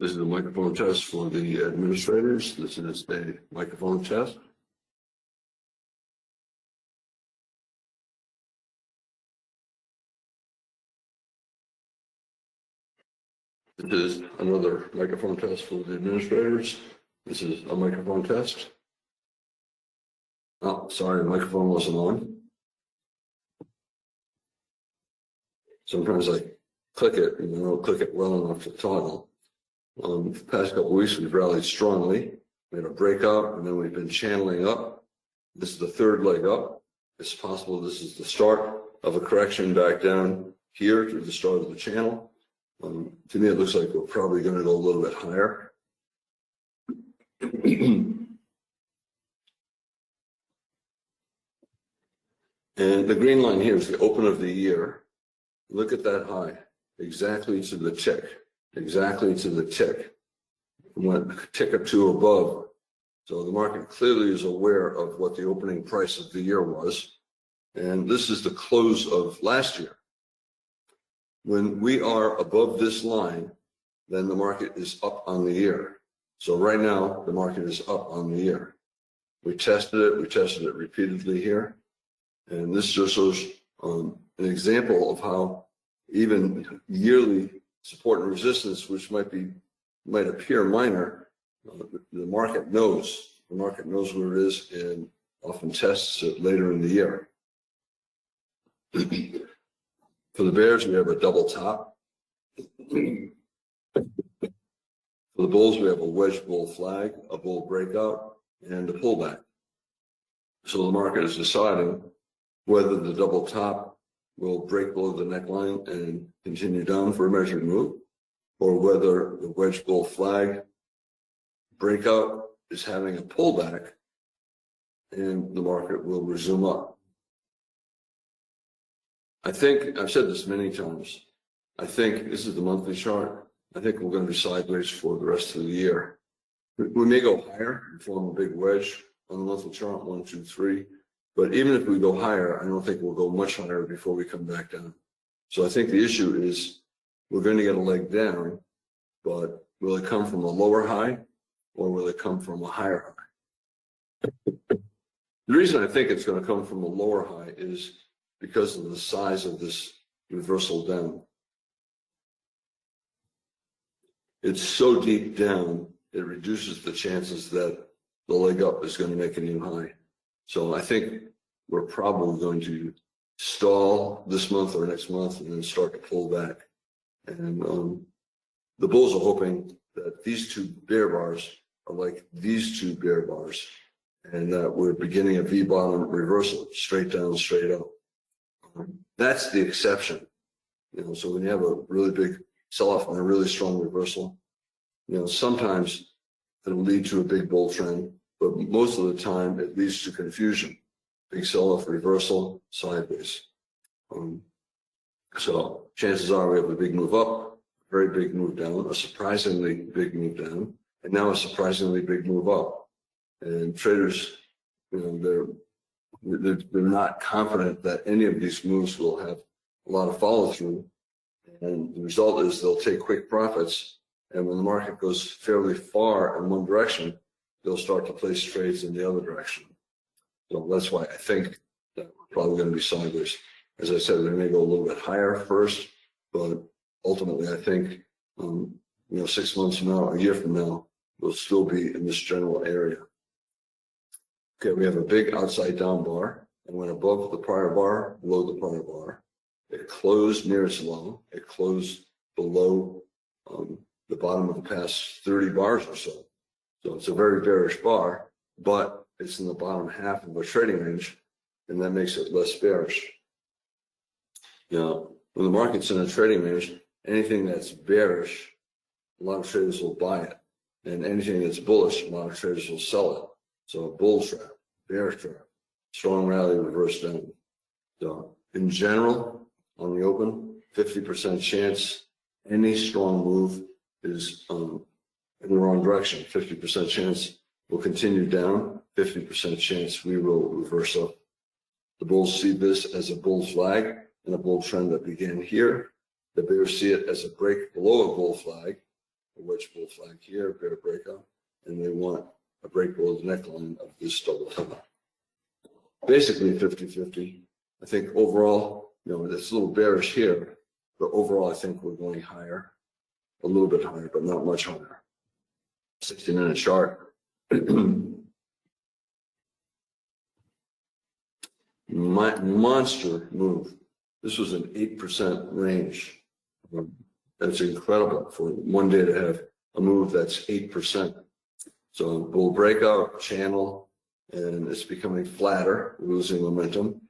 This is a microphone test for the administrators. This is a microphone test. This is another microphone test for the administrators. This is a microphone test. Oh, sorry, the microphone wasn't on. Sometimes I click it and I don't click it well enough to toggle. The past couple of weeks, we've rallied strongly. We had a breakout and then we've been channeling up. This is the third leg up. It's possible this is the start of a correction back down here to the start of the channel. To me, it looks like we're probably going to go a little bit higher. And the green line here is the open of the year. Look at that high, exactly to the tick, exactly to the tick. Went a tick or two above. So the market clearly is aware of what the opening price of the year was. And this is the close of last year. When we are above this line, then the market is up on the year. So right now, the market is up on the year. We tested it repeatedly here. And this just shows an example of how even yearly support and resistance, which might appear minor, the market knows where it is and often tests it later in the year. For the bears, we have a double top. For the bulls, we have a wedge bull flag, a bull breakout, and a pullback. So the market is deciding whether the double top will break below the neckline and continue down for a measured move, or whether the wedge bull flag breakout is having a pullback and the market will resume up. I think, I've said this many times, I think this is the monthly chart. I think we're going to be sideways for the rest of the year. We may go higher and form a big wedge on the monthly chart, 1, 2, 3. But even if we go higher, I don't think we'll go much higher before we come back down. So I think the issue is we're going to get a leg down, but will it come from a lower high or will it come from a higher high? The reason I think it's going to come from a lower high is because of the size of this reversal down. It's so deep down, it reduces the chances that the leg up is going to make a new high. So I think we're probably going to stall this month or next month and then start to pull back. And the bulls are hoping that these two bear bars are like these two bear bars and that we're beginning a V-bottom reversal, straight down, straight up. That's the exception. So when you have a really big sell-off and a really strong reversal, sometimes it'll lead to a big bull trend. But most of the time, it leads to confusion. Big sell-off, reversal, sideways. So chances are we have a big move up, a very big move down, a surprisingly big move down, and now a surprisingly big move up. And traders, they're not confident that any of these moves will have a lot of follow-through. And the result is they'll take quick profits. And when the market goes fairly far in one direction, they'll start to place trades in the other direction. So that's why I think that we're probably going to be sideways. As I said, we may go a little bit higher first, but ultimately I think, 6 months from now, a year from now, we'll still be in this general area. Okay, we have a big outside down bar and went above the prior bar, below the prior bar. It closed near its low. It closed below the bottom of the past 30 bars or so. So it's a very bearish bar, but it's in the bottom half of a trading range, and that makes it less bearish. When the market's in a trading range, anything that's bearish, a lot of traders will buy it. And anything that's bullish, a lot of traders will sell it. So a bull trap, bear trap, strong rally, reverse down. So in general, on the open, 50% chance any strong move is in the wrong direction. 50% chance we'll continue down, 50% chance we will reverse up. The bulls see this as a bull flag and a bull trend that began here. The bears see it as a break below a bull flag a wedge bull flag here, bear breakout, and they want a break below the neckline of this double top. Basically 50-50. I think overall, it's a little bearish here, but overall I think we're going higher, a little bit higher, but not much higher. 60-minute chart. Monster move. This was an 8% range. That's incredible for one day to have a move that's 8%. So bull breakout, channel, and it's becoming flatter, losing momentum.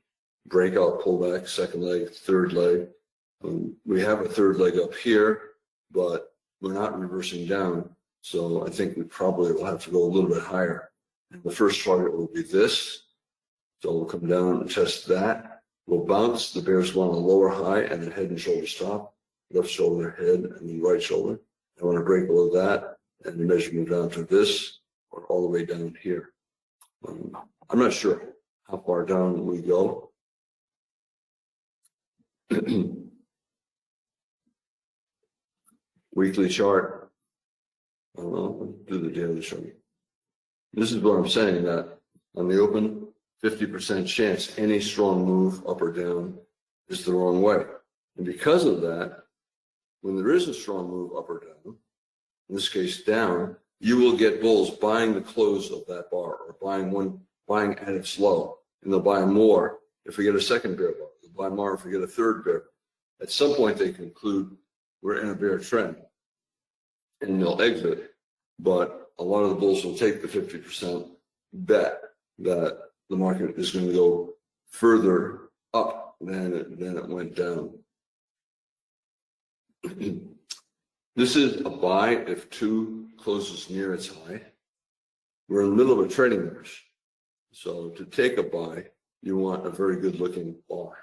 Breakout, pullback, second leg, third leg. We have a third leg up here, but we're not reversing down. So I think we probably will have to go a little bit higher. And the first target will be this. So we'll come down and test that. We'll bounce. The bears want a lower high and a head and shoulder stop. Left shoulder, head, and then right shoulder. I want to break below that and the measure move down to this or all the way down here. I'm not sure how far down we go. Weekly chart. Do the daily chart. This is what I'm saying, that on the open, 50% chance any strong move up or down is the wrong way. And because of that, when there is a strong move up or down, in this case down, you will get bulls buying the close of that bar or buying at its low. And they'll buy more if we get a second bear bar. They'll buy more if we get a third bear. At some point, they conclude we're in a bear trend and they'll exit. But a lot of the bulls will take the 50% bet that the market is going to go further up than it went down. This is a buy if 2 closes near its high. We're in the middle of a trading range. So to take a buy, you want a very good looking bar.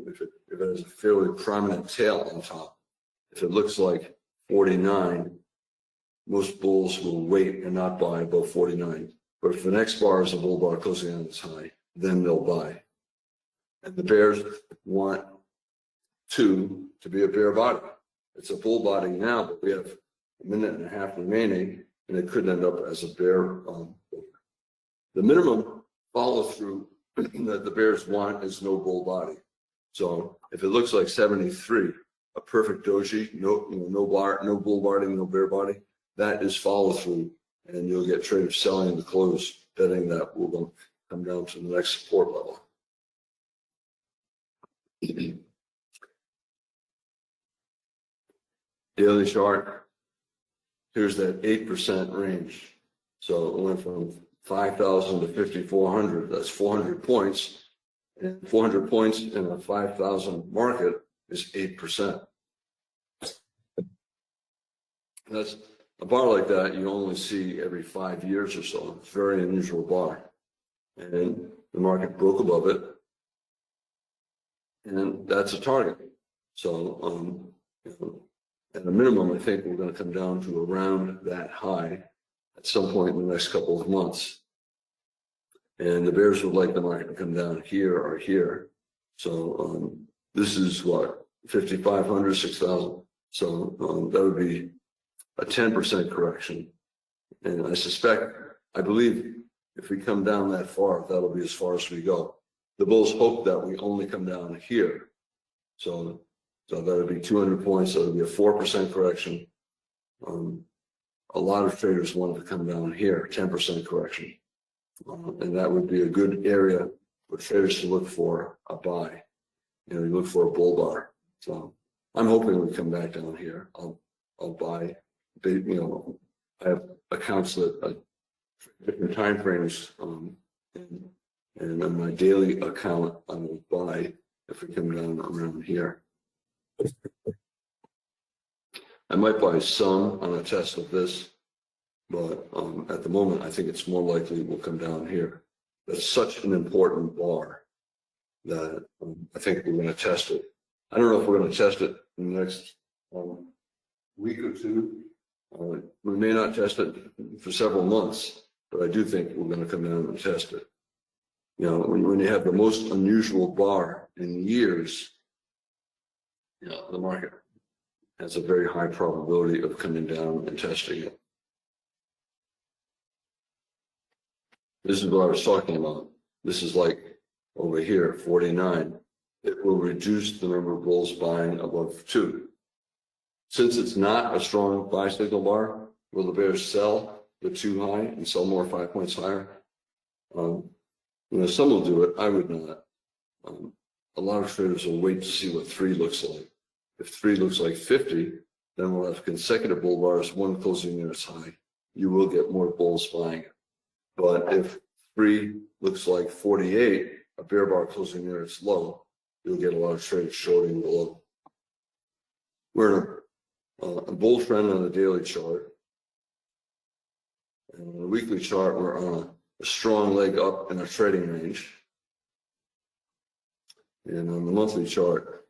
If it has a fairly prominent tail on top, if it looks like 49, most bulls will wait and not buy above 49. But if the next bar is a bull bar closing on its high, then they'll buy. And the bears want 2 to be a bear body. It's a bull body now, but we have a minute and a half remaining, and it could end up as a bear. The minimum follow through that the bears want is no bull body. So if it looks like 73, a perfect doji, no bull body, no bear body, that is follow through, and you'll get traders selling the close, betting that will come down to the next support level. Daily chart, here's that 8% range. So it went from 5,000 to 5,400. That's 400 points. And 400 points in a 5,000 market is 8%. That's a bar like that you only see every 5 years or so. It's a very unusual bar. And the market broke above it. And that's a target. So at a minimum, I think we're going to come down to around that high at some point in the next couple of months. And the bears would like the market to come down here or here. So this is what, 5,500, 6,000. So that would be a 10% correction. And I believe if we come down that far, that'll be as far as we go. The bulls hope that we only come down here. So that would be 200 points. That would be a 4% correction. A lot of traders wanted to come down here, 10% correction. And that would be a good area for traders to look for a buy. You look for a bull bar. So I'm hoping we come back down here. I'll buy. I have accounts that different time frames, and on my daily account, I will buy if we come down around here. I might buy some on a test of this, but at the moment, I think it's more likely we'll come down here. That's such an important bar that I think we're going to test it. I don't know if we're going to test it in the next week or two. We may not test it for several months, but I do think we're going to come down and test it. When you have the most unusual bar in years, the market has a very high probability of coming down and testing it. This is what I was talking about. This is like over here, 49. It will reduce the number of bulls buying above 2. Since it's not a strong buy signal bar, will the bears sell the 2 high and sell more 5 points higher? Some will do it. I would not. A lot of traders will wait to see what 3 looks like. If 3 looks like 50, then we'll have consecutive bull bars, one closing near its high. You will get more bulls buying it. But if 3 looks like 48, a bear bar closing near its low, you'll get a lot of traders shorting the low. We're in a bull trend on the daily chart. And on the weekly chart, we're on a strong leg up in our trading range. And on the monthly chart,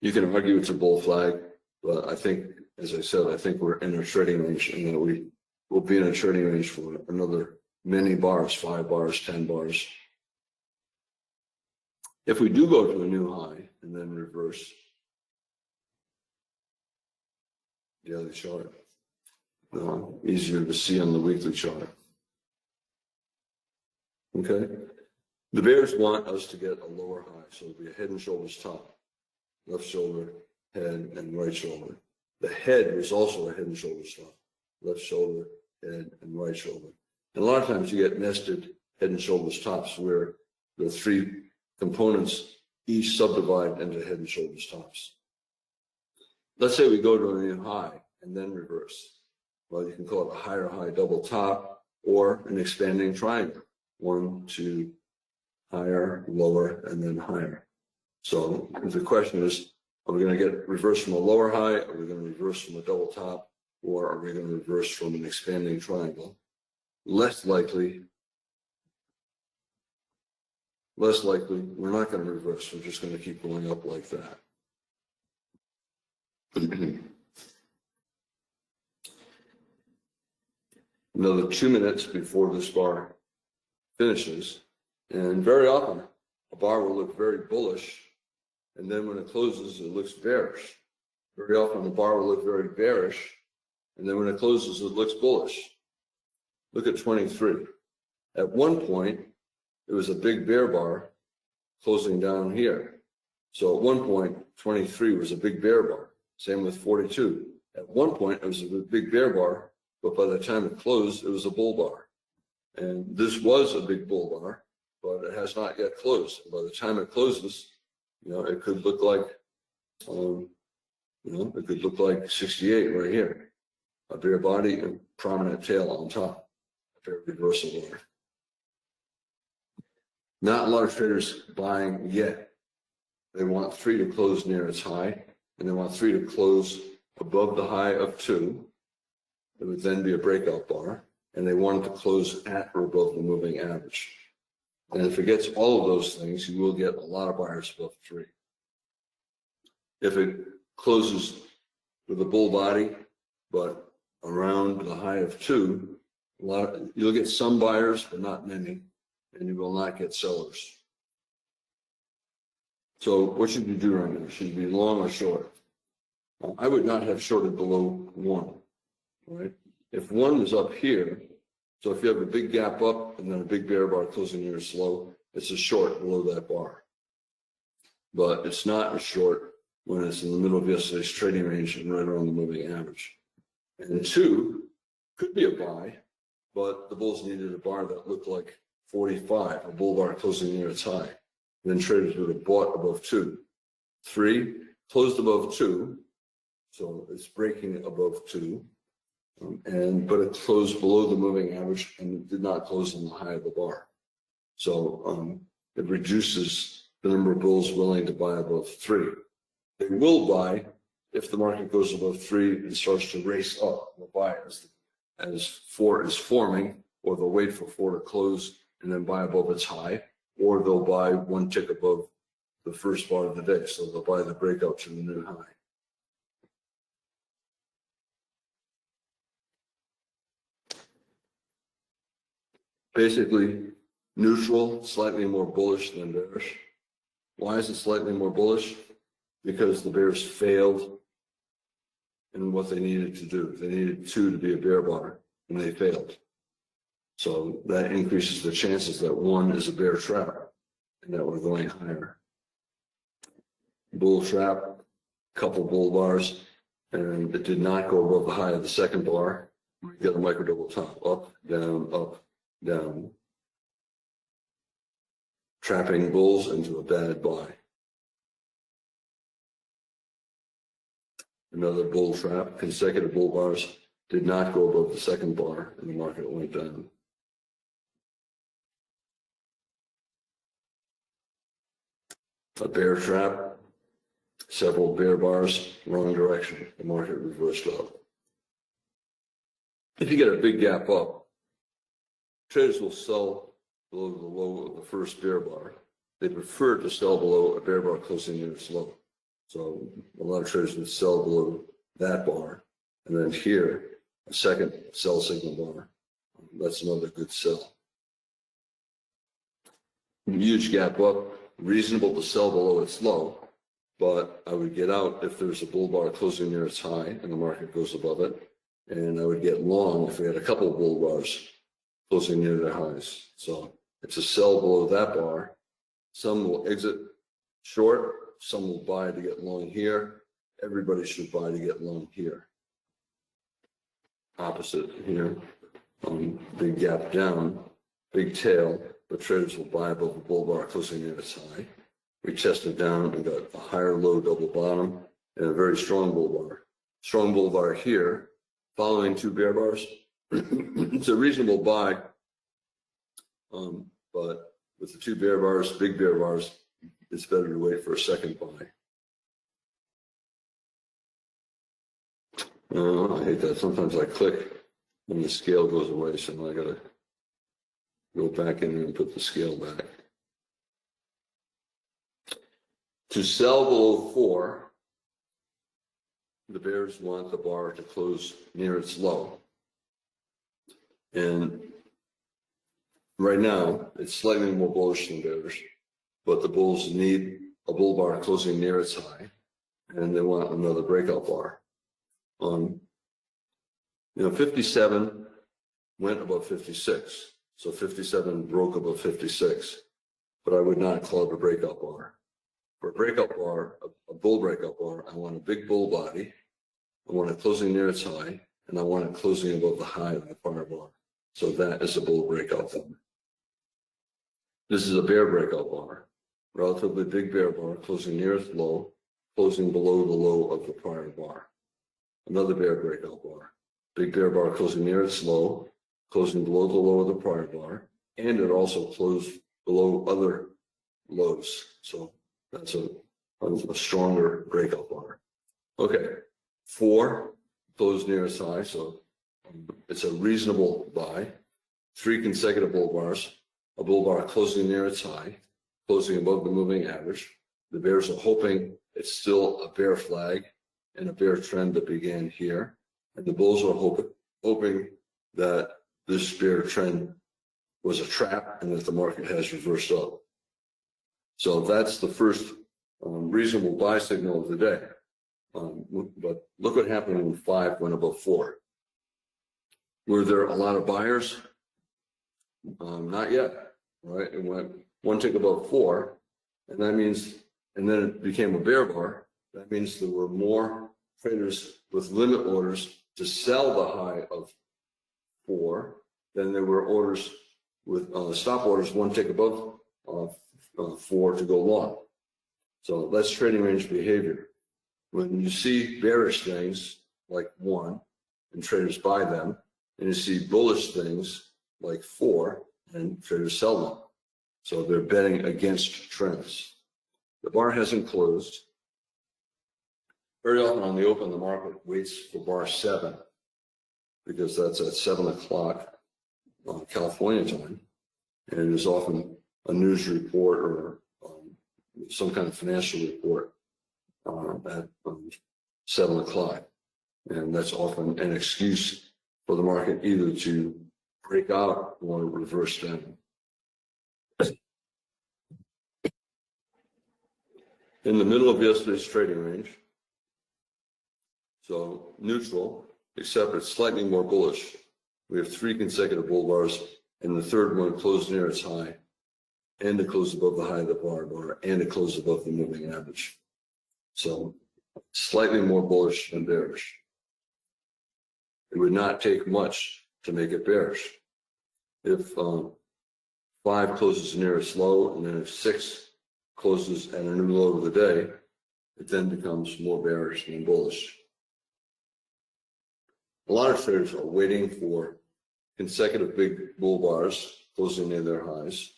you can argue it's a bull flag, but I think, as I said, I think we're in a trading range and that we will be in a trading range for another many bars, 5 bars, 10 bars. If we do go to a new high and then reverse daily chart, easier to see on the weekly chart. Okay. The bears want us to get a lower high, so it'll be a head and shoulders top, left shoulder, head, and right shoulder. The head is also a head and shoulders top, left shoulder, head, and right shoulder. And a lot of times you get nested head and shoulders tops where the 3 components each subdivide into head and shoulders tops. Let's say we go to a new high and then reverse. Well, you can call it a higher high double top or an expanding triangle. 1, 2, higher, lower, and then higher. So the question is, are we going to get reversed from a lower high? Are we going to reverse from a double top? Or are we going to reverse from an expanding triangle? Less likely, we're not going to reverse. We're just going to keep going up like that. Another 2 minutes before this bar finishes. And very often, a bar will look very bullish, and then when it closes, it looks bearish. Very often, the bar will look very bearish, and then when it closes, it looks bullish. Look at 23. At one point, it was a big bear bar closing down here. So at one point, 23 was a big bear bar. Same with 42. At one point, it was a big bear bar, but by the time it closed, it was a bull bar. And this was a big bull bar, but it has not yet closed. And by the time it closes, it could look like, it could look like 68 right here, a bear body and prominent tail on top, a bear reversal bar. Not a lot of traders buying yet. They want 3 to close near its high, and they want 3 to close above the high of 2. It would then be a breakout bar, and they want it to close at or above the moving average. And if it gets all of those things, you will get a lot of buyers above 3. If it closes with a bull body, but around the high of 2, you'll get some buyers, but not many, and you will not get sellers. So what should you do right now? Should you be long or short? I would not have shorted below 1, right? If 1 is up here, so if you have a big gap up and then a big bear bar closing near its low, it's a short below that bar. But it's not a short when it's in the middle of yesterday's trading range and right around the moving average. And 2 could be a buy, but the bulls needed a bar that looked like 45, a bull bar closing near its high. Then traders would have bought above 2. 3 closed above 2, so it's breaking above 2. But it closed below the moving average and it did not close on the high of the bar. So it reduces the number of bulls willing to buy above 3. They will buy if the market goes above 3 and starts to race up. They'll buy as 4 is forming, or they'll wait for 4 to close and then buy above its high, or they'll buy 1 tick above the first bar of the day. So they'll buy the breakout to the new high. Basically, neutral, slightly more bullish than bearish. Why is it slightly more bullish? Because the bears failed in what they needed to do. They needed 2 to be a bear bar, and they failed. So that increases the chances that 1 is a bear trap and that we're going higher. Bull trap, couple bull bars, and it did not go above the high of the second bar. You got a micro double top, up, down. Trapping bulls into a bad buy. Another bull trap, consecutive bull bars did not go above the second bar and the market went down. A bear trap, several bear bars, wrong direction, the market reversed up. If you get a big gap up, traders will sell below the low of the first bear bar. They prefer to sell below a bear bar closing near its low. So a lot of traders would sell below that bar, and then here, a second sell signal bar. That's another good sell. Huge gap up, reasonable to sell below its low, but I would get out if there's a bull bar closing near its high and the market goes above it. And I would get long if we had a couple of bull bars closing near their highs. So it's a sell below that bar. Some will exit short, some will buy to get long here. Everybody should buy to get long here. Opposite here, big gap down, big tail, but traders will buy above the bull bar closing near its high. We tested down and got a higher low double bottom and a very strong bull bar. Strong bull bar here, following 2 bear bars. It's a reasonable buy, but with the 2 bear bars, big bear bars, it's better to wait for a second buy. I hate that. Sometimes I click and the scale goes away, so now I gotta go back in and put the scale back. To sell below 4, the bears want the bar to close near its low. And right now, it's slightly more bullish than bears, but the bulls need a bull bar closing near its high, and they want another breakout bar. 57 went above 56, so 57 broke above 56, but I would not call it a breakout bar. For a breakout bar, a bull breakout bar, I want a big bull body, I want it closing near its high, and I want it closing above the high of the prior bar. So that is a bull breakout bar. This is a bear breakout bar, relatively big bear bar, closing near its low, closing below the low of the prior bar. Another bear breakout bar, big bear bar closing near its low, closing below the low of the prior bar, and it also closed below other lows. So that's a stronger breakout bar. Okay, 4 closed near its high, so it's a reasonable buy. 3 consecutive bull bars, a bull bar closing near its high, closing above the moving average. The bears are hoping it's still a bear flag and a bear trend that began here. And the bulls are hoping that this bear trend was a trap and that the market has reversed up. So that's the first reasonable buy signal of the day. But look what happened when 5 went above 4. Were there a lot of buyers? Not yet, right? It went 1 tick above 4, and that means, and then it became a bear bar. That means there were more traders with limit orders to sell the high of 4 than there were orders with stop orders 1 tick above 4 to go long. So that's trading range behavior. When you see bearish things like 1 and traders buy them, and you see bullish things like 4 and traders sell them. So they're betting against trends. The bar hasn't closed. Very often on the open, the market waits for bar 7 because that's at 7 o'clock on California time. And there's often a news report or some kind of financial report at 7 o'clock. And that's often an excuse for the market either to break out or reverse down. In the middle of yesterday's trading range, So neutral, except it's slightly more bullish. We have 3 consecutive bull bars, and the third one closed near its high, and it closed above the high of the bar, and it closed above the moving average. So slightly more bullish than bearish. It would not take much to make it bearish. If 5 closes near its low, and then if 6 closes at a new low of the day, it then becomes more bearish than bullish. A lot of traders are waiting for consecutive big bull bars closing near their highs,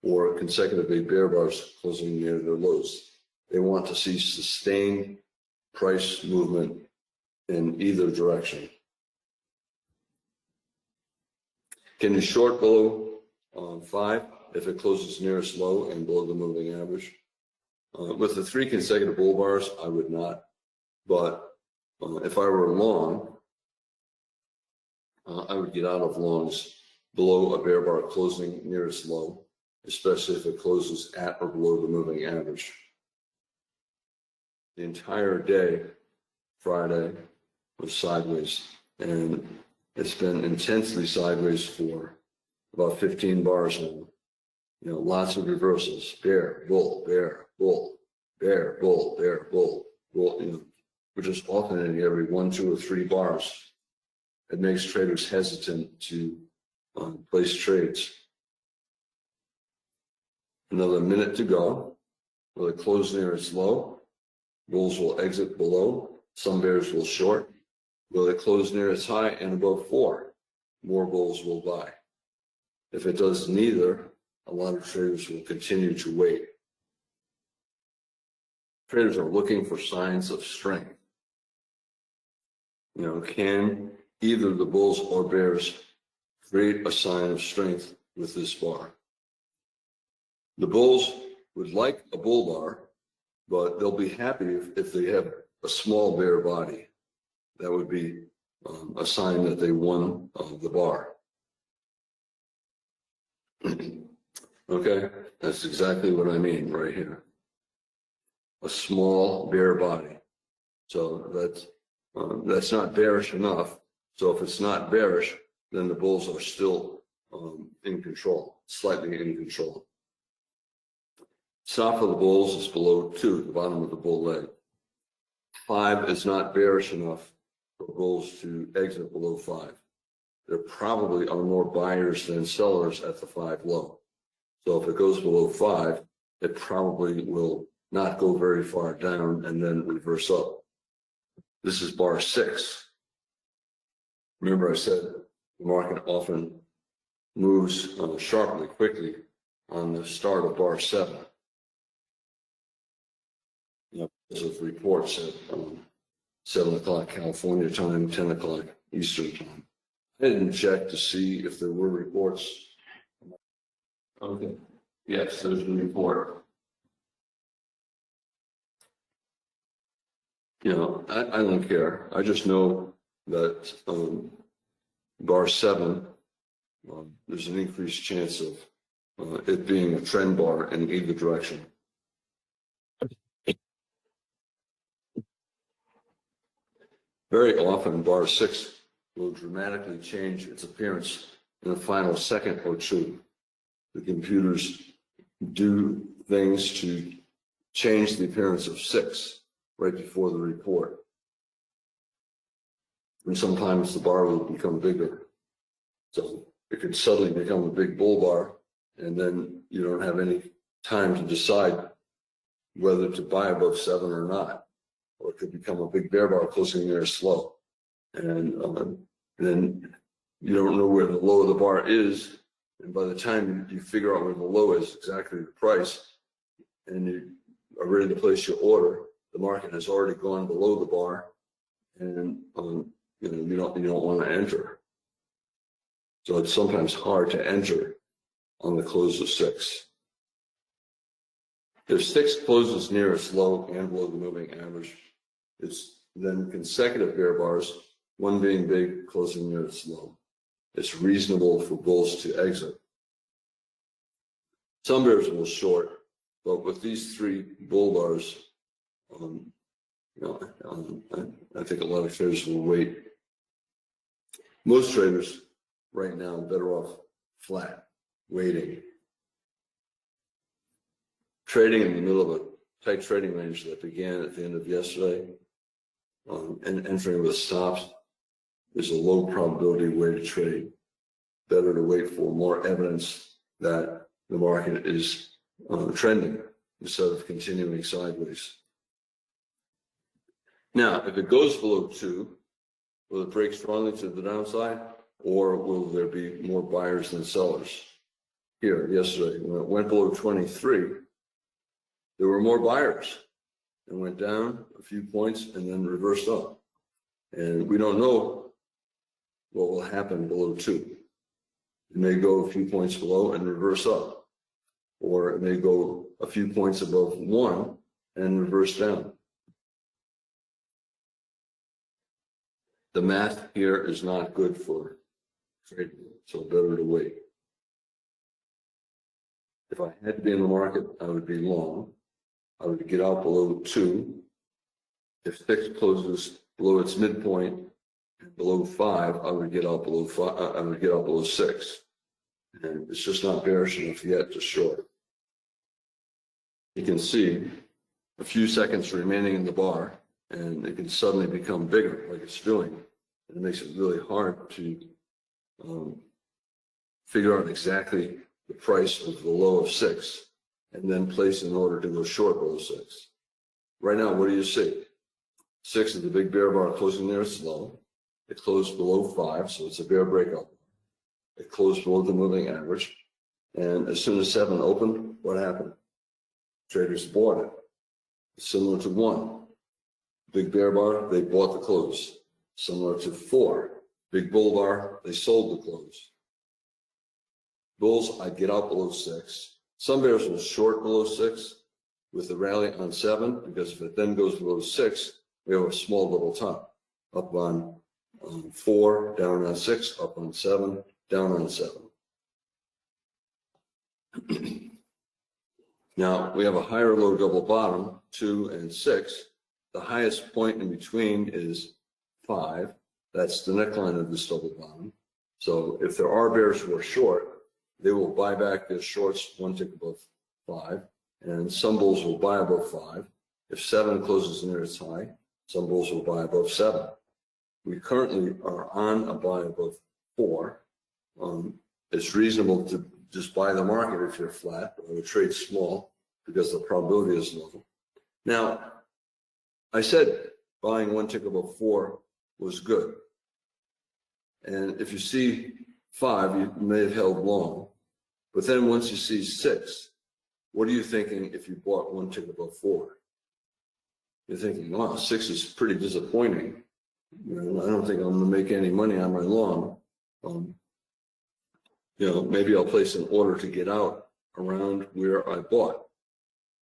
or consecutive big bear bars closing near their lows. They want to see sustained price movement in either direction. Can you short below 5 if it closes near its low and below the moving average? With the 3 consecutive bull bars, I would not. But if I were long, I would get out of longs below a bear bar closing near its low, especially if it closes at or below the moving average. The entire day, Friday, was sideways, and it's been intensely sideways for about 15 bars now. You know, lots of reversals: bear, bull, bear, bull, bear, bull, bear, bull, bull. You know, we're just alternating every 1, 2, or 3 bars. It makes traders hesitant to place trades. Another minute to go. Will it close near its low? Bulls will exit below. Some bears will short. Will it close near its high and above 4? More bulls will buy. If it does neither, a lot of traders will continue to wait. Traders are looking for signs of strength. You know, can either the bulls or bears create a sign of strength with this bar? The bulls would like a bull bar, but they'll be happy if they have a small bear body. That would be a sign that they won the bar. Okay, that's exactly what I mean right here. A small bear body. So that's not bearish enough. So if it's not bearish, then the bulls are still in control, slightly in control. Stop for the bulls is below 2, the bottom of the bull leg. 5 is not bearish enough for bulls to exit below 5. There probably are more buyers than sellers at the 5 low. So if it goes below 5, it probably will not go very far down and then reverse up. This is bar 6. Remember I said the market often moves sharply, quickly on the start of bar 7. As of reports at 7 o'clock California time, 10 o'clock Eastern time. I didn't check to see if there were reports. Okay. Yes, there's a report. You know, I don't care. I just know that bar 7, there's an increased chance of it being a trend bar in either direction. Very often, bar 6 will dramatically change its appearance in the final second or two. The computers do things to change the appearance of 6 right before the report. And sometimes the bar will become bigger. So it could suddenly become a big bull bar, and then you don't have any time to decide whether to buy above 7 or not. Or it could become a big bear bar closing near slow. And then you don't know where the low of the bar is. And by the time you figure out where the low is, exactly the price, and you are ready to place your order, the market has already gone below the bar, and you don't want to enter. So it's sometimes hard to enter on the close of 6. If 6 closes near its low and below the moving average, it's then consecutive bear bars, one being big, closing near its low. It's reasonable for bulls to exit. Some bears will short, but with these 3 bull bars, I think a lot of traders will wait. Most traders right now are better off flat, waiting. Trading in the middle of a tight trading range that began at the end of yesterday and entering with stops is a low probability way to trade. Better to wait for more evidence that the market is trending instead of continuing sideways. Now, if it goes below 2, will it break strongly to the downside, or will there be more buyers than sellers? Here, yesterday, when it went below 23, there were more buyers and went down a few points and then reversed up. And we don't know what will happen below 2. It may go a few points below and reverse up, or it may go a few points above 1 and reverse down. The math here is not good for trading, so better to wait. If I had to be in the market, I would be long. I would get out below 2. If 6 closes below its midpoint and below 5, I would get out below 5. I would get out below 6, and it's just not bearish enough yet to short. You can see a few seconds remaining in the bar, and it can suddenly become bigger, like it's doing. It makes it really hard to figure out exactly the price of the low of 6 and then place an order to go short below 6. Right now, what do you see? 6 is the big bear bar closing near its low. It closed below 5, so it's a bear breakout. It closed below the moving average. And as soon as 7 opened, what happened? Traders bought it. Similar to 1. Big bear bar, they bought the close. Similar to 4. Big bull bar, they sold the close. Bulls, I'd get out below 6. Some bears will short below 6 with the rally on 7, because if it then goes below 6, we have a small little top. Up on 4, down on 6, up on 7, down on 7. Now, we have a higher low double bottom, 2 and 6. The highest point in between is 5. That's the neckline of this double bottom. So if there are bears who are short, they will buy back their shorts 1 tick above 5, and some bulls will buy above 5. If 7 closes near its high, some bulls will buy above 7. We currently are on a buy above 4. It's reasonable to just buy the market if you're flat, or trade small because the probability is low. Now, I said buying 1 tick above 4 was good. And if you see 5, you may have held long. But then once you see 6, what are you thinking if you bought 1 tick above 4? You're thinking, wow, 6 is pretty disappointing. I don't think I'm going to make any money on my long. Maybe I'll place an order to get out around where I bought.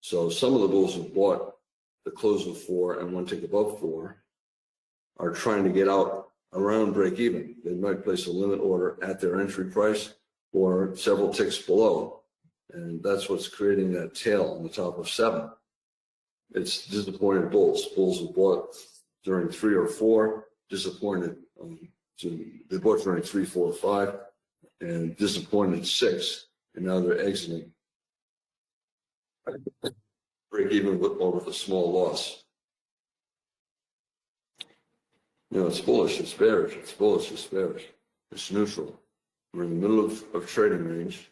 So some of the bulls who bought the close of 4 and 1 tick above 4 are trying to get out around break even. They might place a limit order at their entry price or several ticks below. And that's what's creating that tail on the top of 7. It's disappointed bulls. Bulls who bought during 3 or 4, disappointed. They bought during 3, 4, or 5, and disappointed 6, and now they're exiting. Break even with a small loss. It's bullish, it's bearish, it's bullish, it's bearish. It's neutral. We're in the middle of trading range.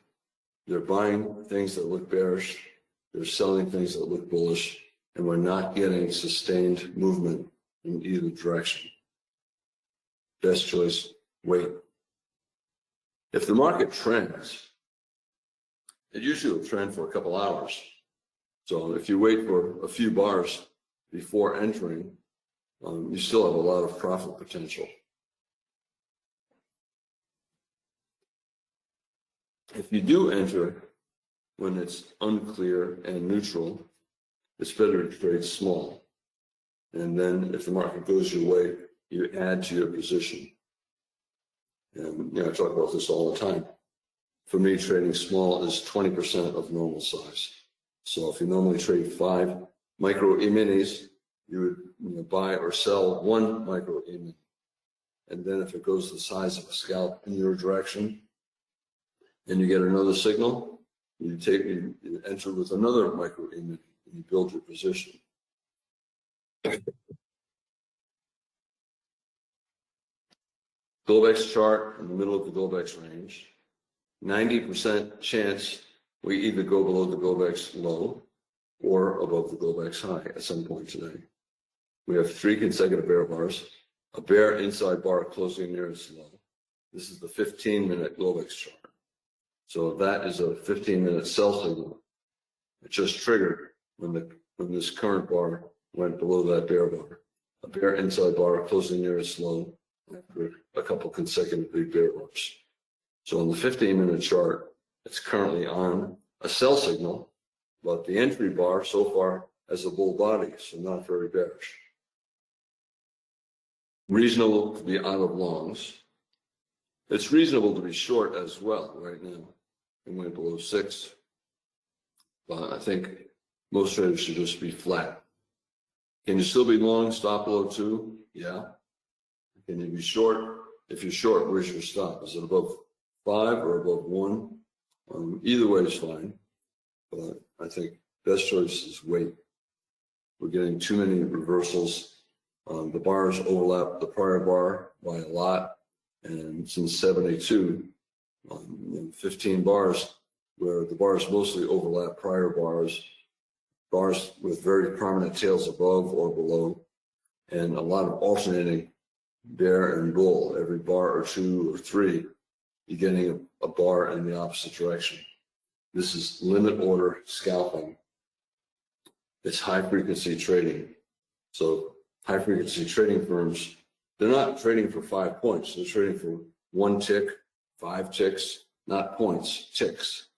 They're buying things that look bearish. They're selling things that look bullish. And we're not getting sustained movement in either direction. Best choice, wait. If the market trends, it usually will trend for a couple hours. So if you wait for a few bars before entering, you still have a lot of profit potential. If you do enter when it's unclear and neutral, it's better to trade small. And then if the market goes your way, you add to your position. And I talk about this all the time. For me, trading small is 20% of normal size. So if you normally trade 5 micro E-minis, you would buy or sell one micro E-mini. And then if it goes the size of a scalp in your direction and you get another signal, you enter with another micro E-mini and you build your position. Globex chart in the middle of the Globex range. 90% chance we either go below the Globex low or above the Globex high at some point today. We have 3 consecutive bear bars, a bear inside bar closing near its low. This is the 15-minute Globex chart. So that is a 15-minute sell signal. It just triggered when this current bar went below that bear bar. A bear inside bar closing near its low after a couple consecutive big bear bars. So on the 15-minute chart, it's currently on a sell signal, but the entry bar so far has a bull body, so not very bearish. Reasonable to be out of longs. It's reasonable to be short as well right now. It went below 6. But I think most traders should just be flat. Can you still be long, stop below 2? Yeah. Can you be short? If you're short, where's your stop? Is it above 5 or above 1? Either way is fine. But I think best choice is wait. We're getting too many reversals. The bars overlap the prior bar by a lot. And since 72, 15 bars, where the bars mostly overlap prior bars, bars with very prominent tails above or below, and a lot of alternating bear and bull. Every bar or 2 or 3, you're getting a bar in the opposite direction. This is limit order scalping. It's high frequency trading. So high frequency trading firms, they're not trading for 5 points. They're trading for 1 tick, 5 ticks, not points, ticks.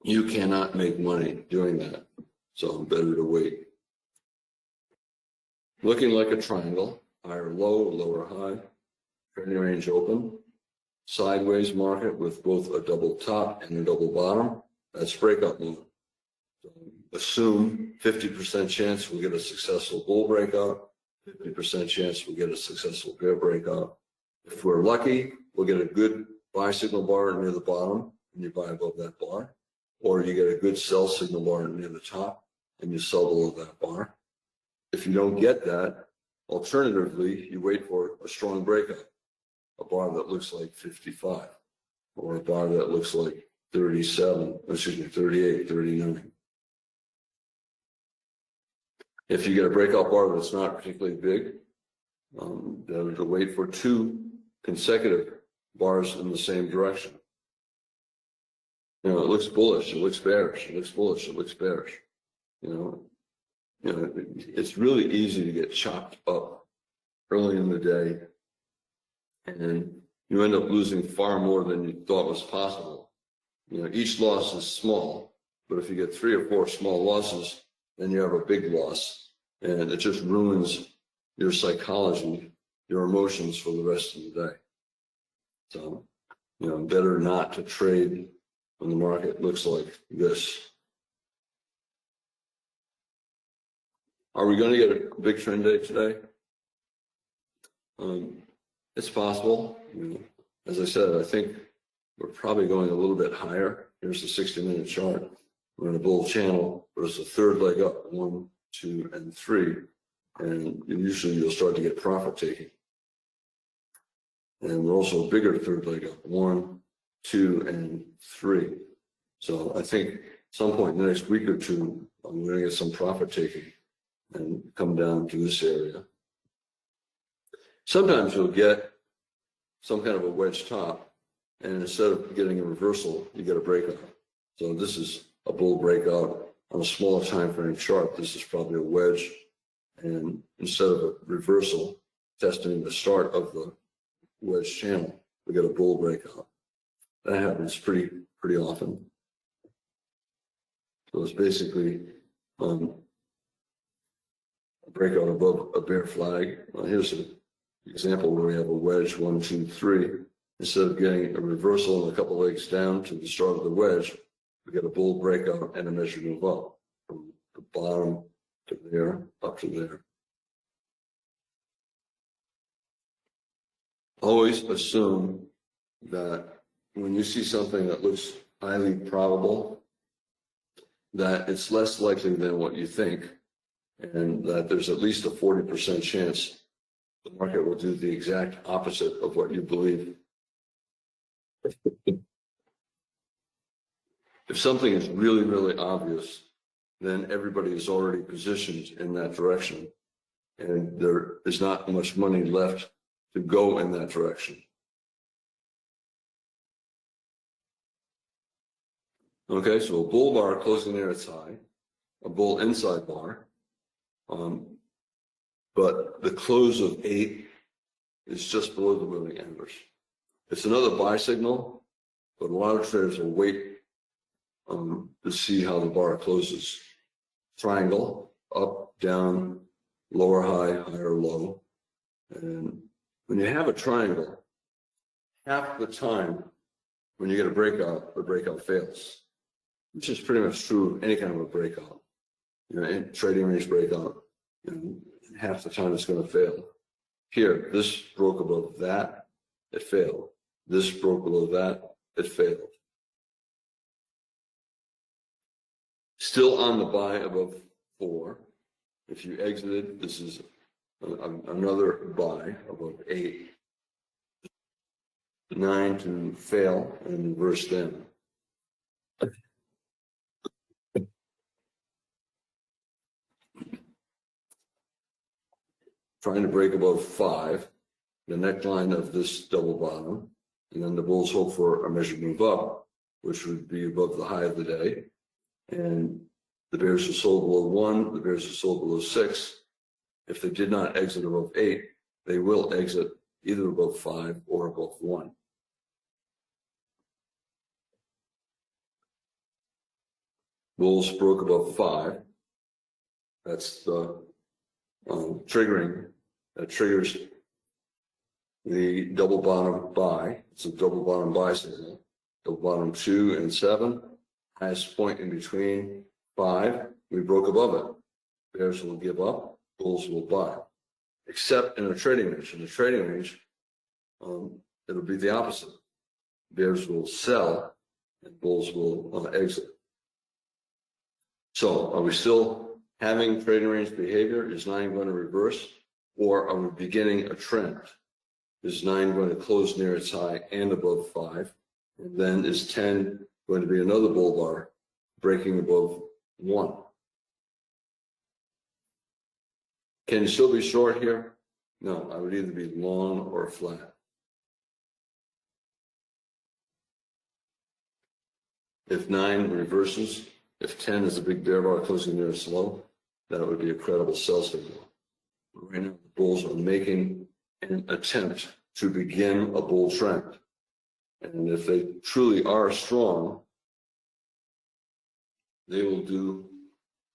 You cannot make money doing that. So better to wait. Looking like a triangle, higher low, lower high, trading range open, sideways market with both a double top and a double bottom. That's breakout movement. So assume 50% chance we'll get a successful bull breakout, 50% chance we'll get a successful bear breakout. If we're lucky, we'll get a good buy signal bar near the bottom and you buy above that bar, or you get a good sell signal bar near the top and you sell below that bar. If you don't get that, alternatively, you wait for a strong breakout, a bar that looks like 55, or a bar that looks like 37, 38, 39. If you get a breakout bar that's not particularly big, then to wait for 2 consecutive bars in the same direction. It looks bullish, it looks bearish, it looks bullish, it looks bearish. It's really easy to get chopped up early in the day, and you end up losing far more than you thought was possible. Each loss is small, but if you get 3 or 4 small losses, then you have a big loss, and it just ruins your psychology, your emotions for the rest of the day. So, better not to trade when the market looks like this. Are we going to get a big trend day today? It's possible. As I said, I think we're probably going a little bit higher. Here's the 60-minute chart. We're in a bull channel, but it's the 3rd leg up, 1, 2, and 3. And usually you'll start to get profit taking. And we're also a bigger 3rd leg up, 1, 2, and 3. So I think at some point in the next week or 2, I'm going to get some profit taking and come down to this area. Sometimes you'll get some kind of a wedge top, and instead of getting a reversal, you get a breakout. So this is a bull breakout on a smaller time frame chart. This is probably a wedge, and instead of a reversal testing the start of the wedge channel, we get a bull breakout. That happens pretty often. So it's basically a breakout above a bear flag. Here's an example where we have a wedge, 1, 2, 3. Instead of getting a reversal and a couple legs down to the start of the wedge, we get a bull breakout and a measured move up from the bottom to there, up to there. Always assume that when you see something that looks highly probable, that it's less likely than what you think, and that there's at least a 40% chance the market will do the exact opposite of what you believe. If something is really, really obvious, then everybody is already positioned in that direction, and there is not much money left to go in that direction. Okay, so a bull bar closing near its high, a bull inside bar, but the close of 8 is just below the moving average. It's another buy signal, but a lot of traders will wait to see how the bar closes. Triangle, up, down, lower high, higher low. And when you have a triangle, half the time when you get a breakout, the breakout fails, which is pretty much true of any kind of a breakout. You know, any trading range breakout, you know, half the time it's going to fail. Here, this broke above that, it failed. This broke below that, it failed. Still on the buy above 4. If you exited, this is another buy above 8. 9 to fail and reverse down. Trying to break above 5, the neckline of this double bottom, and then the bulls hope for a measured move up, which would be above the high of the day. And the bears are sold below 1, the bears are sold below 6. If they did not exit above 8, they will exit either above 5 or above 1. Bulls broke above 5. That's the triggering that triggers the double bottom buy. It's a double bottom buy signal. Double bottom 2 and 7. Highest point in between 5. We broke above it. Bears will give up. Bulls will buy. Except in a trading range. In a trading range, it'll be the opposite. Bears will sell and bulls will exit. So are we still having trading range behavior? Is 9 going to reverse, or are we beginning a trend? Is 9 going to close near its high and above 5? And then is 10 going to be another bull bar breaking above 1? Can you still be short here? No, I would either be long or flat. If 9 reverses, if 10 is a big bear bar closing near its low, that would be a credible sell signal. Right now, the bulls are making an attempt to begin a bull trend. And if they truly are strong, they will do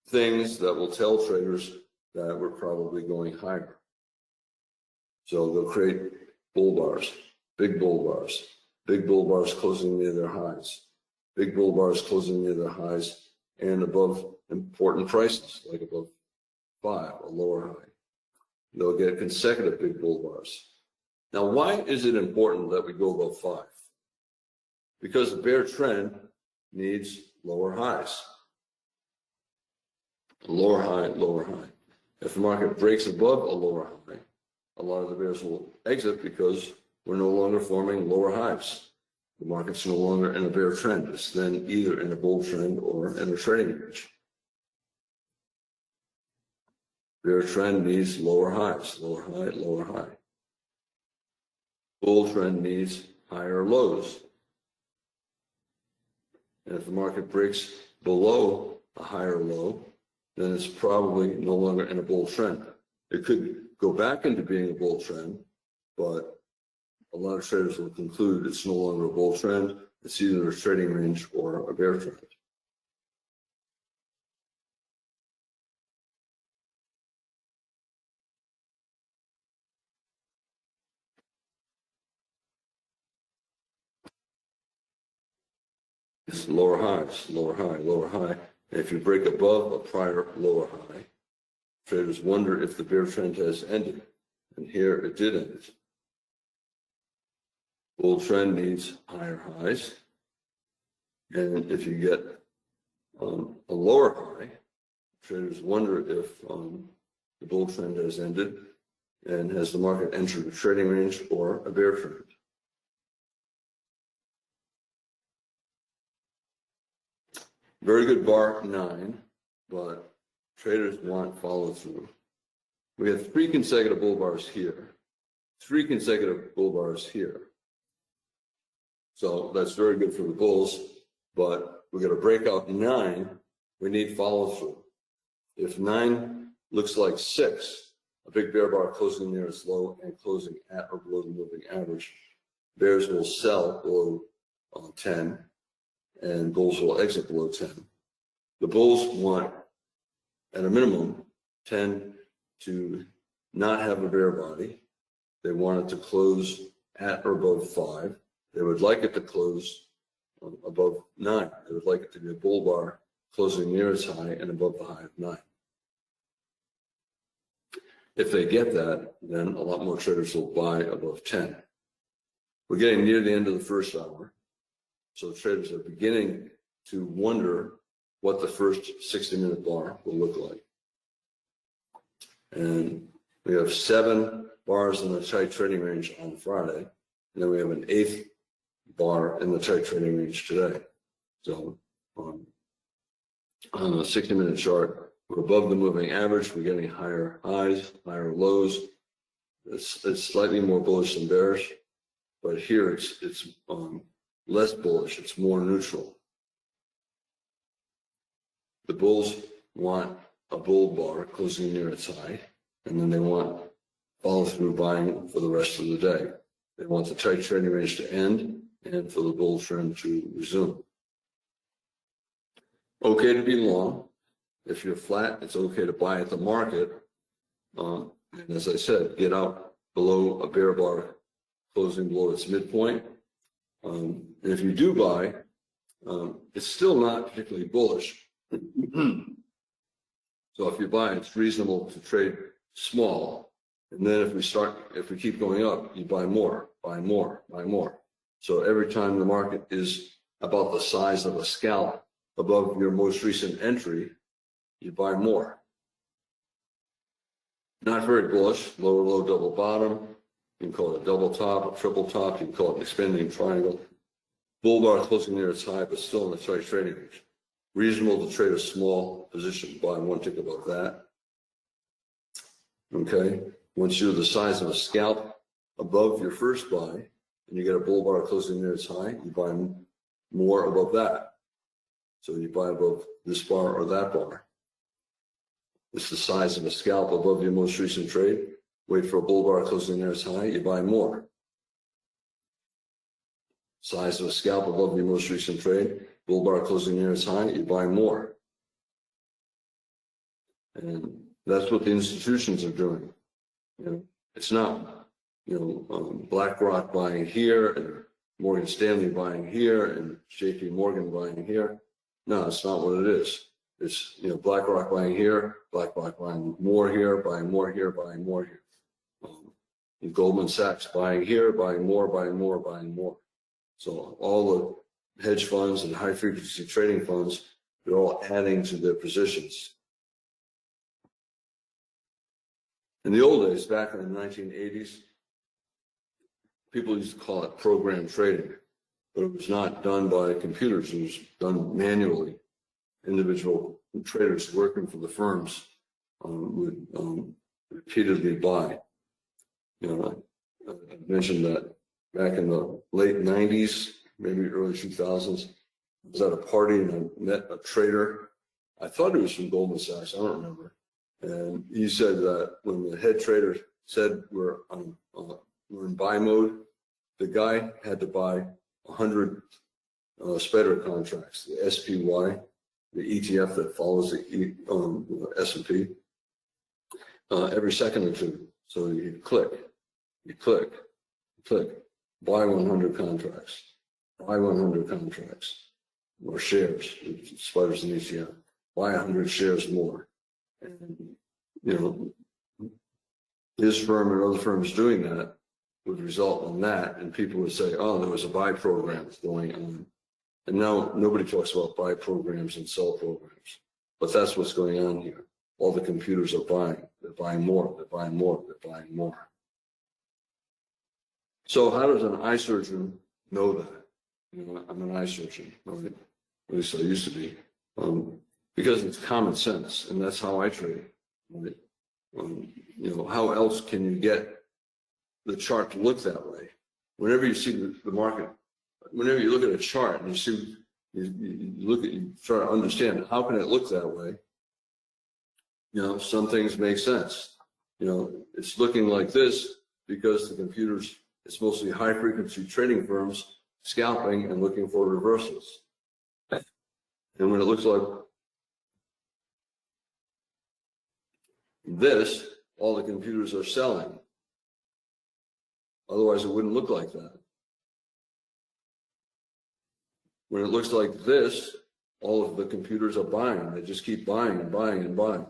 things that will tell traders that we're probably going higher. So they'll create bull bars, big bull bars closing near their highs, big bull bars closing near their highs and above important prices, like above 5, a lower high. They'll get consecutive big bull bars. Now, why is it important that we go above 5? Because the bear trend needs lower highs. Lower high, lower high. If the market breaks above a lower high, a lot of the bears will exit because we're no longer forming lower highs. The market's no longer in a bear trend. It's then either in a bull trend or in a trading range. Bear trend needs lower highs, lower high, lower high. Bull trend needs higher lows. And if the market breaks below a higher low, then it's probably no longer in a bull trend. It could go back into being a bull trend, but a lot of traders will conclude it's no longer a bull trend. It's either a trading range or a bear trend. It's lower highs, lower high, lower high. And if you break above a prior lower high, traders wonder if the bear trend has ended. And here it did end. Bull trend needs higher highs. And if you get a lower high, traders wonder if the bull trend has ended and has the market entered a trading range or a bear trend. Very good bar 9, but traders want follow through. We have 3 consecutive bull bars here, 3 consecutive bull bars here. So that's very good for the bulls, but we're going to break out 9. We need follow through. If 9 looks like 6, a big bear bar closing near its low and closing at or below the moving average, bears will sell below 10 and bulls will exit below 10. The bulls want, at a minimum, 10 to not have a bear body. They want it to close at or above 5. They would like it to close above 9. They would like it to be a bull bar closing near its high and above the high of 9. If they get that, then a lot more traders will buy above 10. We're getting near the end of the first hour, so traders are beginning to wonder what the first 60-minute bar will look like. And we have 7 bars in the tight trading range on Friday, and then we have an 8th bar in the tight trading range today. So on a 60-minute chart, we're above the moving average. We're getting higher highs, higher lows. It's slightly more bullish than bearish, but here it's less bullish. It's more neutral. The bulls want a bull bar closing near its high, and then they want follow-through buying for the rest of the day. They want the tight trading range to end and for the bull trend to resume. Okay to be long. If you're flat, it's okay to buy at the market. And as I said, get out below a bear bar closing below its midpoint. And if you do buy, it's still not particularly bullish. So if you buy, it's reasonable to trade small. And then if we keep going up, you buy more, buy more, buy more. So every time the market is about the size of a scalp above your most recent entry, you buy more. Not very bullish, lower low, double bottom. You can call it a double top, a triple top. You can call it an expanding triangle. Bull bar closing near its high, but still in the tight trading range. Reasonable to trade a small position, buy 1 tick above that. Okay, once you're the size of a scalp above your first buy, and you get a bull bar closing near its high, you buy more above that. So you buy above this bar or that bar. It's the size of a scalp above your most recent trade. Wait for a bull bar closing near its high, you buy more. Size of a scalp above your most recent trade, bull bar closing near its high, you buy more. And that's what the institutions are doing. It's not, BlackRock buying here and Morgan Stanley buying here and JP Morgan buying here. No, it's not what it is. It's, BlackRock buying here, BlackRock buying more here, buying more here, buying more here. Goldman Sachs buying here, buying more, buying more, buying more. So all the hedge funds and high frequency trading funds, they're all adding to their positions. In the old days, back in the 1980s, people used to call it program trading, but it was not done by computers. It was done manually. Individual traders working for the firms would repeatedly buy. I mentioned that back in the late 90s, maybe early 2000s, I was at a party and I met a trader. I thought he was from Goldman Sachs, I don't remember. And he said that when the head trader said we're in buy mode, the guy had to buy 100 SPDR contracts, the SPY, the ETF that follows the S&P, every second or two. So you click, buy 100 contracts, buy 100 contracts, or shares, SPDRs and ETF. buy 100 shares more. And, you know, his firm and other firms doing that would result in that, and people would say, oh, there was a buy program going on. And now nobody talks about buy programs and sell programs, but that's what's going on here. All the computers are buying. They're buying more, they're buying more, they're buying more. So how does an eye surgeon know that? You know, I'm an eye surgeon, right? At least I used to be. Because it's common sense, and that's how I trade. Right? You know, how else can you get the chart to look that way? Whenever you see the market, whenever you look at a chart and you see, you try to understand how can it look that way. You know, some things make sense. You know, it's looking like this because the computers, it's mostly high frequency trading firms scalping and looking for reversals. And when it looks like this, all the computers are selling. Otherwise, it wouldn't look like that. When it looks like this, all of the computers are buying. They just keep buying and buying and buying.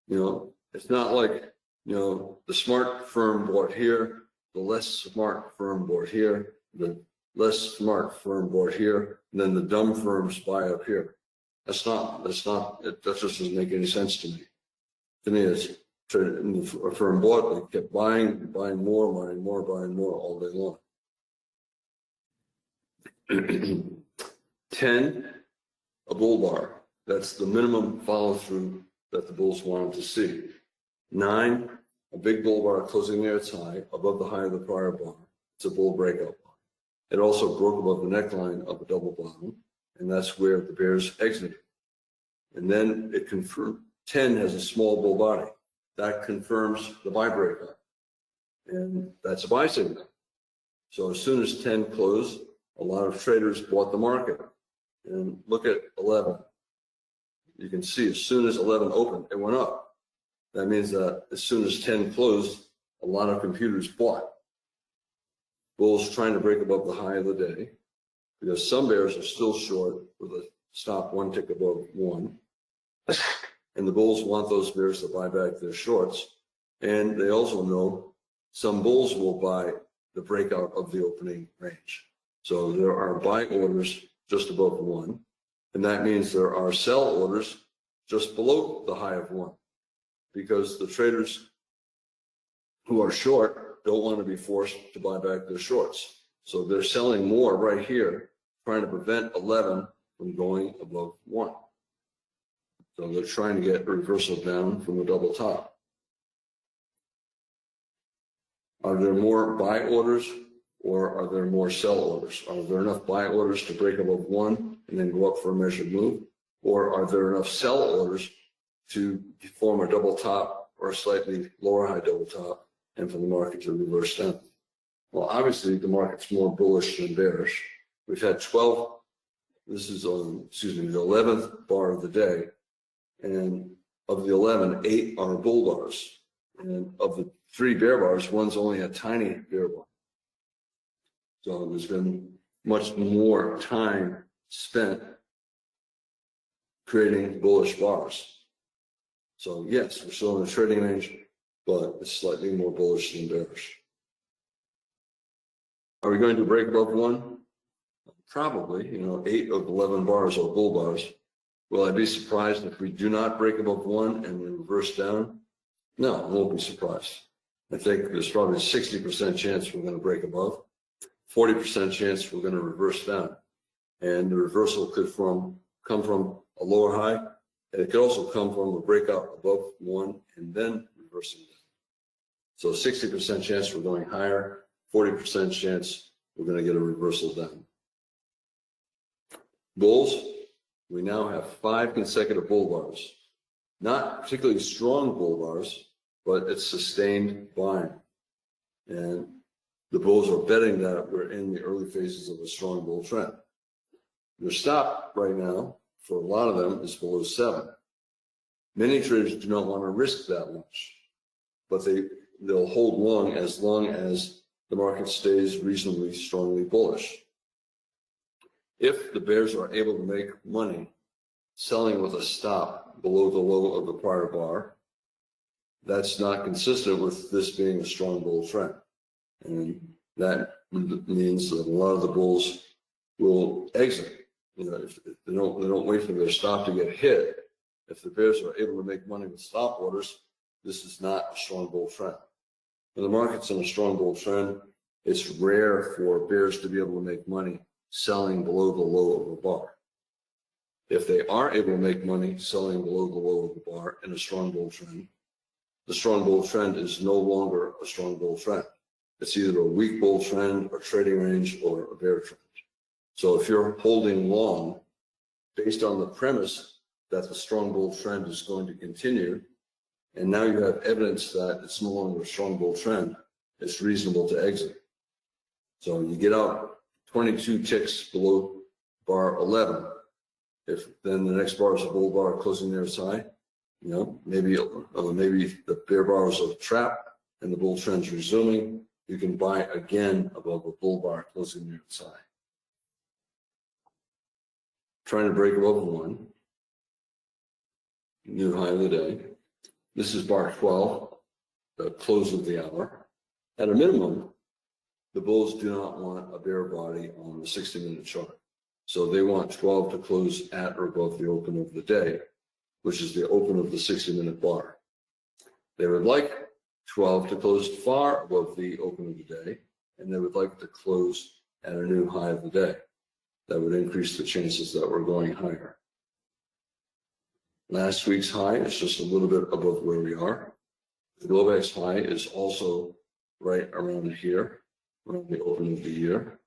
You know, it's not like, you know, the smart firm bought here, the less smart firm bought here, the less smart firm bought here, and then the dumb firms buy up here. That just doesn't make any sense to me. To me, it's a firm bought, they kept buying more all day long. 10, a bull bar. That's the minimum follow through that the bulls wanted to see. 9, a big bull bar closing near its high, above the high of the prior bar. It's a bull breakout bar. It also broke above the neckline of a double bottom, and that's where the bears exited. And then it confirmed 10 has a small bull body. That confirms the buy breakout. And that's a buy signal. So as soon as 10 closed, a lot of traders bought the market. And look at 11. You can see as soon as 11 opened, it went up. That means that as soon as 10 closed, a lot of computers bought. Bulls trying to break above the high of the day because some bears are still short with a stop 1 tick above 1. And the bulls want those bears to buy back their shorts. And they also know some bulls will buy the breakout of the opening range. So there are buy orders just above 1. And that means there are sell orders just below the high of 1. Because the traders who are short don't want to be forced to buy back their shorts. So they're selling more right here, trying to prevent 11 from going above 1. So they're trying to get a reversal down from the double top. Are there more buy orders or are there more sell orders? Are there enough buy orders to break above 1 and then go up for a measured move? Or are there enough sell orders to form a double top or a slightly lower high double top and for the market to reverse down? Well, obviously the market's more bullish than bearish. We've had 12, this is on, the 11th bar of the day. And of the 11, 8 are bull bars. And of the 3 bear bars, one's only a tiny bear bar. So there's been much more time spent creating bullish bars. So yes, we're still in the trading range, but it's slightly more bullish than bearish. Are we going to break above 1? Probably, 8 of 11 bars are bull bars. Will I be surprised if we do not break above 1 and we reverse down? No, I won't be surprised. I think there's probably a 60% chance we're going to break above, 40% chance we're going to reverse down. And the reversal could come from a lower high, and it could also come from a breakout above 1 and then reversing down. So 60% chance we're going higher, 40% chance we're going to get a reversal down. Bulls, we now have 5 consecutive bull bars. Not particularly strong bull bars, but it's sustained buying. And the bulls are betting that we're in the early phases of a strong bull trend. Their stop right now, for a lot of them, is below 7. Many traders do not want to risk that much, but they'll hold long as the market stays reasonably strongly bullish. If the bears are able to make money selling with a stop below the low of the prior bar. That's not consistent with this being a strong bull trend. And that means that a lot of the bulls will exit. You know, if they don't wait for their stop to get hit. If the bears are able to make money with stop orders, this is not a strong bull trend. When the market's in a strong bull trend, it's rare for bears to be able to make money selling below the low of a bar. If they are able to make money selling below the low of the bar in a strong bull trend, the strong bull trend is no longer a strong bull trend. It's either a weak bull trend, or trading range, or a bear trend. So if you're holding long based on the premise that the strong bull trend is going to continue, and now you have evidence that it's no longer a strong bull trend, it's reasonable to exit. So you get out 22 ticks below bar 11. If then the next bar is a bull bar closing near its high, you know, maybe the bear bar is a trap and the bull trend's resuming, you can buy again above a bull bar closing near its high. Trying to break above one, new high of the day. This is bar 12, the close of the hour. At a minimum, the bulls do not want a bear body on the 60-minute chart. So they want 12 to close at or above the open of the day, which is the open of the 60-minute bar. They would like 12 to close far above the open of the day, and they would like to close at a new high of the day. That would increase the chances that we're going higher. Last week's high is just a little bit above where we are. The Globex high is also right around here, around the open of the year.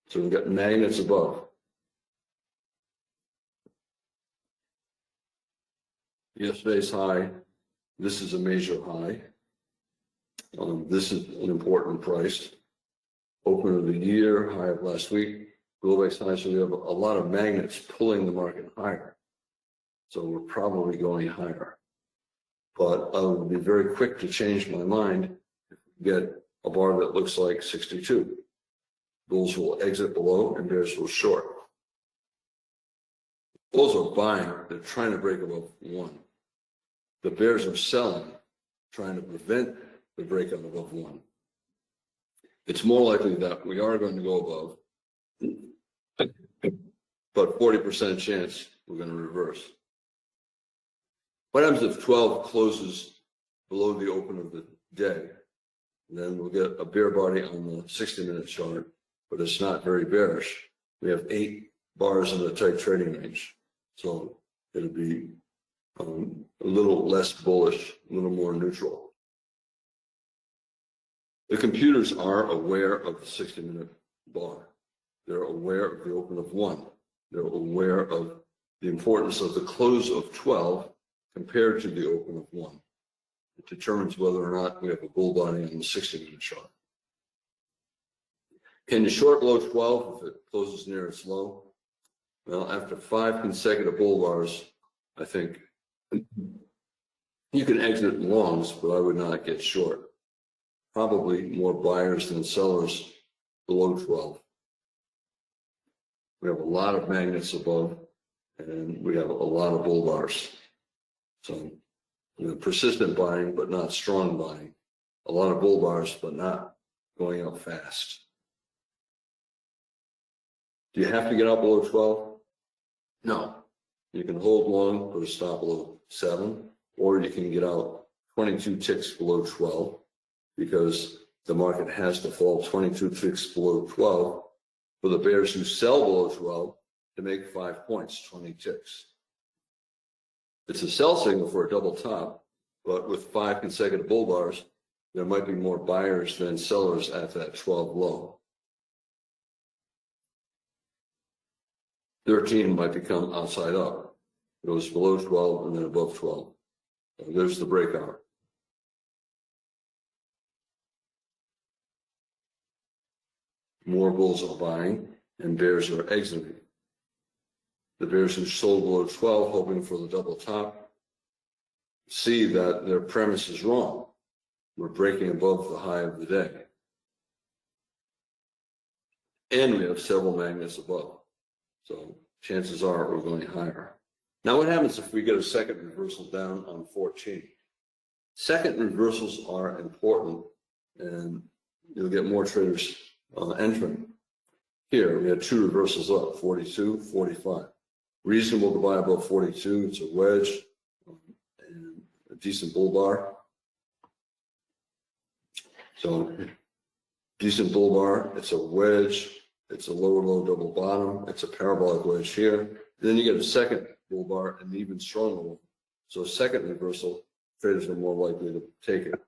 So we've got magnets above. Yesterday's high, this is a major high. This is an important price. Open of the year, high of last week, Globex high, so we have a lot of magnets pulling the market higher. So we're probably going higher. But I would be very quick to change my mind if we get a bar that looks like 62. Bulls will exit below and bears will short. Bulls are buying, they're trying to break above one. The bears are selling, trying to prevent the breakout above one. It's more likely that we are going to go above, but 40% chance we're going to reverse. What happens if 12 closes below the open of the day? Then we'll get a bear body on the 60-minute chart, but it's not very bearish. We have 8 bars in a tight trading range. So it'll be a little less bullish, a little more neutral. The computers are aware of the 60-minute bar. They're aware of the open of 1. They're aware of the importance of the close of 12 compared to the open of 1. It determines whether or not we have a bull body on the 60-minute chart. Can you short below 12 if it closes near its low? Well, after 5 consecutive bull bars, I think you can exit longs, but I would not get short. Probably more buyers than sellers below 12. We have a lot of magnets above, and we have a lot of bull bars. So, you know, persistent buying, but not strong buying. A lot of bull bars, but not going up fast. Do you have to get up below 12? No. You can hold long, put a stop below 7, or you can get out 22 ticks below 12, because the market has to fall 22 ticks below 12 for the bears who sell below 12 to make 5 points, 20 ticks. It's a sell signal for a double top, but with 5 consecutive bull bars, there might be more buyers than sellers at that 12 low. 13 might become outside up. It goes below 12 and then above 12. So there's the breakout. More bulls are buying and bears are exiting. The bears who sold below 12, hoping for the double top, see that their premise is wrong. We're breaking above the high of the day. And we have several magnets above. So chances are we're going higher. Now, what happens if we get a second reversal down on 14? Second reversals are important, and you'll get more traders entering. Here, we had two reversals up, 42, 45. Reasonable to buy above 42. It's a wedge and a decent bull bar. So, decent bull bar, it's a wedge, it's a lower low double bottom, it's a parabolic wedge here. Then you get a second bull bar and even stronger one. So, a second reversal, traders are more likely to take it.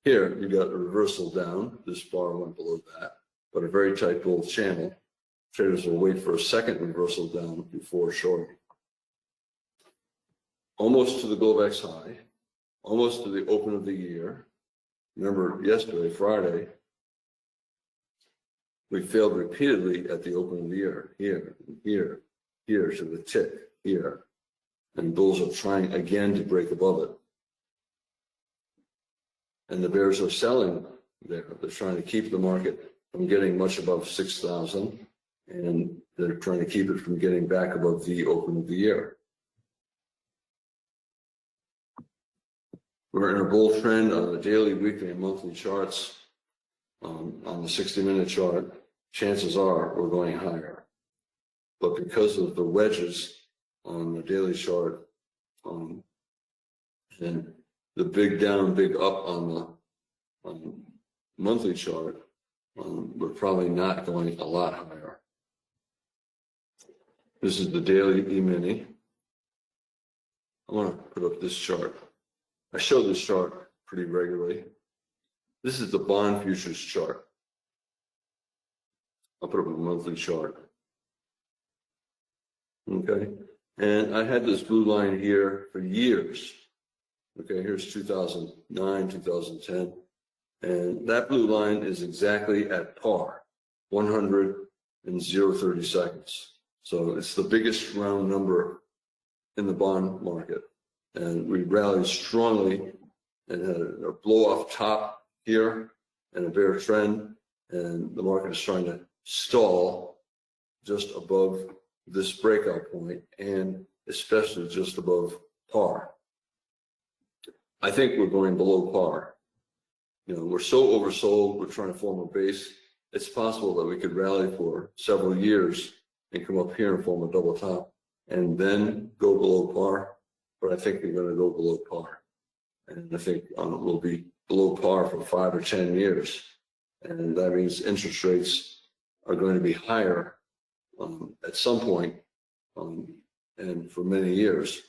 Here, you got a reversal down. This bar went below that, but a very tight bull channel. Traders will wait for a second reversal down before shorting. Almost to the Globex high, almost to the open of the year. Remember, yesterday, Friday, we failed repeatedly at the open of the year. Here, here, here to the tick, here. And bulls are trying again to break above it. And the bears are selling there. They're trying to keep the market from getting much above 6,000, and they're trying to keep it from getting back above the open of the year. We're in a bull trend on the daily, weekly, and monthly charts. On the 60-minute chart, chances are we're going higher. But because of the wedges on the daily chart, and the big down, big up on the monthly chart, we're probably not going a lot higher. This is the daily E-mini. I want to put up this chart. I show this chart pretty regularly. This is the bond futures chart. I'll put up a monthly chart. Okay, and I had this blue line here for years. Okay, here's 2009, 2010. And that blue line is exactly at par, 100 and 0.30 seconds. So it's the biggest round number in the bond market. And we rallied strongly and had a blow off top here and a bear trend. And the market is trying to stall just above this breakout point and especially just above par. I think we're going below par. You know, we're so oversold, we're trying to form a base. It's possible that we could rally for several years and come up here and form a double top and then go below par. But I think we're going to go below par. And I think we'll be below par for 5 or 10 years. And that means interest rates are going to be higher at some point and for many years.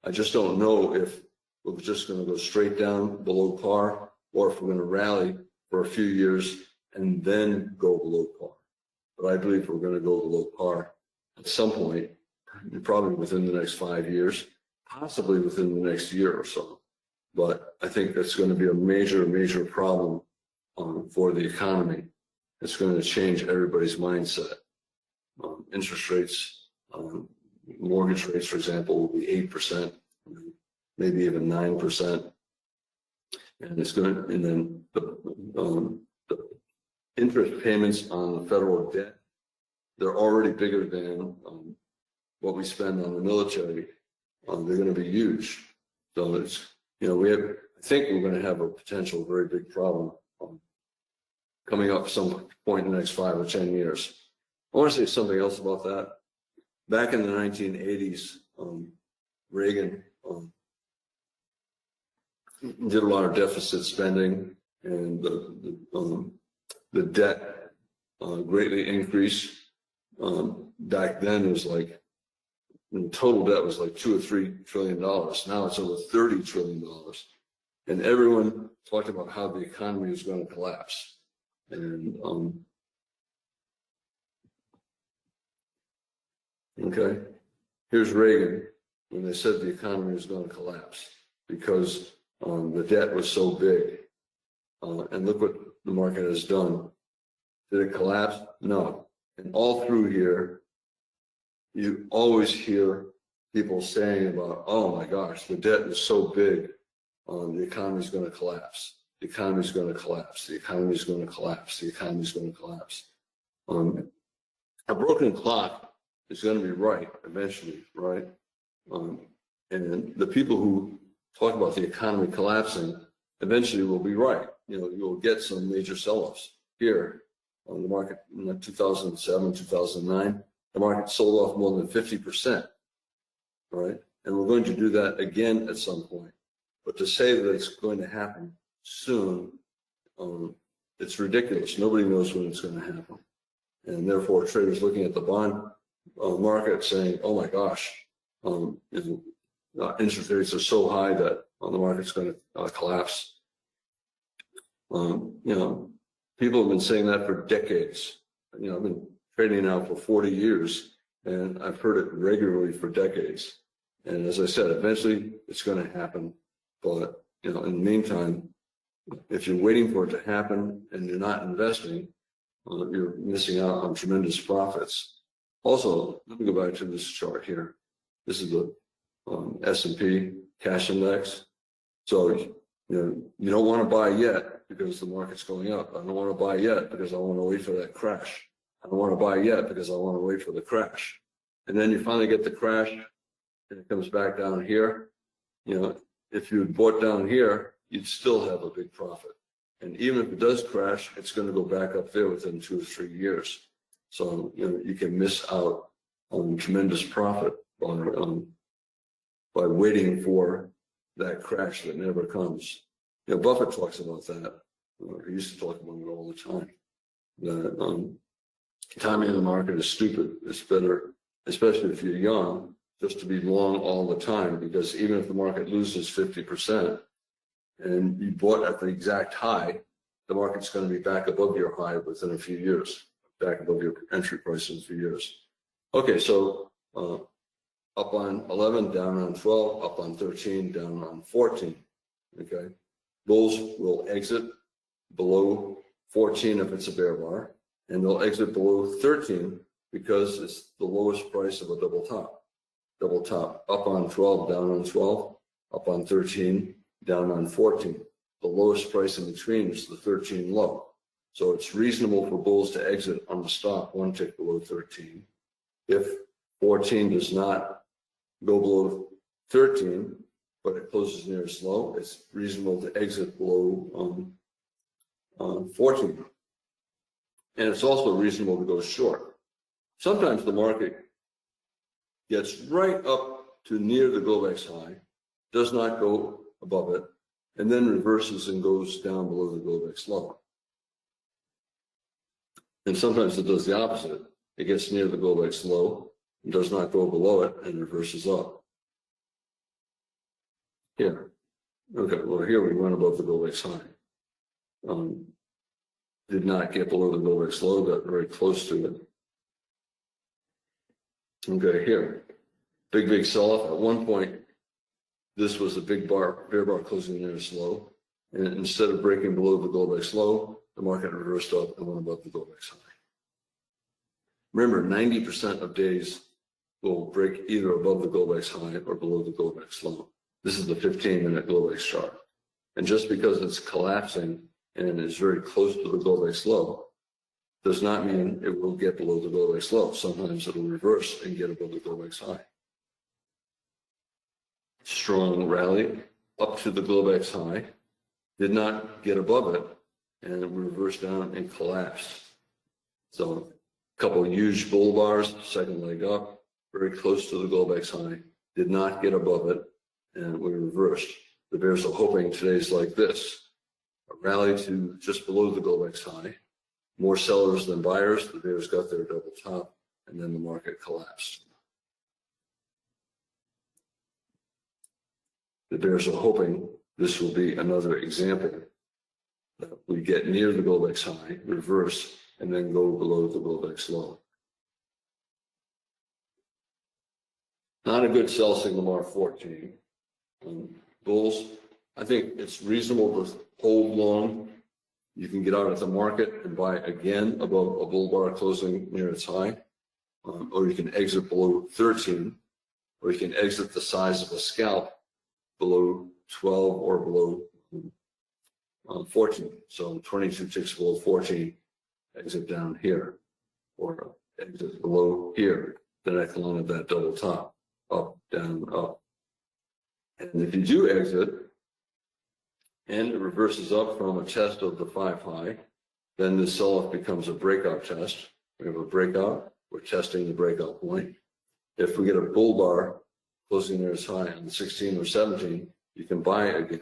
I just don't know if we're just going to go straight down below par or if we're going to rally for a few years and then go below par. But I believe we're going to go below par at some point, probably within the next 5 years, possibly within the next year or so. But I think that's going to be a major, major problem for the economy. It's going to change everybody's mindset. Interest rates, mortgage rates, for example, will be 8%, maybe even 9%. And it's going to, and then the interest payments on the federal debt, they're already bigger than what we spend on the military. They're going to be huge. So it's, you know, I think we're going to have a potential very big problem coming up some point in the next 5 or 10 years. I want to say something else about that. Back in the 1980s, Reagan did a lot of deficit spending, and the debt greatly increased. Back then, it was like, the total debt was like $2 or $3 trillion. Now it's over $30 trillion. And everyone talked about how the economy was going to collapse. And okay, here's Reagan when they said the economy was going to collapse because the debt was so big. And look what the market has done. Did it collapse? No. And all through here, you always hear people saying about, oh my gosh, the debt is so big, the economy is going to collapse. The economy is going to collapse. The economy is going to collapse. The economy is going to collapse. A broken clock is going to be right eventually, right? And the people who talk about the economy collapsing eventually will be right. You know, you'll get some major sell-offs here on the market in 2007, 2009. The market sold off more than 50%, right? And we're going to do that again at some point. But to say that it's going to happen soon, it's ridiculous. Nobody knows when it's going to happen. And therefore, traders looking at the bond market saying, oh my gosh, interest rates are so high that the market's going to collapse. You know, people have been saying that for decades. You know, I've been trading now for 40 years, and I've heard it regularly for decades. And as I said, eventually it's going to happen. But, you know, in the meantime, if you're waiting for it to happen and you're not investing, you're missing out on tremendous profits. Also, let me go back to this chart here. This is the S&P cash index. So, you know, you don't want to buy yet because the market's going up. I don't want to buy yet because I want to wait for that crash. I don't want to buy yet because I want to wait for the crash. And then you finally get the crash and it comes back down here. You know, if you bought down here, you'd still have a big profit. And even if it does crash, it's going to go back up there within 2 or 3 years. So, you know, you can miss out on tremendous profit by waiting for that crash that never comes. You know, Buffett talks about that. He used to talk about it all the time. That timing in the market is stupid. It's better, especially if you're young, just to be long all the time, because even if the market loses 50% and you bought at the exact high, the market's going to be back above your high within a few years, back above your entry price in a few years. Okay, so up on 11, down on 12, up on 13, down on 14. Okay, bulls will exit below 14 if it's a bear bar, and they'll exit below 13 because it's the lowest price of a double top. Double top, up on 12, down on 12, up on 13, down on 14. The lowest price in between is the 13 low. So it's reasonable for bulls to exit on the stop 1 tick below 13. If 14 does not go below 13, but it closes near its low, it's reasonable to exit below 14. And it's also reasonable to go short. Sometimes the market gets right up to near the Globex high, does not go above it, and then reverses and goes down below the Globex low. And sometimes it does the opposite. It gets near the Globex low, and does not go below it, and reverses up. Here. Okay, well, here we went above the Globex high. Did not get below the Globex low, got very close to it. Okay, here, big sell-off. At one point, this was a big bear bar closing near its low. And instead of breaking below the Globex low, the market reversed up and went above the Globex high. Remember, 90% of days will break either above the Globex high or below the Globex low. This is the 15-minute Globex chart. And just because it's collapsing and is very close to the Globex low, does not mean it will get below the Globex low. Sometimes it will reverse and get above the Globex high. Strong rally up to the Globex high, did not get above it, and it reversed down and collapsed. So a couple of huge bull bars, second leg up, very close to the Globex high, did not get above it, and we reversed. The bears are hoping today's like this, a rally to just below the Globex high, more sellers than buyers, the bears got their double top, and then the market collapsed. The bears are hoping this will be another example that we get near the Globex high, reverse, and then go below the Globex low. Not a good sell signal R14. Bulls, I think it's reasonable to hold long. You can get out at the market and buy again above a bull bar closing near its high, or you can exit below 13, or you can exit the size of a scalp below 12 or below 14. So 22 ticks below 14, exit down here, or exit below here. the neckline of that double top, up, down, up. And if you do exit and it reverses up from a test of the 5 high, then the sell-off becomes a breakout test. We have a breakout, we're testing the breakout point. If we get a bull bar closing there as high on 16 or 17, you can buy again.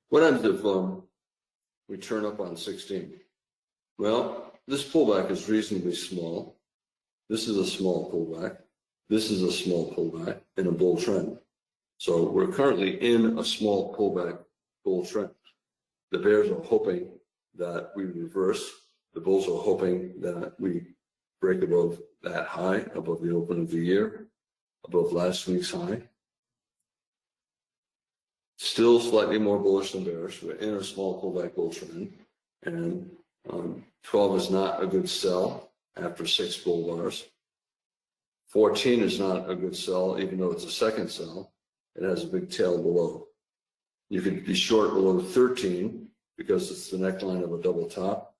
What happens if we turn up on 16? Well, this pullback is reasonably small. This is a small pullback. This is a small pullback in a bull trend. So we're currently in a small pullback bull trend. The bears are hoping that we reverse. The bulls are hoping that we break above that high, above the open of the year, above last week's high. Still slightly more bullish than bearish. We're in a small pullback bull trend, and 12 is not a good sell after 6 bull bars. 14 is not a good sell, even though it's a second sell. It has a big tail below. You could be short below 13 because it's the neckline of a double top,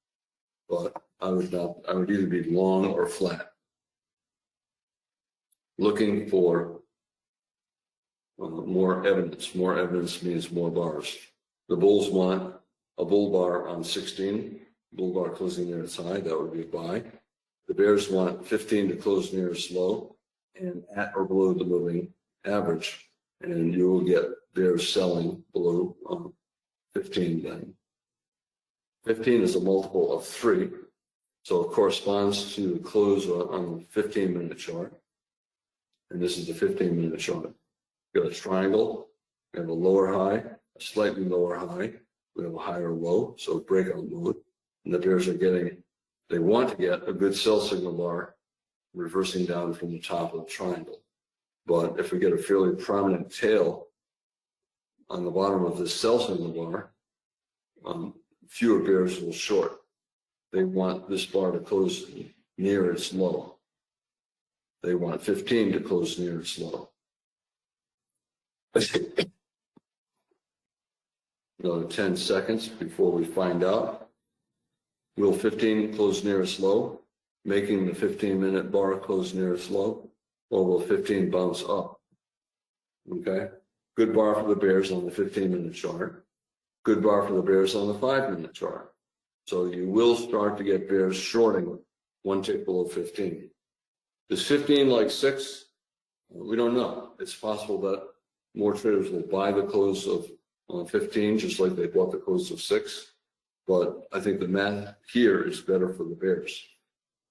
but I would either be long or flat. Looking for more evidence. More evidence means more bars. The bulls want a bull bar on 16, bull bar closing near its high, that would be a buy. The bears want 15 to close near its low and at or below the moving average, and you will get bears selling below 15 then. 15 is a multiple of 3, so it corresponds to the close on the 15-minute chart, and this is the 15-minute chart. We have a triangle, we have a lower high, a slightly lower high, we have a higher low, so breakout mode, and the bears are they want to get a good sell signal bar reversing down from the top of the triangle. But if we get a fairly prominent tail on the bottom of this sell signal bar, fewer bears will short. They want this bar to close near its low. They want 15 to close near its low. Another 10 seconds before we find out. Will 15 close near its low, making the 15-minute bar close near its low, or will 15 bounce up? Okay, good bar for the bears on the 15-minute chart. Good bar for the bears on the 5-minute chart. So you will start to get bears shorting one tick below 15. Is 15 like 6? We don't know. It's possible that more traders will buy the close of 15 just like they bought the close of 6. But I think the math here is better for the bears.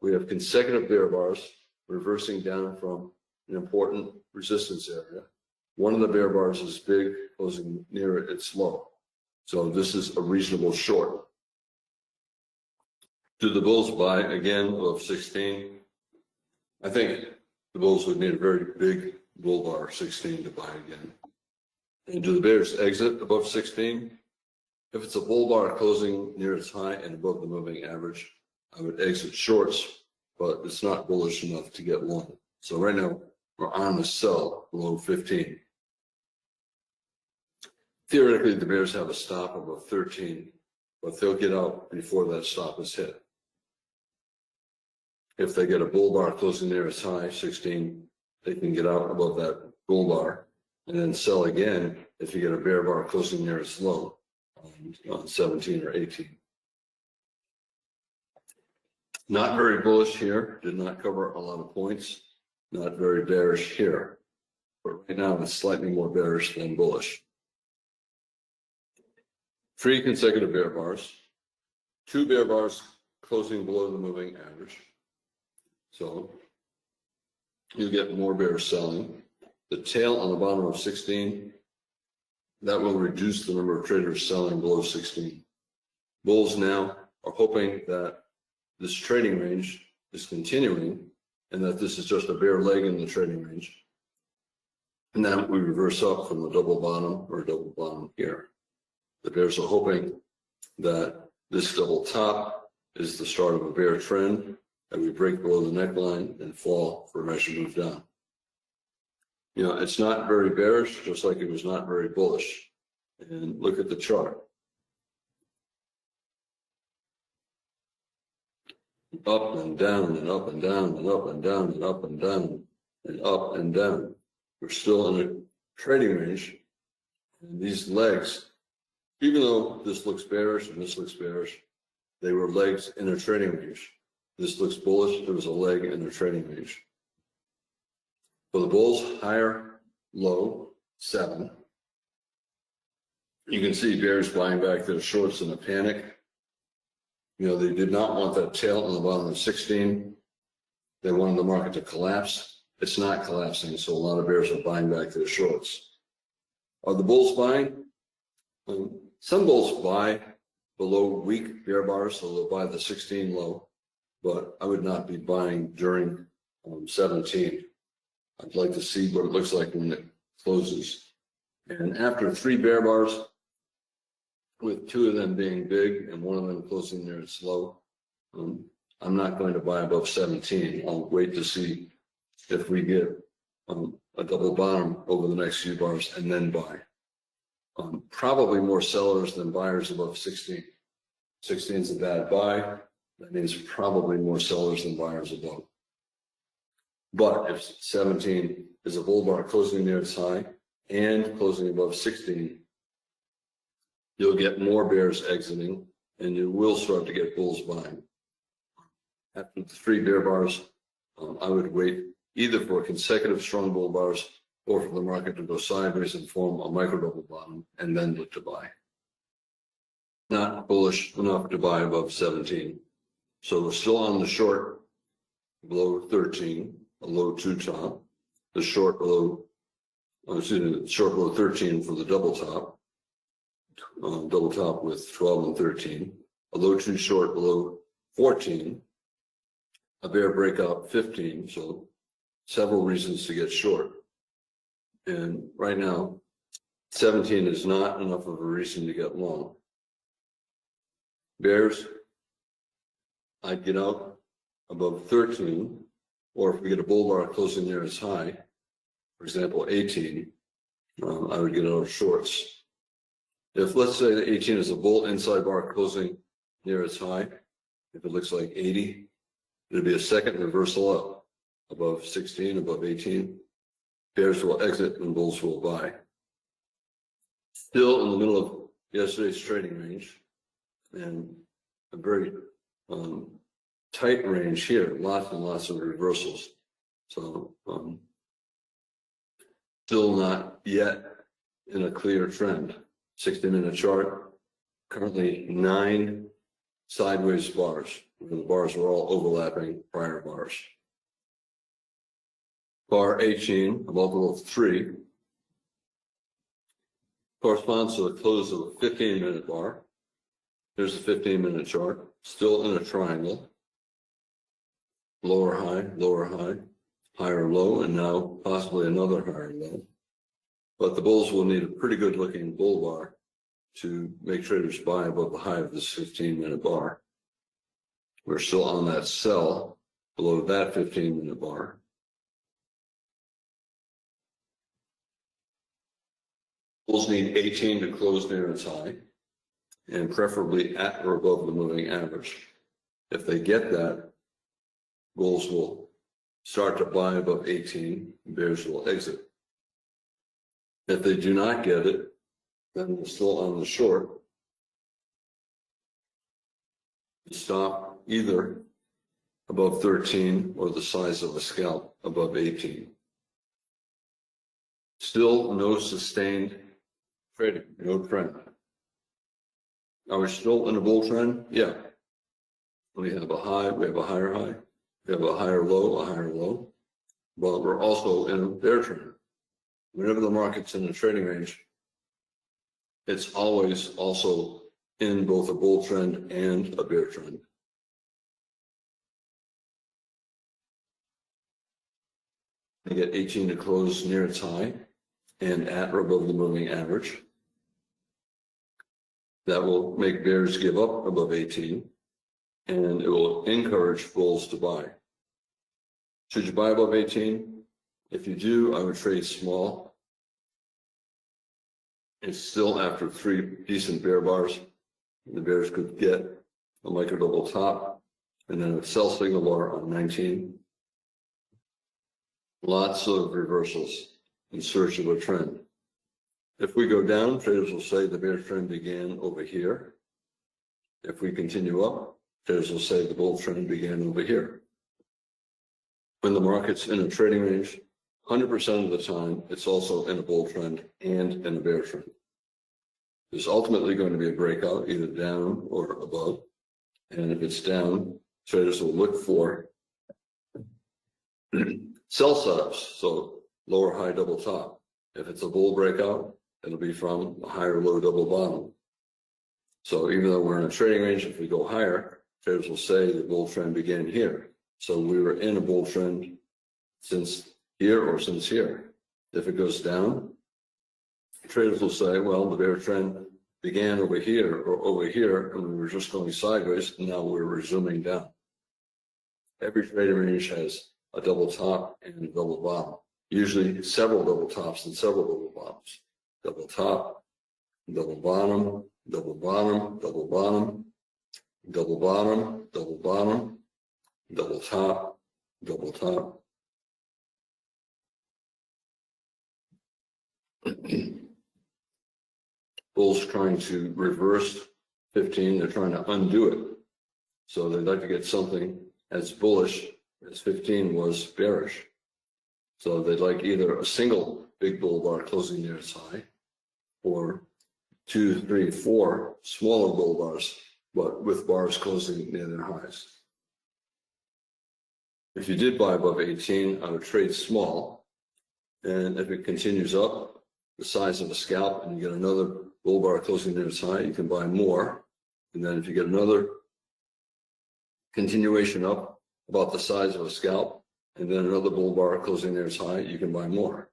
We have consecutive bear bars reversing down from an important resistance area. One of the bear bars is big, closing near its low. So this is a reasonable short. Do the bulls buy again above 16? I think the bulls would need a very big bull bar 16 to buy again. And do the bears exit above 16? If it's a bull bar closing near its high and above the moving average, I would exit shorts, but it's not bullish enough to get long. So right now we're on the sell below 15. Theoretically, the bears have a stop above 13, but they'll get out before that stop is hit. If they get a bull bar closing near its high, 16, they can get out above that bull bar and then sell again if you get a bear bar closing near its low on 17 or 18. Not very bullish here, did not cover a lot of points. Not very bearish here, but right now it's slightly more bearish than bullish. 3 consecutive bear bars, 2 bear bars closing below the moving average. So you get more bears selling. The tail on the bottom of 16, that will reduce the number of traders selling below 16. Bulls now are hoping that this trading range is continuing and that this is just a bare leg in the trading range. And then we reverse up from the double bottom or double bottom here. The bears are hoping that this double top is the start of a bear trend, and we break below the neckline and fall for a measure move down. You know, it's not very bearish, just like it was not very bullish. And look at the chart. up and down and up and down and up and down and up and down and up and down. We're still in a trading range. And these legs, even though this looks bearish and this looks bearish, they were legs in a trading range. This looks bullish, there was a leg in a trading range. For the bulls, higher, low, 7. You can see bears buying back their shorts in a panic. You know, they did not want that tail on the bottom of 16. They wanted the market to collapse. It's not collapsing, so a lot of bears are buying back their shorts. Are the bulls buying? Some bulls buy below weak bear bars, so they'll buy the 16 low, but I would not be buying during 17. I'd like to see what it looks like when it closes. And after 3 bear bars, with 2 of them being big and 1 of them closing near its low, I'm not going to buy above 17. I'll wait to see if we get a double bottom over the next few bars and then buy. Probably more sellers than buyers above 16. 16 is a bad buy. That means probably more sellers than buyers above. But if 17 is a bull bar closing near its high and closing above 16, you'll get more bears exiting and you will start to get bulls buying. After the 3 bear bars, I would wait either for consecutive strong bull bars or for the market to go sideways and form a micro double bottom and then look to buy. Not bullish enough to buy above 17. So we're still on the short below 13, a low 2 top, the short below, short below 13 for the double top with 12 and 13, a low 2 short below 14, a bear breakout 15, so several reasons to get short. And right now, 17 is not enough of a reason to get long. Bears, I'd get out above 13, or if we get a bull bar closing near its high, for example, 18, I would get out of shorts. If let's say that 18 is a bull inside bar closing near its high, if it looks like 80, it'll be a second reversal up above 16, above 18. Bears will exit and bulls will buy. Still in the middle of yesterday's trading range and a very tight range here, lots and lots of reversals. So still not yet in a clear trend. 60-minute chart, currently 9 sideways bars, where the bars are all overlapping prior bars. Bar 18, a multiple of 3, corresponds to the close of a 15-minute bar. Here's the 15-minute chart, still in a triangle. Lower high, higher low, and now possibly another higher low. But the bulls will need a pretty good looking bull bar to make traders buy above the high of this 15-minute bar. We're still on that sell below that 15-minute bar. Bulls need 18 to close near its high, and preferably at or above the moving average. If they get that, bulls will start to buy above 18, bears will exit. If they do not get it, then they're still on the short. Stop either above 13 or the size of a scalp above 18. Still no sustained trading, no trend. Are we still in a bull trend? Yeah. We have a high, we have a higher high, we have a higher low, but we're also in a bear trend. Whenever the market's in a trading range, it's always also in both a bull trend and a bear trend. I get 18 to close near its high and at or above the moving average. That will make bears give up above 18, and it will encourage bulls to buy. Should you buy above 18? If you do, I would trade small. It's still after 3 decent bear bars. The bears could get a micro double top and then a sell signal bar on 19. Lots of reversals in search of a trend. If we go down, traders will say the bear trend began over here. If we continue up, traders will say the bull trend began over here. When the market's in a trading range, 100% of the time, it's also in a bull trend and in a bear trend. There's ultimately going to be a breakout, either down or above. And if it's down, traders will look for sell setups, so lower high double top. If it's a bull breakout, it'll be from a higher low double bottom. So even though we're in a trading range, if we go higher, traders will say the bull trend began here. So we were in a bull trend since here or since here. If it goes down, traders will say, well, the bear trend began over here or over here, and we were just going sideways, and now we're resuming down. Every trading range has a double top and a double bottom, usually several double tops and several double bottoms. Double top, double bottom, double bottom, double bottom, double bottom, double bottom, double top, double top. Bulls trying to reverse 15, they're trying to undo it. So they'd like to get something as bullish as 15 was bearish. So they'd like either a single big bull bar closing near its high, or 2, 3, 4 smaller bull bars, but with bars closing near their highs. If you did buy above 18, I would trade small. And if it continues up the size of a scalp and you get another bull bar closing near its high, you can buy more. And then if you get another continuation up about the size of a scalp, and then another bull bar closing near its high, you can buy more.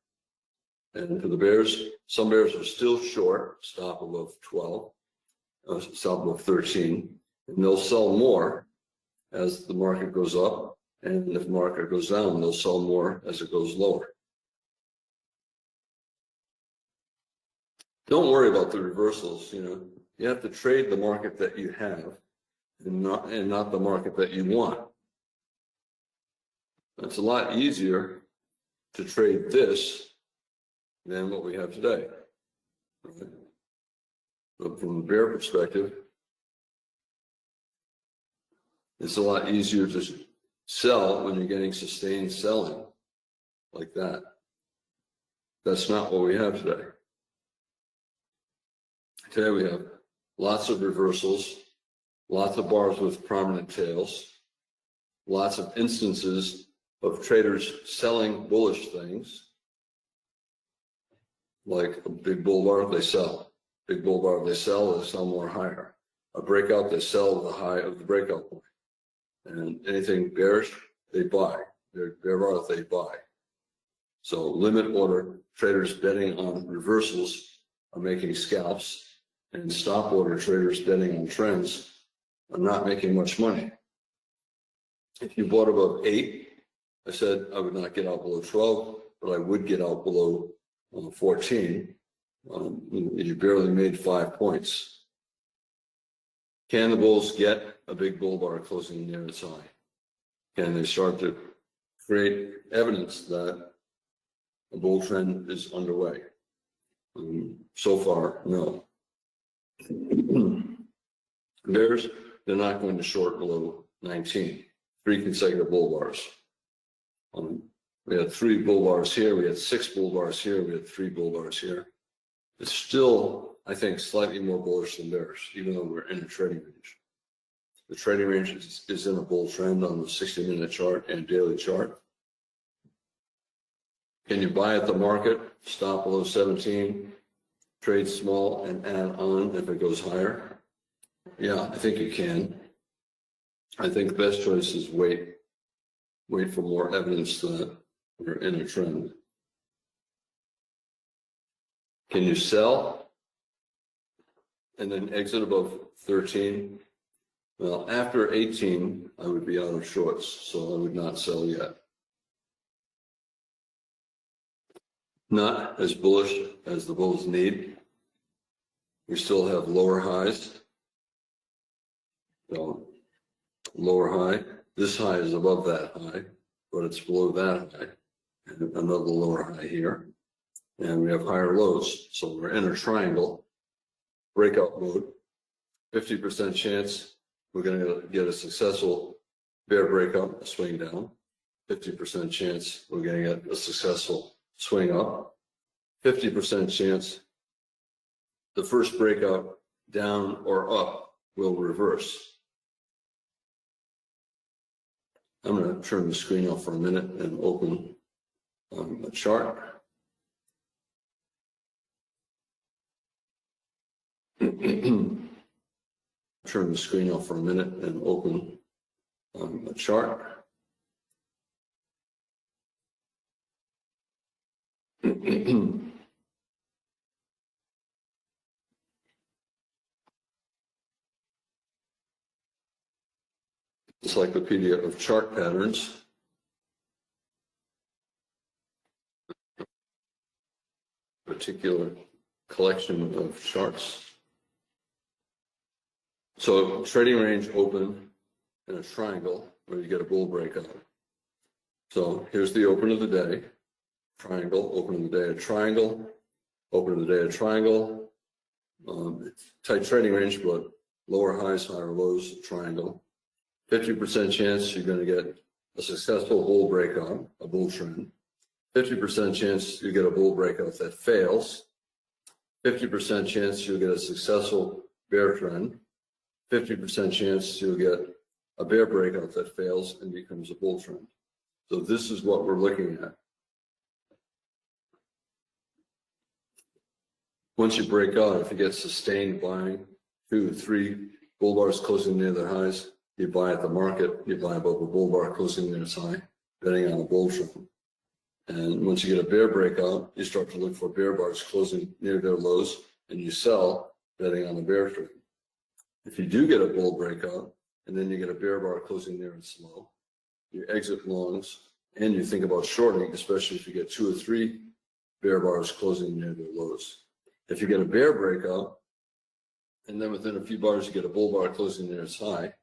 And for the bears, some bears are still short, stop above 12, stop above 13, and they'll sell more as the market goes up. And if the market goes down, they'll sell more as it goes lower. Don't worry about the reversals. You have to trade the market that you have and not the market that you want. It's a lot easier to trade this than what we have today. Right? But from a bear perspective, it's a lot easier to sell when you're getting sustained selling like that. That's not what we have today. Today we have lots of reversals, lots of bars with prominent tails, lots of instances of traders selling bullish things, like a big bull bar, they sell. Big bull bar, they sell more higher. A breakout, they sell the high of the breakout point. And anything bearish, they buy. Bear bar, they buy. So limit order traders betting on reversals are making scalps, and stop order traders betting on trends are not making much money. If you bought above 8, I said I would not get out below 12, but I would get out below 14. You barely made 5 points. Can the bulls get a big bull bar closing near its high? Can they start to create evidence that a bull trend is underway? So far, no. Bears, they're not going to short below 19. 3 consecutive bull bars. We had 3 bull bars here, we had 6 bull bars here, we had 3 bull bars here. It's still, I think, slightly more bullish than bears, even though we're in a trading range. The trading range is in a bull trend on the 60-minute chart and daily chart. Can you buy at the market, stop below 17, trade small and add on if it goes higher? Yeah, I think you can. I think the best choice is wait for more evidence that we're in a trend. Can you sell and then exit above 13? Well, after 18, I would be out of shorts, so I would not sell yet. Not as bullish as the bulls need. We still have lower highs. So lower high. This high is above that high, but it's below that high. And another lower high here. And we have higher lows. So we're in a triangle, breakout mode. 50% chance we're going to get a successful bear breakout, a swing down. 50% chance we're going to get a successful swing up. 50% chance the first breakout down or up will reverse. I'm going to turn the screen off for a minute and open a chart. Turn the screen off for a minute and open a chart. Encyclopedia of chart patterns. Particular collection of charts. So trading range open in a triangle where you get a bull breakout. So here's the open of the day. Triangle, open of the day, a triangle, open of the day, a triangle. Tight trading range, but lower highs, higher lows, triangle. 50% chance you're going to get a successful bull breakout, a bull trend. 50% chance you get a bull breakout that fails. 50% chance you'll get a successful bear trend. 50% chance you'll get a bear breakout that fails and becomes a bull trend. So this is what we're looking at. Once you break out, if you get sustained buying, 2 or 3 bull bars closing near their highs, you buy at the market, you buy above a bull bar closing near its high, betting on a bull trend. And once you get a bear breakout, you start to look for bear bars closing near their lows, and you sell, betting on a bear trend. If you do get a bull breakout, and then you get a bear bar closing near its low, you exit longs, and you think about shorting, especially if you get 2 or 3 bear bars closing near their lows. If you get a bear breakout, and then within a few bars you get a bull bar closing near its high,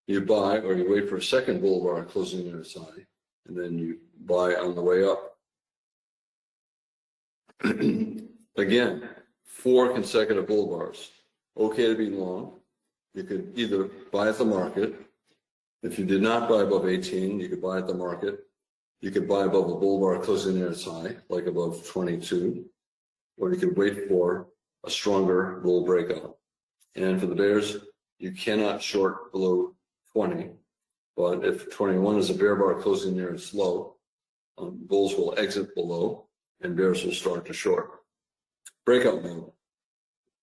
you buy, or you wait for a second bull bar closing near its high, and then you buy on the way up. Again, 4 consecutive bull bars. Okay to be long. You could either buy at the market. If you did not buy above 18, you could buy at the market. You could buy above a bull bar closing near its high, like above 22. Or you could wait for a stronger bull breakout. And for the bears, you cannot short below 20. But if 21 is a bear bar closing near its low, bulls will exit below and bears will start to short. Breakout mode.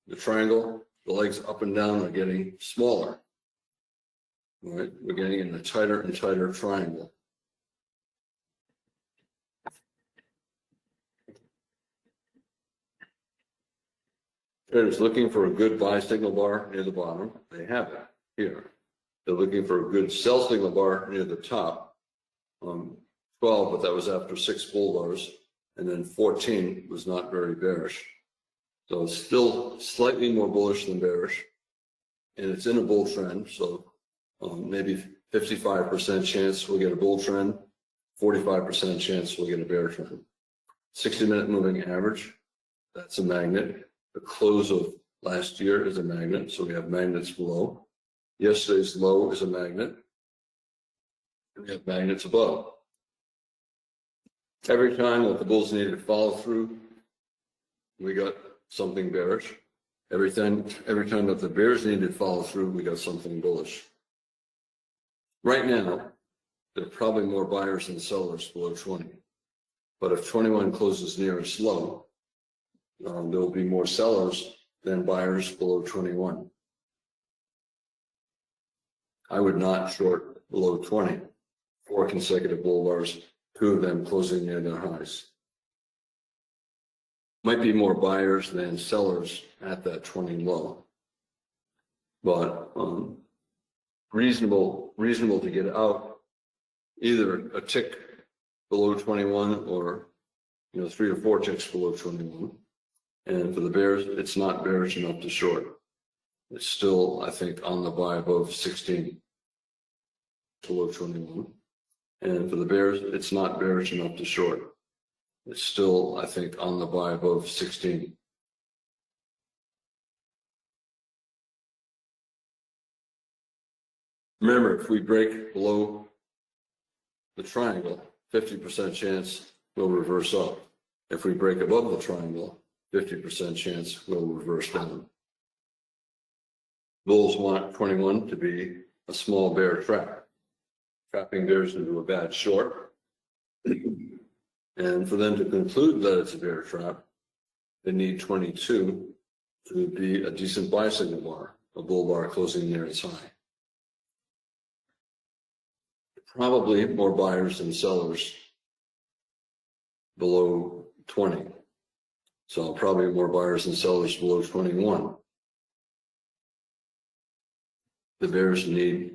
The triangle, the legs up and down are getting smaller. All right, we're getting in a tighter and tighter triangle. Traders looking for a good buy signal bar near the bottom. They have it here. They're looking for a good sell signal bar near the top. 12, but that was after 6 bull bars. And then 14 was not very bearish. So it's still slightly more bullish than bearish. And it's in a bull trend. So maybe 55% chance we'll get a bull trend, 45% chance we'll get a bear trend. 60-minute moving average, that's a magnet. The close of last year is a magnet, so we have magnets below. Yesterday's low is a magnet. And we have magnets above. Every time that the bulls needed to follow through, we got something bearish. Every time that the bears needed to follow through, we got something bullish. Right now, there are probably more buyers than sellers below 20. But if 21 closes near its low, there will be more sellers than buyers below 21. I would not short below 20. 4 consecutive bull bars, 2 of them closing near their highs. Might be more buyers than sellers at that 20 low, but reasonable to get out either a tick below 21 or 3 or 4 ticks below 21. And for the bears, it's not bearish enough to short. It's still, I think, on the buy above 16. below 21. And for the bears, it's not bearish enough to short. It's still, I think, on the buy above 16. Remember, if we break below the triangle, 50% chance we'll reverse up. If we break above the triangle, 50% chance we'll reverse down. Bulls want 21 to be a small bear trap, trapping bears into a bad short. And for them to conclude that it's a bear trap, they need 22 to be a decent buy signal bar, a bull bar closing near its high. Probably more buyers than sellers below 20. So probably more buyers than sellers below 21. The bears need,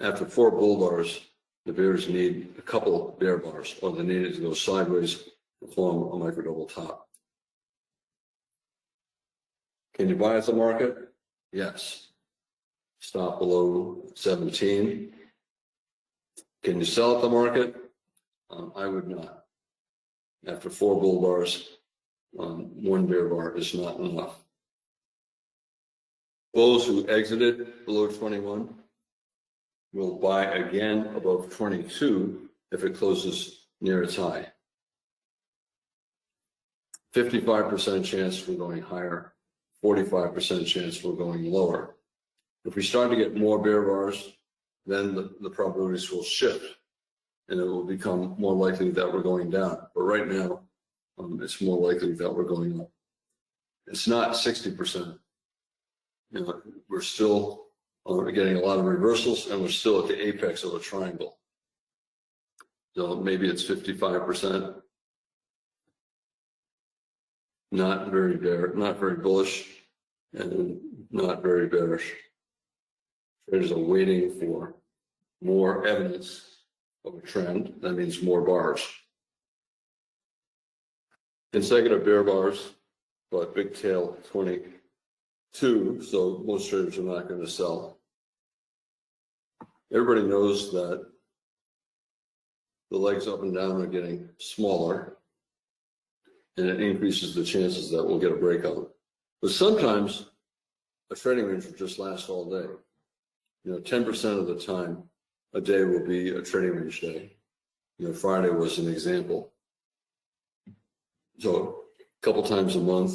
after 4 bull bars, the bears need a couple bear bars, or they need it to go sideways and form a micro double top. Can you buy at the market? Yes. Stop below 17. Can you sell at the market? I would not. After 4 bull bars, 1 bear bar is not enough. Bulls who exited below 21 will buy again above 22 if it closes near its high. 55% chance we're going higher, 45% chance we're going lower. If we start to get more bear bars, then the probabilities will shift and it will become more likely that we're going down. But right now, it's more likely that we're going up. It's not 60%. You know, we're still getting a lot of reversals and we're still at the apex of a triangle. So maybe it's 55%. Not very bullish, and not very bearish. Traders are waiting for more evidence of a trend. That means more bars. Consecutive bear bars, but big tail 22, so most traders are not going to sell. Everybody knows that the legs up and down are getting smaller, and it increases the chances that we'll get a breakout. But sometimes a trading range will just last all day. You know, 10% of the time, a day will be a trading range day. You know, Friday was an example. So a couple times a month,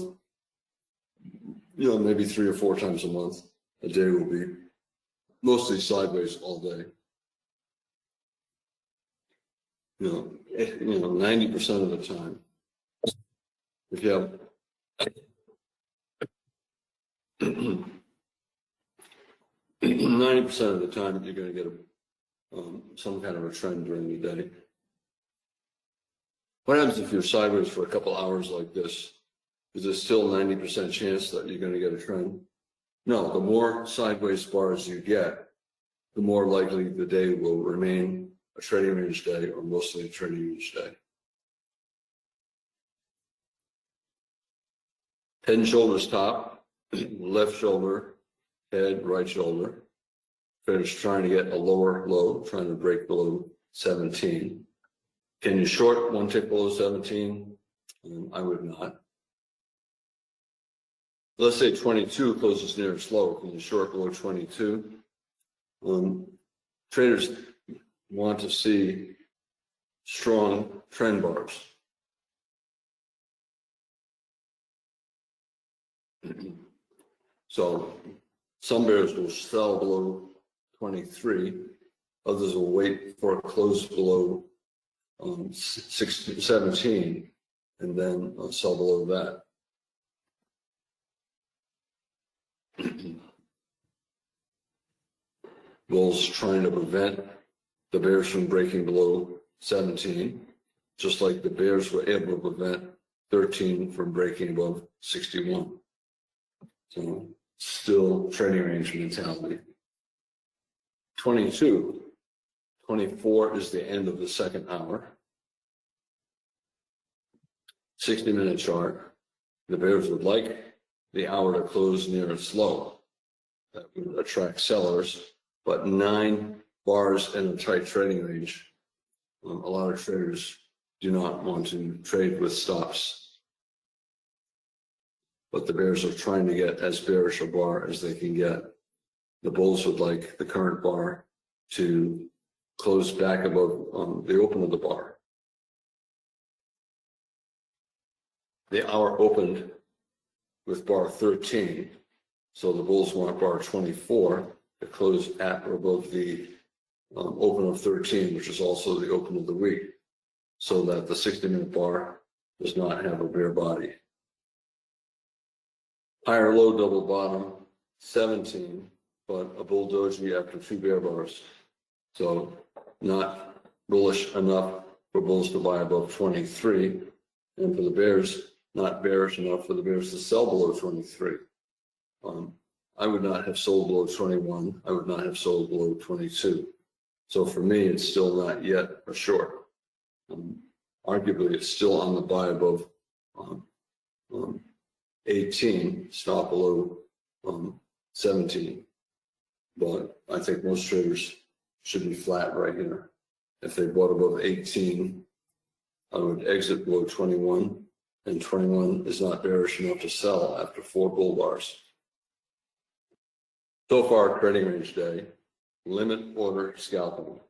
you know, maybe 3 or 4 times a month, a day will be mostly sideways all day. You know, 90% of the time, if you have 90% of the time, you're going to get some kind of a trend during the day. What happens if you're sideways for a couple hours like this? Is there still 90% chance that you're going to get a trend? No, the more sideways bars you get, the more likely the day will remain a trading range day or mostly a trading range day. Head and shoulders top, left shoulder, head, right shoulder. Traders trying to get a lower low, trying to break below 17. Can you short one tick below 17? I would not. Let's say 22 closes near its low. Can you short below 22? Traders want to see strong trend bars. So some bears will sell below 23, others will wait for a close below 17 and then sell below that. Bulls trying to prevent the bears from breaking below 17, just like the bears were able to prevent 13 from breaking above 61. So still trading range mentality. 22, 24 is the end of the second hour. 60-minute chart. The bears would like the hour to close near its low. That would attract sellers, but 9 bars in a tight trading range, a lot of traders do not want to trade with stops. But the bears are trying to get as bearish a bar as they can get. The bulls would like the current bar to close back above the open of the bar. The hour opened with bar 13, so the bulls want bar 24 to close at or above the open of 13, which is also the open of the week, so that the 60-minute bar does not have a bear body. Higher low double bottom 17, but a bull doji after 2 bear bars. So not bullish enough for bulls to buy above 23, and for the bears, not bearish enough for the bears to sell below 23. I would not have sold below 21. I would not have sold below 22. So for me, it's still not yet a short. Arguably, it's still on the buy above 18, stop below 17. But I think most traders should be flat right here. If they bought above 18, I would exit below 21, and 21 is not bearish enough to sell after 4 bull bars. So far, trading range day, limit order scalping.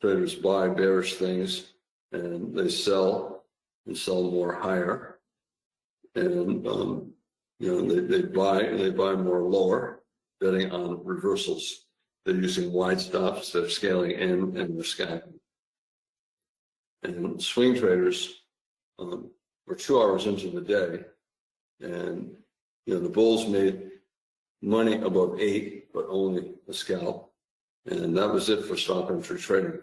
Traders buy bearish things and they sell and sell more higher. And they buy more lower, betting on reversals. They're using wide stops, they're scaling in, and they're scalping. And swing traders are 2 hours into the day, and the bulls made money above 8, but only a scalp, and that was it for stop entry trading.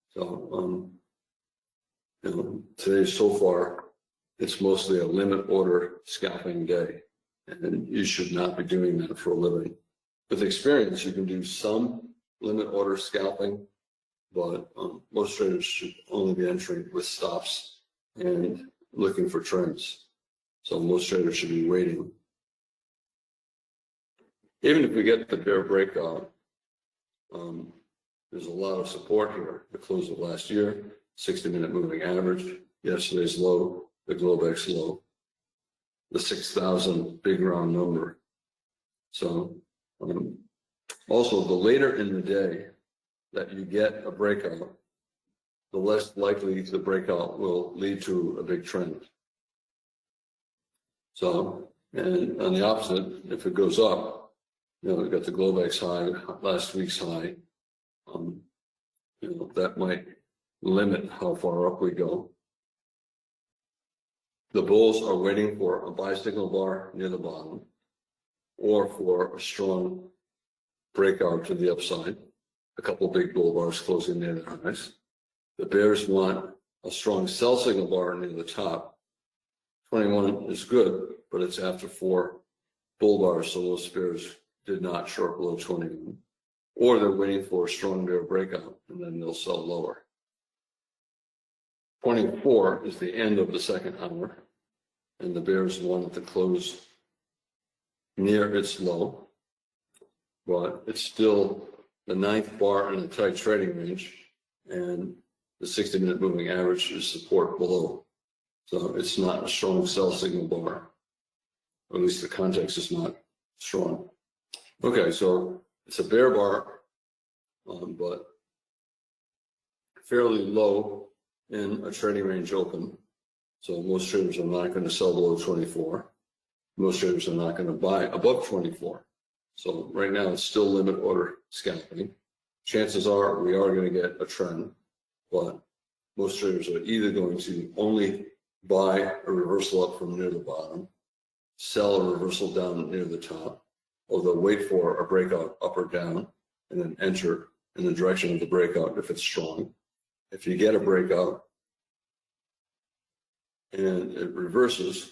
So today so far, it's mostly a limit order scalping day, and you should not be doing that for a living. With experience, you can do some limit order scalping, but most traders should only be entering with stops and looking for trends. So most traders should be waiting. Even if we get the bear breakout, there's a lot of support here. The close of last year, 60-minute moving average, yesterday's low, the Globex low, the 6,000 big round number. So also, the later in the day that you get a breakout, the less likely the breakout will lead to a big trend. So, and on the opposite, if it goes up, we've got the Globex high, last week's high, that might limit how far up we go. The bulls are waiting for a buy signal bar near the bottom, or for a strong breakout to the upside, a couple big bull bars closing near the highs. The bears want a strong sell signal bar near the top. 21 is good, but it's after 4 bull bars, so those bears did not short below 21. Or they're waiting for a strong bear breakout, and then they'll sell lower. 24 is the end of the second hour, and the bears want it to close near its low, but it's still the 9th bar in a tight trading range, and the 60-minute moving average is support below. So it's not a strong sell signal bar, or at least the context is not strong. Okay, so it's a bear bar, but fairly low in a trading range open. So most traders are not going to sell below 24. Most traders are not going to buy above 24. So right now it's still limit order scalping. Chances are we are going to get a trend, but most traders are either going to only buy a reversal up from near the bottom, sell a reversal down near the top, or they'll wait for a breakout up or down and then enter in the direction of the breakout if it's strong. If you get a breakout and it reverses,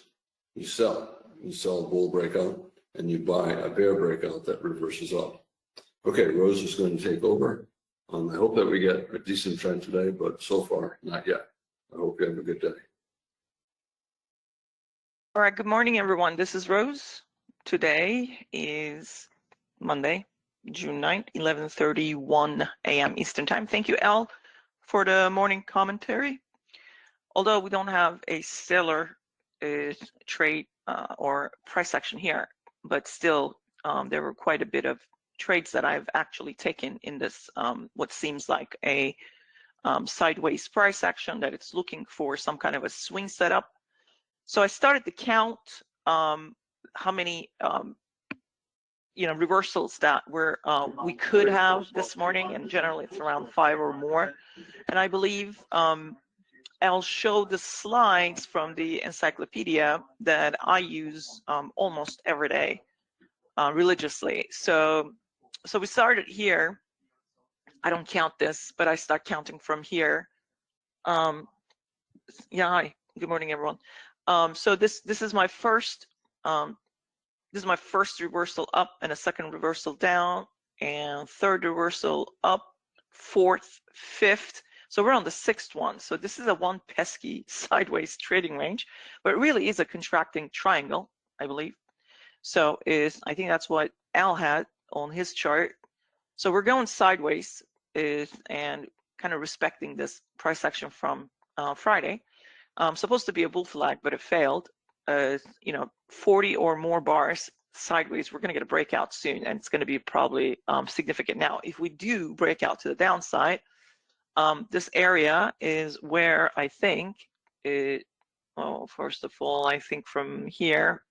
you sell. You sell a bull breakout and you buy a bear breakout that reverses up. Okay, Rose is going to take over. I hope that we get a decent trend today, but so far, not yet. I hope you have a good day. All right, good morning, everyone. This is Rose. Today is Monday, June 9th, 11:31 a.m. Eastern Time. Thank you, Al, for the morning commentary. Although we don't have a stellar trade or price action here, but still there were quite a bit of trades that I've actually taken in this what seems like a sideways price action that it's looking for some kind of a swing setup. So I started to count how many reversals that we could have this morning, and generally it's around 5 or more. And I believe I'll show the slides from the encyclopedia that I use almost every day religiously. So we started here. I don't count this, but I start counting from here. Yeah, hi, good morning, everyone. So this is my first reversal up, and a second reversal down, and third reversal up, fourth, fifth. So we're on the sixth one. So this is a one pesky sideways trading range, but it really is a contracting triangle, I believe. So I think that's what Al had on his chart. So we're going sideways and kind of respecting this price action from Friday. Supposed to be a bull flag, but it failed. 40 or more bars sideways, we're going to get a breakout soon, and it's going to be probably significant. Now, if we do break out to the downside, this area is where I think first of all, I think from here,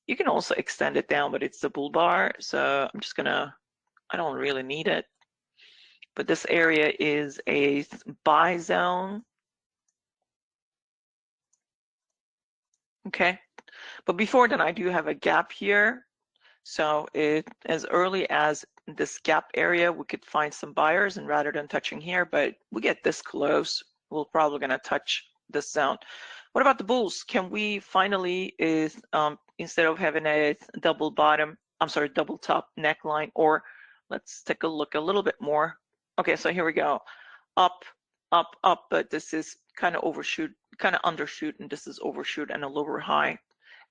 you can also extend it down, but it's the bull bar, so I'm just gonna, I don't really need it. But this area is a buy zone. Okay, but before then, I do have a gap here. So as early as this gap area, we could find some buyers, and rather than touching here, but we get this close, we're probably gonna touch this zone. What about the bulls? Can we finally, instead of having a double top neckline, or let's take a look a little bit more. Okay, so here we go. Up, up, up, but this is kind of overshoot, kind of undershoot, and this is overshoot and a lower high.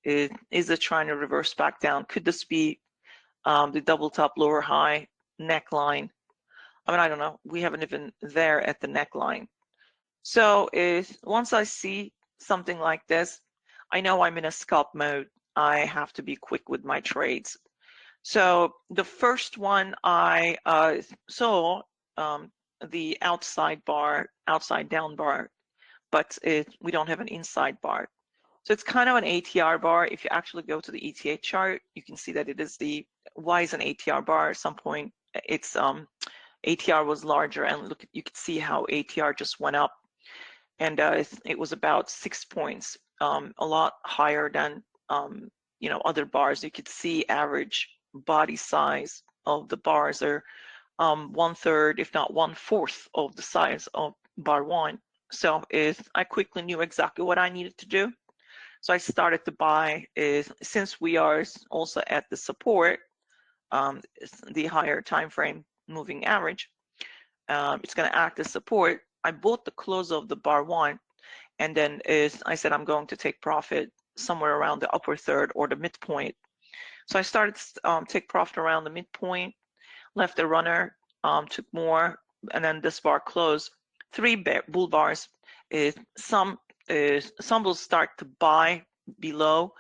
Is it trying to reverse back down? Could this be the double top lower high neckline? I mean, I don't know. We haven't even there at the neckline. So once I see something like this, I know I'm in a scalp mode. I have to be quick with my trades. So the first one I saw the outside down bar, but we don't have an inside bar. So it's kind of an ATR bar. If you actually go to the ETA chart, you can see that it is why is an ATR bar? At some point, it's ATR was larger, and look, you can see how ATR just went up, and it was about 6 points, a lot higher than other bars. You could see average body size of the bars are 1/3, if not 1/4 of the size of bar one. So I quickly knew exactly what I needed to do. So I started to buy, since we are also at the support, the higher time frame moving average, it's going to act as support. I bought the close of the bar one, and then I said I'm going to take profit somewhere around the upper third or the midpoint. So I started to take profit around the midpoint, left the runner, took more, and then this bar closed. 3 bull bars. Some will start to buy below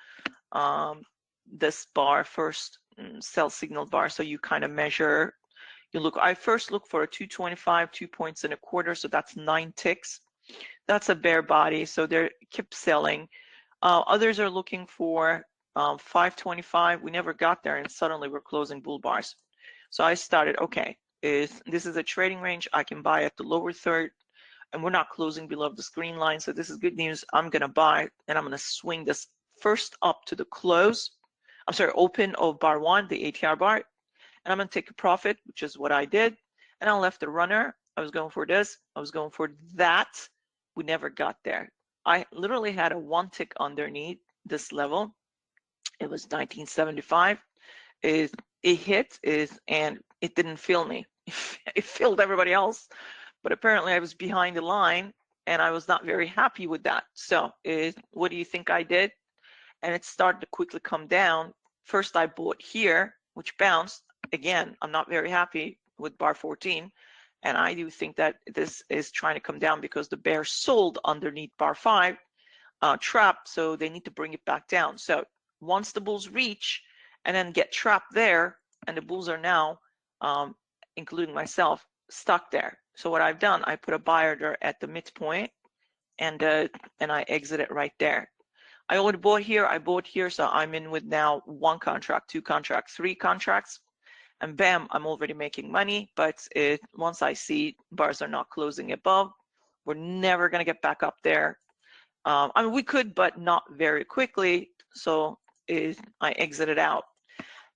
this bar, first sell signal bar. So you kind of measure, I first look for a 225, 2 points and a quarter. So that's 9 ticks. That's a bear body. So they kept selling. Others are looking for 525. We never got there, and suddenly we're closing bull bars. So I started, okay, this is a trading range. I can buy at the lower third, and we're not closing below the screen line. So this is good news. I'm going to buy, and I'm going to swing this first up to the close. I'm sorry, open of bar one, the ATR bar. And I'm going to take a profit, which is what I did. And I left the runner. I was going for this. I was going for that. We never got there. I literally had a 1 tick underneath this level. It was 1975. It hit and it didn't fill me. It filled everybody else. But apparently I was behind the line, and I was not very happy with that. So what do you think I did? And it started to quickly come down. First I bought here, which bounced. again, I'm not very happy with bar 14. And I do think that this is trying to come down because the bear sold underneath bar 5 trap, so they need to bring it back down. So once the bulls reach and then get trapped there, and the bulls are now, including myself, stuck there. So what I've done, I put a buy order at the midpoint, and I exit it right there. I already bought here, I bought here, so I'm in with now 1 contract, 2 contracts, 3 contracts, and bam, I'm already making money. But once I see bars are not closing above, we're never going to get back up there. I mean, we could, but not very quickly. So I exited out.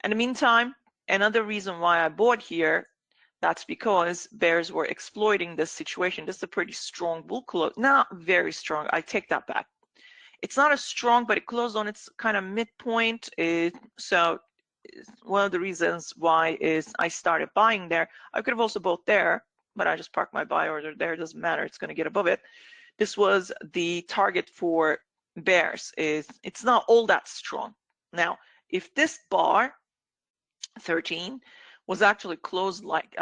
In the meantime, another reason why I bought here, that's because bears were exploiting this situation. This is a pretty strong bull close. Not very strong. I take that back. It's not as strong, but it closed on its kind of midpoint. So one of the reasons why is I started buying there. I could have also bought there, but I just parked my buy order there. It doesn't matter. It's going to get above it. This was the target for bears. It's not all that strong. Now, if this bar 13 was actually closed like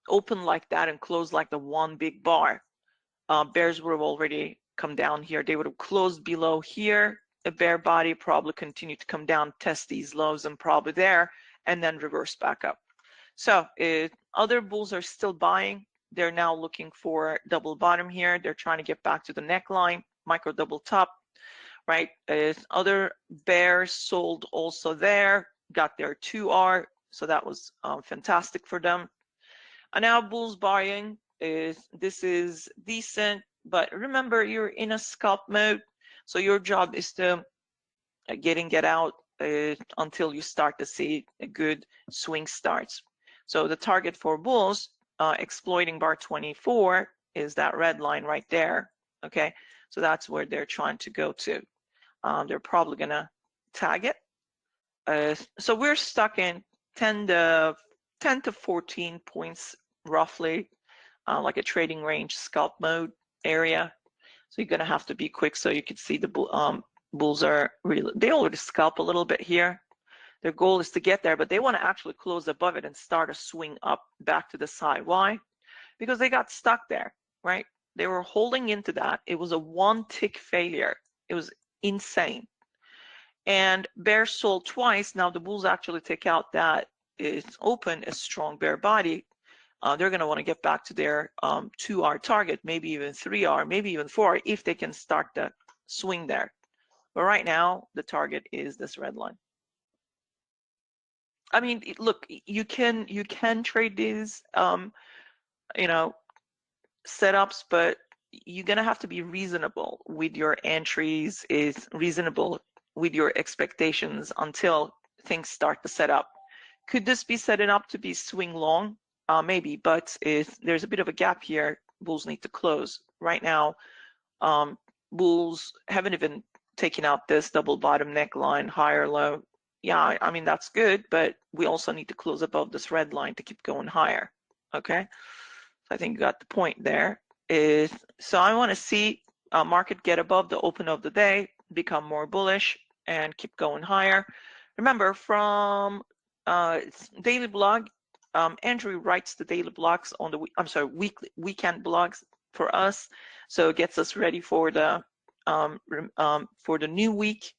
open like that and closed like the one big bar, bears would have already come down here. They would have closed below here. A bear body probably continued to come down, test these lows, and probably there, and then reverse back up. So other bulls are still buying. They're now looking for double bottom here. They're trying to get back to the neckline, micro double top, right? Other bears sold also there, got their 2R, so that was fantastic for them. And now bulls buying. This is decent, but remember, you're in a scalp mode, so your job is to get out until you start to see a good swing starts. So the target for bulls exploiting bar 24 is that red line right there. Okay, so that's where they're trying to go to. They're probably gonna tag it. So we're stuck in 10 to 14 points roughly, like a trading range scalp mode area. So you're gonna have to be quick. So you can see the bulls are really, they already scalp a little bit here. Their goal is to get there, but they want to actually close above it and start a swing up back to the side. Why? Because they got stuck there, right? They were holding into that. It was a 1 tick failure. It was insane. And bear sold twice. Now the bulls actually take out that it's open, a strong bear body. They're going to want to get back to their 2R target, maybe even 3R, maybe even 4R, if they can start the swing there. But right now, the target is this red line. I mean, look, you can trade these, you know, setups, but you're gonna have to be reasonable with your entries, is reasonable with your expectations until things start to set up. Could this be setting up to be swing long? Maybe, but if there's a bit of a gap here, bulls need to close. Right now, bulls haven't even taken out this double bottom neckline, higher low. Yeah, I mean, that's good, but we also need to close above this red line to keep going higher, okay? So I think you got the point there. So I want to see market get above the open of the day, become more bullish, and keep going higher. Remember, from daily blog, Andrew writes the daily blogs on the weekend blogs for us, so it gets us ready for the new week.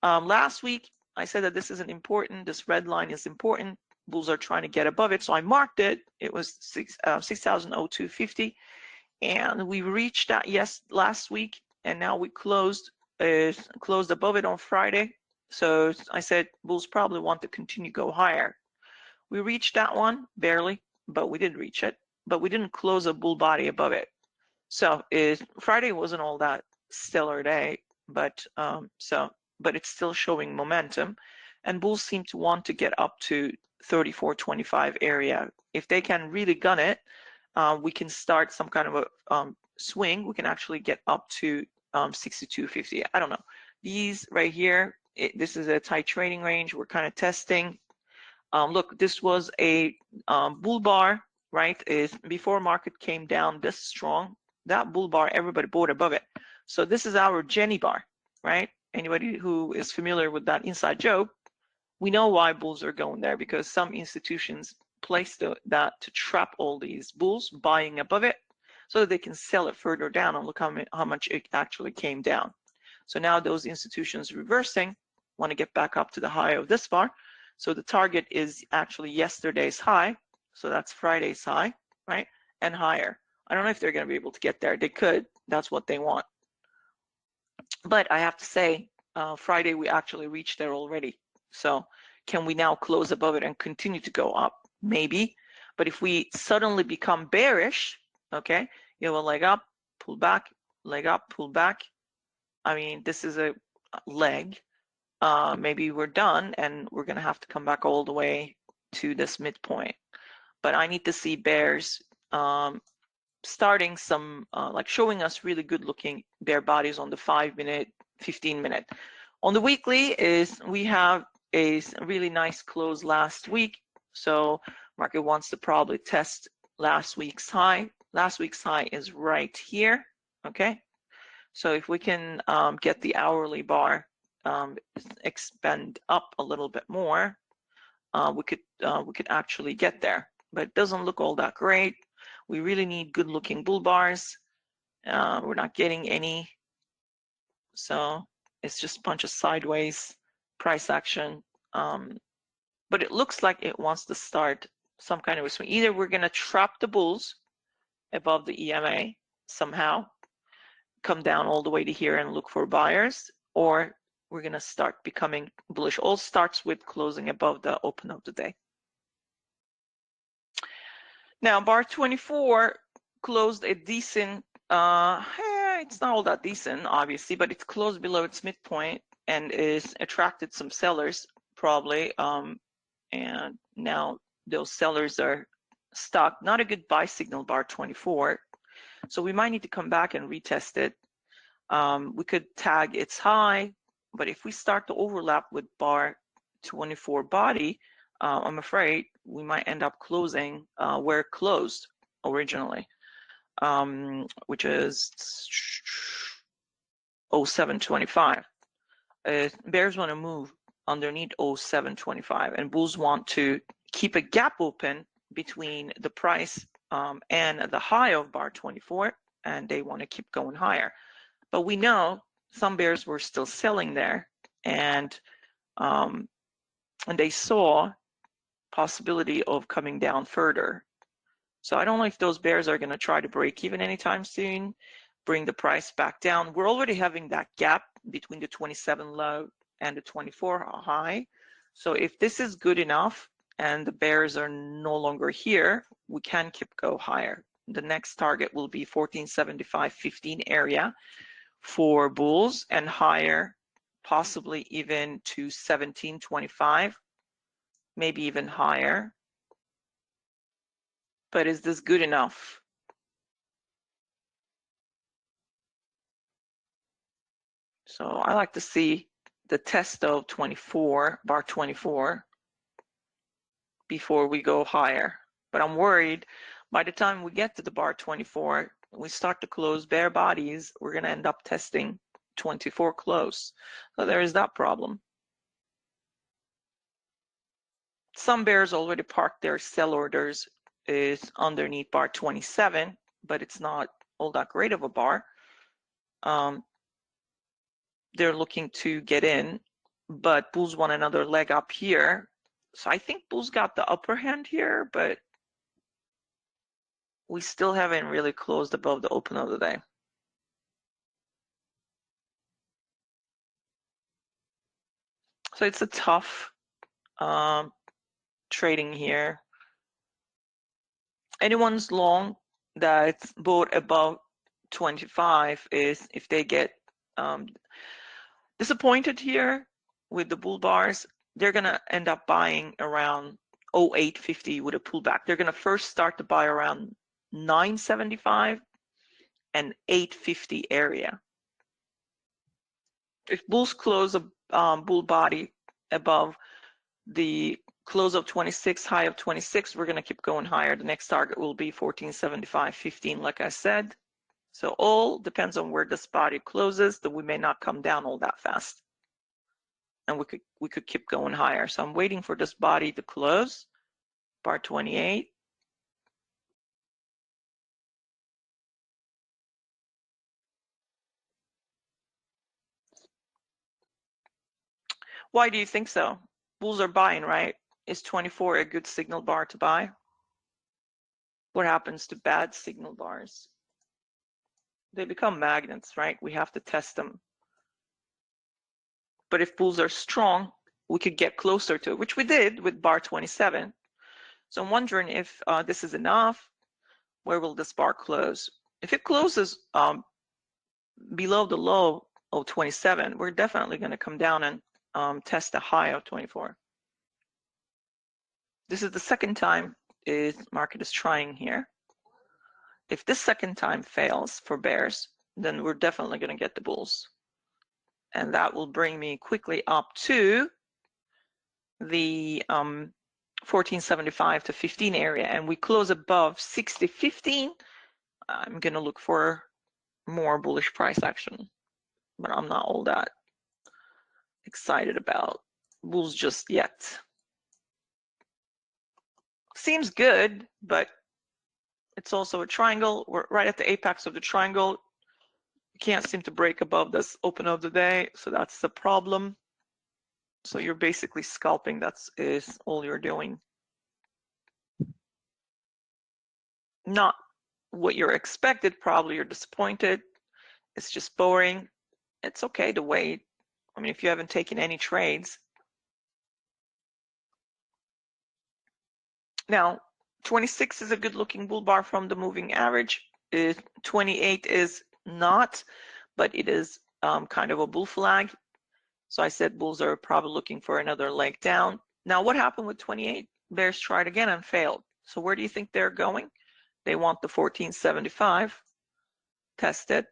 Last week, I said that this isn't important. This red line is important. Bulls are trying to get above it, so I marked it. It was 6,002.50, and we reached that last week, and now we closed above it on Friday. So I said bulls probably want to continue to go higher. We reached that one barely, but we did reach it. But we didn't close a bull body above it. So Friday wasn't all that stellar day, but but it's still showing momentum, and bulls seem to want to get up to 34.25 area. If they can really gun it, we can start some kind of a swing. We can actually get up to 62.50. I don't know. These right here, this is a tight trading range. We're kind of testing. Look, this was a bull bar, right? Before market came down this strong, that bull bar, everybody bought above it. So this is our Jenny bar, right? Anybody who is familiar with that inside joke, We know why bulls are going there, because some institutions placed that to trap all these bulls buying above it so that they can sell it further down, and look how much it actually came down. So now those institutions reversing want to get back up to the high of this bar. So the target is actually yesterday's high. So that's Friday's high, right? And higher. I don't know if they're going to be able to get there. They could. That's what they want. But I have to say, Friday we actually reached there already. So can we now close above it and continue to go up? Maybe. But if we suddenly become bearish, okay, you have a leg up, pull back, leg up, pull back. I mean, this is a leg. Maybe we're done and we're going to have to come back all the way to this midpoint. But I need to see bears starting some, like showing us really good looking bear bodies on the 5-minute, 15-minute. On the weekly is we have a really nice close last week. So market wants to probably test last week's high. Last week's high is right here, okay? So if we can get the hourly bar expand up a little bit more, we could actually get there. But it doesn't look all that great. We really need good looking bull bars. We're not getting any. So it's just a bunch of sideways price action. But it looks like it wants to start some kind of a swing. Either we're going to trap the bulls above the EMA somehow, come down all the way to here and look for buyers, or we're going to start becoming bullish. All starts with closing above the open of the day. Now, bar 24 closed a decent, it's not all that decent, obviously, but it's closed below its midpoint and is attracted some sellers, probably. And now those sellers are stuck. Not a good buy signal, bar 24. So we might need to come back and retest it. We could tag its high, but if we start to overlap with bar 24 body, I'm afraid we might end up closing where it closed originally, which is 0725. Bears want to move underneath 0725, and bulls want to keep a gap open between the price and the high of bar 24, and they want to keep going higher. But we know some bears were still selling there, and they saw possibility of coming down further. So I don't know if those bears are going to try to break even anytime soon, bring the price back down. We're already having that gap between the 27 low and the 24 high. So if this is good enough and the bears are no longer here, we can keep go higher. The next target will be 1475.15 area for bulls, and higher, possibly even to 1725, maybe even higher. But is this good enough? So I like to see the test of 24, bar 24, before we go higher. But I'm worried by the time we get to the bar 24, we start to close bear bodies, we're going to end up testing 24 close. So there is that problem. Some bears already parked their sell orders is underneath bar 27, but it's not all that great of a bar. They're looking to get in, but bulls want another leg up here. So I think bulls got the upper hand here, but we still haven't really closed above the open of the day. So it's a tough trading here. Anyone's long that's bought above 25 is if they get disappointed here with the bull bars, they're going to end up buying around 0850 with a pullback. They're going to first start to buy around 975 and 850 area. If bulls close a bull body above the close of 26, high of 26, we're going to keep going higher. The next target will be 1475.15, like I said. So all depends on where this body closes, that we may not come down all that fast. and we could keep going higher. So I'm waiting for this body to close, bar 28. Why do you think so? Bulls are buying, right? Is 24 a good signal bar to buy? What happens to bad signal bars? They become magnets, right? We have to test them. But if bulls are strong, we could get closer to it, which we did with bar 27. So I'm wondering if this is enough. Where will this bar close? If it closes below the low of 27, we're definitely going to come down and test the high of 24. This is the second time the market is trying here. If this second time fails for bears, then we're definitely going to get the bulls. And that will bring me quickly up to the 1475 to 15 area, and we close above 60.15. I'm going to look for more bullish price action, but I'm not all that excited about bulls just yet. Seems good, but it's also a triangle. We're right at the apex of the triangle. We can't seem to break above this open of the day, so that's the problem. So you're basically scalping. Is all you're doing. Not what you're expected. Probably you're disappointed. It's just boring. It's okay to wait. I mean, if you haven't taken any trades. Now, 26 is a good looking bull bar from the moving average. 28 is not, but it is kind of a bull flag. So I said bulls are probably looking for another leg down. Now, what happened with 28? Bears tried again and failed. So where do you think they're going? They want the 1475. Test it.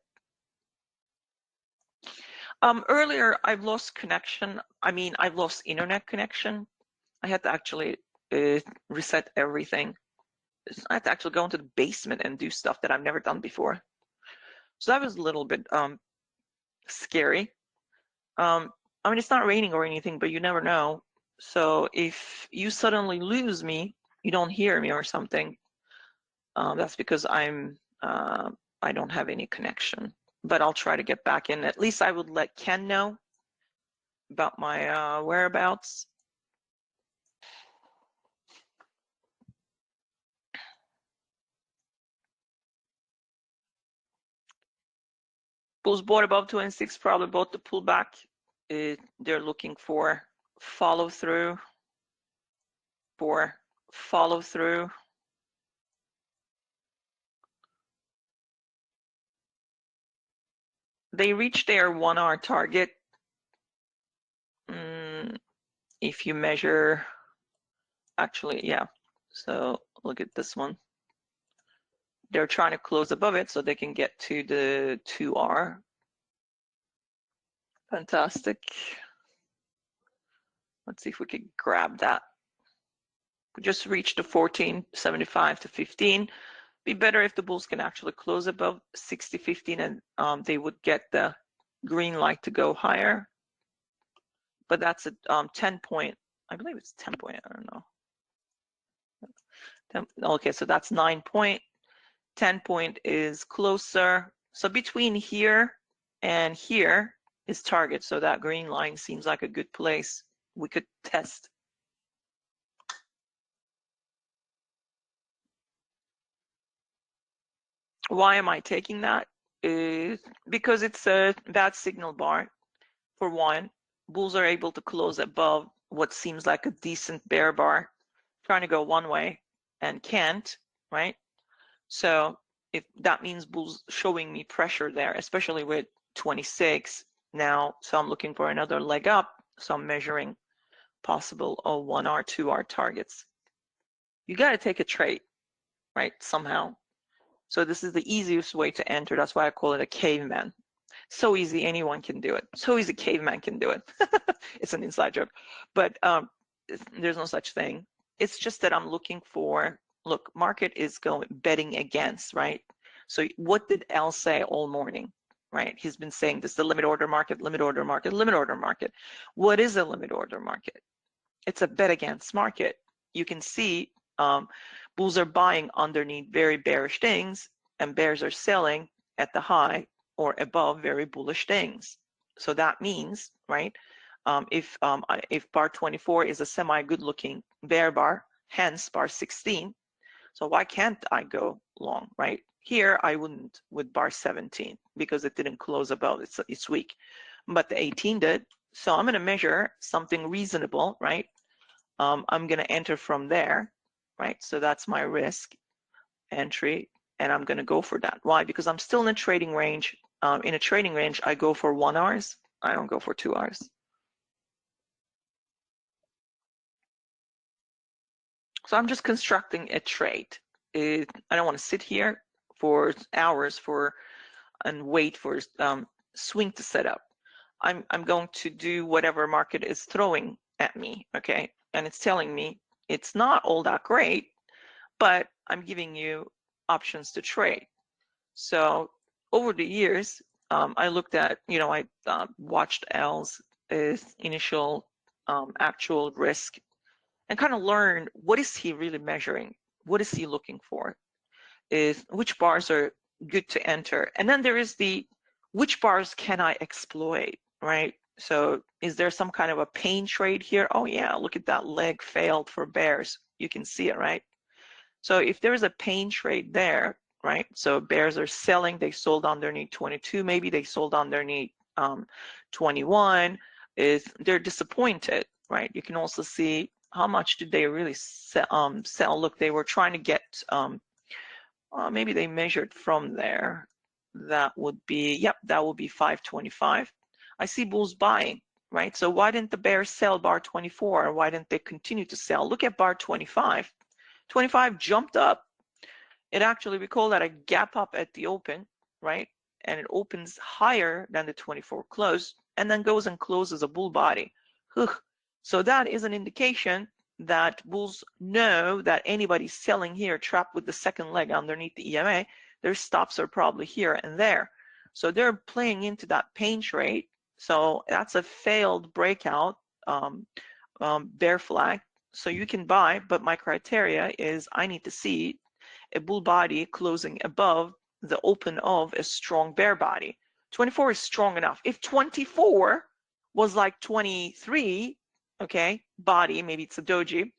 Earlier, I've lost connection. I mean, I've lost internet connection. I had to actually reset everything. I had to actually go into the basement and do stuff that I've never done before. So that was a little bit scary. I mean, it's not raining or anything, but you never know. So if you suddenly lose me, you don't hear me or something, that's because I don't have any connection. But I'll try to get back in. At least I would let Ken know about my whereabouts. Bulls bought above 26, probably bought the pullback. They're looking for follow through. They reached their 1 hour target. If you measure, actually, yeah. So look at this one. They're trying to close above it so they can get to the 2R. Fantastic. Let's see if we can grab that. We just reached the 1475 to 15. Be better if the bulls can actually close above 60.15 and they would get the green light to go higher. But that's a 10 point. I believe it's 10 point. I don't know. Okay, so that's 9 point. 10 point is closer. So between here and here is target. So that green line seems like a good place. We could test. Why am I taking that? Because it's a bad signal bar. For one, bulls are able to close above what seems like a decent bear bar, trying to go one way and can't, right? So if that means bulls showing me pressure there, especially with 26 now, so I'm looking for another leg up. So I'm measuring possible 1R, 2R targets. You got to take a trade, right? Somehow. So this is the easiest way to enter. That's why I call it a caveman. So easy, anyone can do it. So easy, caveman can do it. It's an inside joke, but there's no such thing. It's just that I'm looking for, look, market is going betting against, right? So what did Al say all morning? right? He's been saying this, the limit order market, limit order market, limit order market. What is a limit order market? It's a bet against market. You can see bulls are buying underneath very bearish things, and bears are selling at the high or above very bullish things. So that means, right, if bar 24 is a semi good looking bear bar, hence bar 16, so why can't I go long, right? Here I wouldn't with bar 17 because it didn't close above its weak, but the 18 did. So I'm going to measure something reasonable, right? I'm going to enter from there, right? So that's my risk entry, and I'm going to go for that. Why? Because I'm still in a trading range. In a trading range, I go for 1 hours. I don't go for 2 hours. So I'm just constructing a trade. I don't want to sit here for hours and wait for swing to set up. I'm going to do whatever market is throwing at me, okay? And it's telling me it's not all that great, but I'm giving you options to trade. So over the years, I looked at, I watched Al's initial actual risk and kind of learned what is he really measuring? What is he looking for? Is which bars are good to enter? And then there is which bars can I exploit, right? So is there some kind of a pain trade here? Oh yeah, look at that leg failed for bears. You can see it, right? So if there's a pain trade there, right? So bears are selling, they sold underneath 22, maybe they sold underneath 21, they're disappointed, right? You can also see how much did they really sell. Look, they were trying to get, maybe they measured from there. That would be, yep, that would be 525. I see bulls buying, right? So why didn't the bears sell bar 24? Or why didn't they continue to sell? Look at bar 25. 25 jumped up. It actually, we call that a gap up at the open, right? And it opens higher than the 24 close and then goes and closes a bull body. So that is an indication that bulls know that anybody's selling here trapped with the second leg underneath the EMA. Their stops are probably here and there. So they're playing into that pain trade. So that's a failed breakout bear flag. So you can buy, but my criteria is I need to see a bull body closing above the open of a strong bear body. 24 is strong enough. If 24 was like 23, okay, body, maybe it's a doji,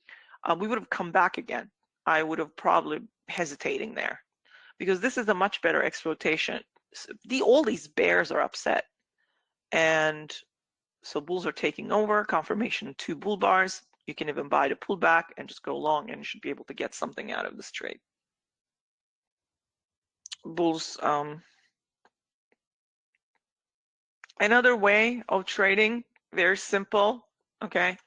we would have come back again. I would have probably hesitating there because this is a much better exploitation. All these bears are upset. And so bulls are taking over, confirmation 2 bull bars. You can even buy the pullback and just go long and you should be able to get something out of this trade. Bulls, another way of trading, very simple, okay?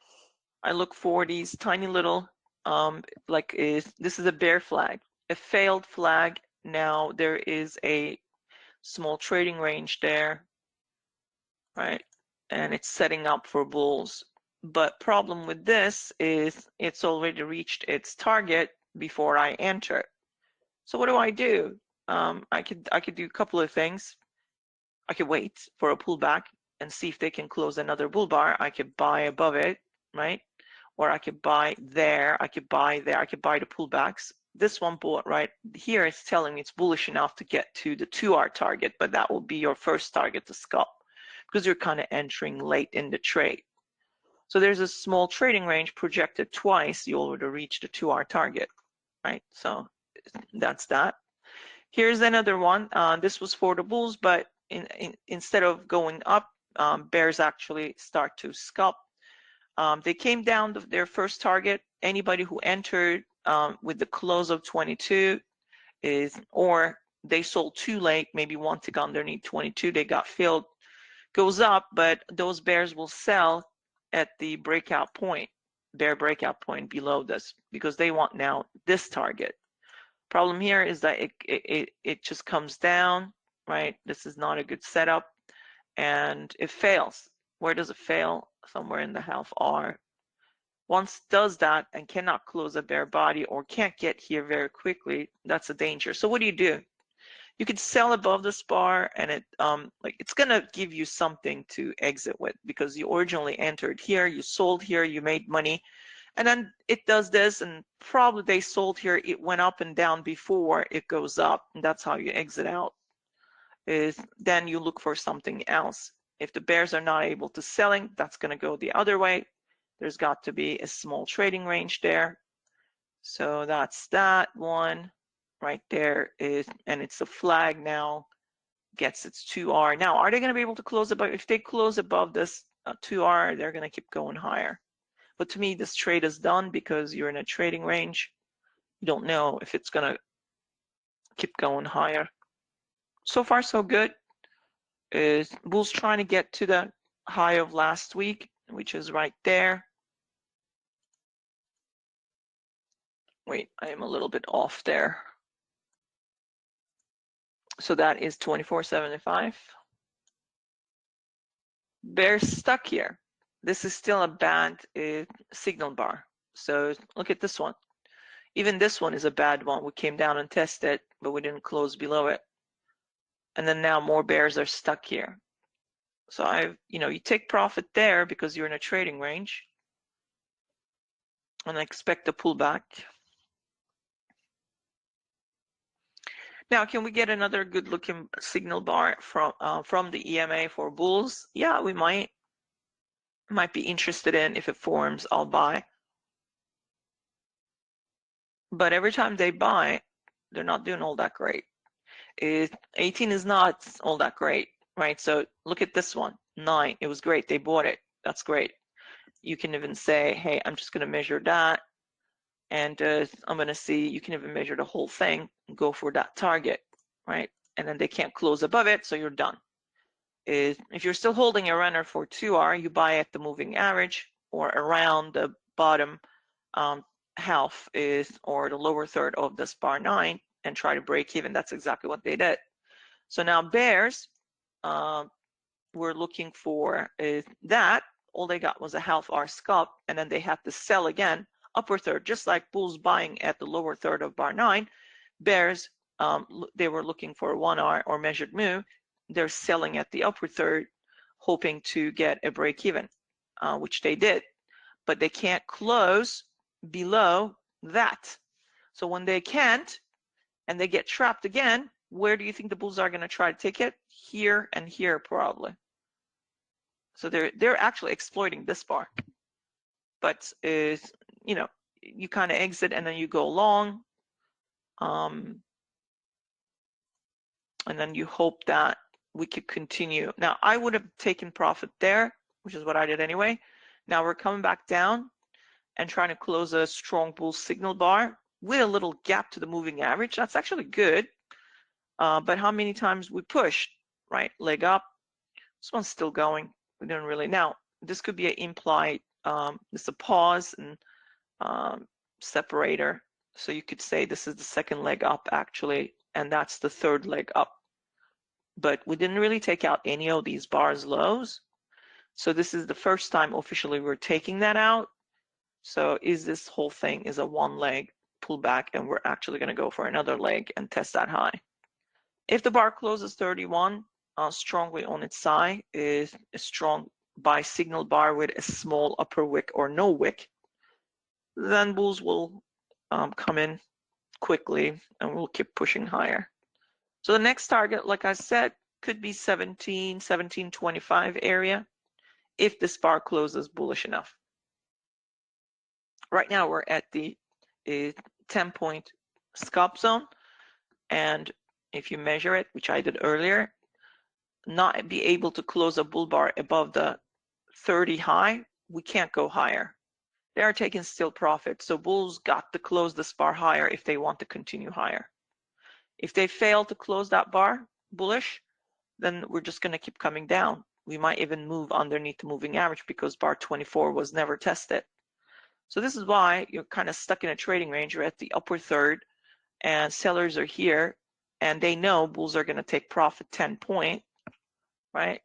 I look for these tiny little, this is a bear flag, a failed flag. Now there is a small trading range there, right? And it's setting up for bulls. But problem with this is it's already reached its target before I enter. So what do? I could do a couple of things. I could wait for a pullback and see if they can close another bull bar. I could buy above it, right? Or I could buy there. I could buy there. I could buy the pullbacks. This one bought right here. It's telling me it's bullish enough to get to the 2-hour target, but that will be your first target to scalp because you're kind of entering late in the trade. So there's a small trading range projected twice. You already reached the 2-hour target, right? So that's that. Here's another one. This was for the bulls, but instead of going up, bears actually start to scalp. They came down to their first target. Anybody who entered with the close of 22 or they sold too late, maybe one tick underneath 22, they got filled, goes up, but those bears will sell at the breakout point, bear breakout point below this, because they want now this target. Problem here is that it just comes down, right? This is not a good setup, and it fails. Where does it fail? Somewhere in the half R. Once it does that and cannot close a bear body or can't get here very quickly, that's a danger. So what do? You could sell above this bar, and it like it's gonna give you something to exit with, because you originally entered here, you sold here, you made money, and then it does this, and probably they sold here, it went up and down before it goes up, and that's how you exit out. Is then you look for something else. If the bears are not able to selling, that's going to go the other way. There's got to be a small trading range there. So that's that one right there is, and it's a flag now, gets its 2R. Now, are they going to be able to close above? If they close above this 2R, they're going to keep going higher. But to me, this trade is done because you're in a trading range. You don't know if it's going to keep going higher. So far, so good. Is bulls trying to get to the high of last week, which is right there. Wait, I am a little bit off there. So that is 24.75. Bears stuck here. This is still a bad signal bar. So look at this one. Even this one is a bad one. We came down and tested, but we didn't close below it. And then now more bears are stuck here. So you take profit there because you're in a trading range. And I expect a pullback. Now, can we get another good-looking signal bar from the EMA for bulls? Yeah, we might be interested in. If it forms, I'll buy. But every time they buy, they're not doing all that great. 18 is not all that great, right? So look at this one, 9. It was great. They bought it. That's great. You can even say, hey, I'm just going to measure that. And I'm going to see, you can even measure the whole thing and go for that target, right? And then they can't close above it, so you're done. If you're still holding a runner for 2R, you buy at the moving average or around the bottom half or the lower third of this bar 9 and try to break even. That's exactly what they did. So now bears, we're looking for that. All they got was a half R scalp, and then they had to sell again, upper third, just like bulls buying at the lower third of bar 9. Bears, they were looking for 1R or measured move. They're selling at the upper third, hoping to get a break even, which they did, but they can't close below that. So when they can't, and they get trapped again, where do you think the bulls are going to try to take it? Here and here, probably. So they're actually exploiting this bar. But you kind of exit and then you go long, and then you hope that we could continue. Now, I would have taken profit there, which is what I did anyway. Now we're coming back down and trying to close a strong bull signal bar with a little gap to the moving average. That's actually good. But how many times we pushed, right? Leg up. This one's still going. We don't really. Now, this could be an implied, it's a pause and separator. So you could say this is the second leg up actually, and that's the third leg up. But we didn't really take out any of these bars lows. So this is the first time officially we're taking that out. So is this whole thing is a one leg pullback, and we're actually going to go for another leg and test that high. If the bar closes 31 strongly on its side, is a strong buy signal bar with a small upper wick or no wick, then bulls will come in quickly and we'll keep pushing higher. So the next target, like I said, could be 17.25 area if this bar closes bullish enough. Right now we're at the 10-point scalp zone, and if you measure it, which I did earlier, not be able to close a bull bar above the 30 high, we can't go higher. They are taking still profit, so bulls got to close this bar higher if they want to continue higher. If they fail to close that bar bullish, then we're just going to keep coming down. We might even move underneath the moving average because bar 24 was never tested. So this is why you're kind of stuck in a trading range. You're at the upper third and sellers are here and they know bulls are going to take profit 10 point, right?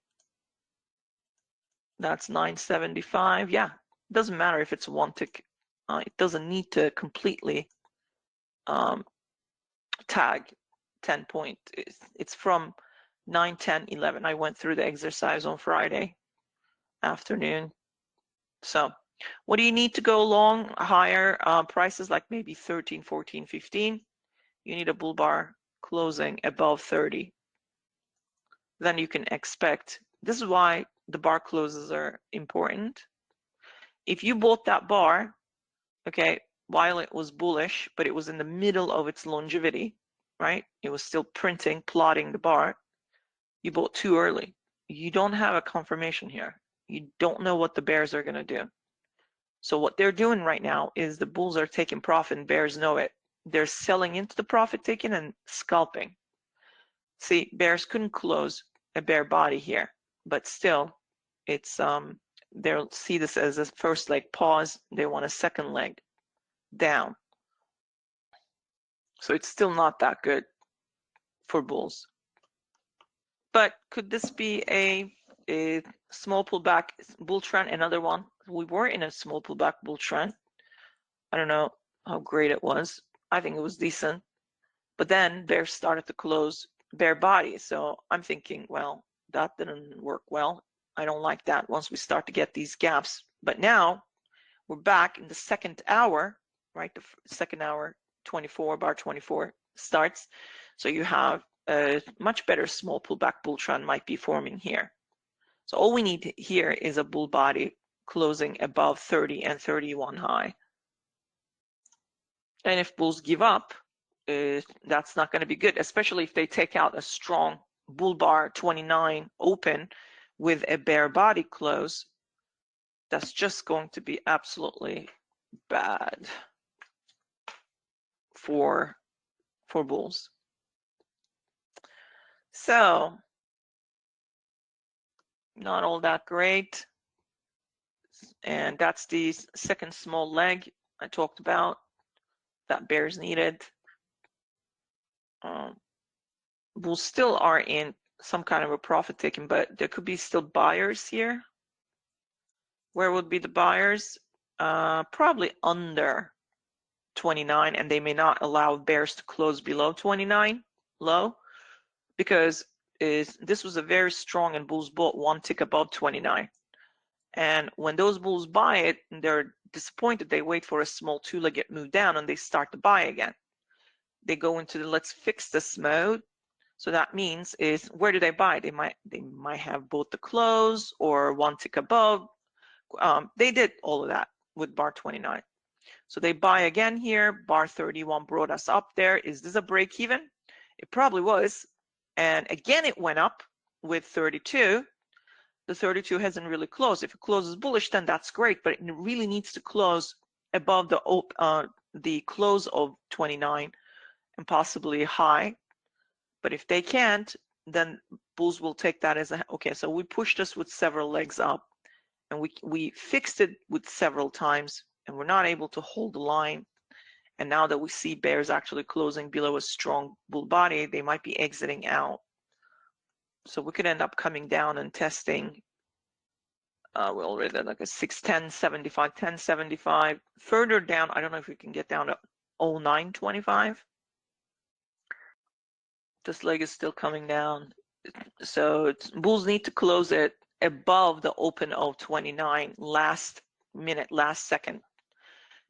That's 975. Yeah, it doesn't matter if it's one tick. It doesn't need to completely tag 10 point. It's from 9, 10, 11. I went through the exercise on Friday afternoon. So what do you need to go long? Higher prices, like maybe 13, 14, 15. You need a bull bar closing above 30. Then you can expect, this is why the bar closes are important. If you bought that bar, okay, while it was bullish, but it was in the middle of its longevity, right? It was still printing, plotting the bar. You bought too early. You don't have a confirmation here. You don't know what the bears are going to do. So what they're doing right now is the bulls are taking profit and bears know it. They're selling into the profit taking and scalping. See, bears couldn't close a bear body here, but still it's they'll see this as a first leg pause. They want a second leg down. So it's still not that good for bulls. But could this be a small pullback bull trend? Another one. We were in a small pullback bull trend. I don't know how great it was. I think it was decent. But then bears started to close bear body. So I'm thinking, well, that didn't work well. I don't like that once we start to get these gaps. But now we're back in the second hour, right? The second hour, 24, bar 24 starts. So you have a much better small pullback bull trend might be forming here. So all we need here is a bull body closing above 30 and 31 high. And if bulls give up, that's not going to be good, especially if they take out a strong bull bar 29 open with a bear body close. That's just going to be absolutely bad for bulls. So not all that great. And that's the second small leg I talked about that bears needed. Bulls still are in some kind of a profit taking, but there could be still buyers here. Where would be the buyers? Probably under 29, and they may not allow bears to close below 29 low, because this was a very strong, and bulls bought one tick above 29. And when those bulls buy it and they're disappointed, they wait for a small two-legged move down and they start to buy again. They go into the let's fix this mode. So that means is, where do they buy? They might have both the close or one tick above. They did all of that with bar 29. So they buy again here. Bar 31 brought us up there. Is this a break even? It probably was. And again, it went up with 32. The 32 hasn't really closed. If it closes bullish, then that's great, but it really needs to close above the close of 29 and possibly high. But if they can't, then bulls will take that as a, okay, so we pushed this with several legs up, and we fixed it with several times, and we're not able to hold the line. And now that we see bears actually closing below a strong bull body, they might be exiting out. So we could end up coming down and testing. We already did like a 610, 75, 10, 75. Further down, I don't know if we can get down to 0925. This leg is still coming down. So bulls need to close it above the open of 29 last minute, last second.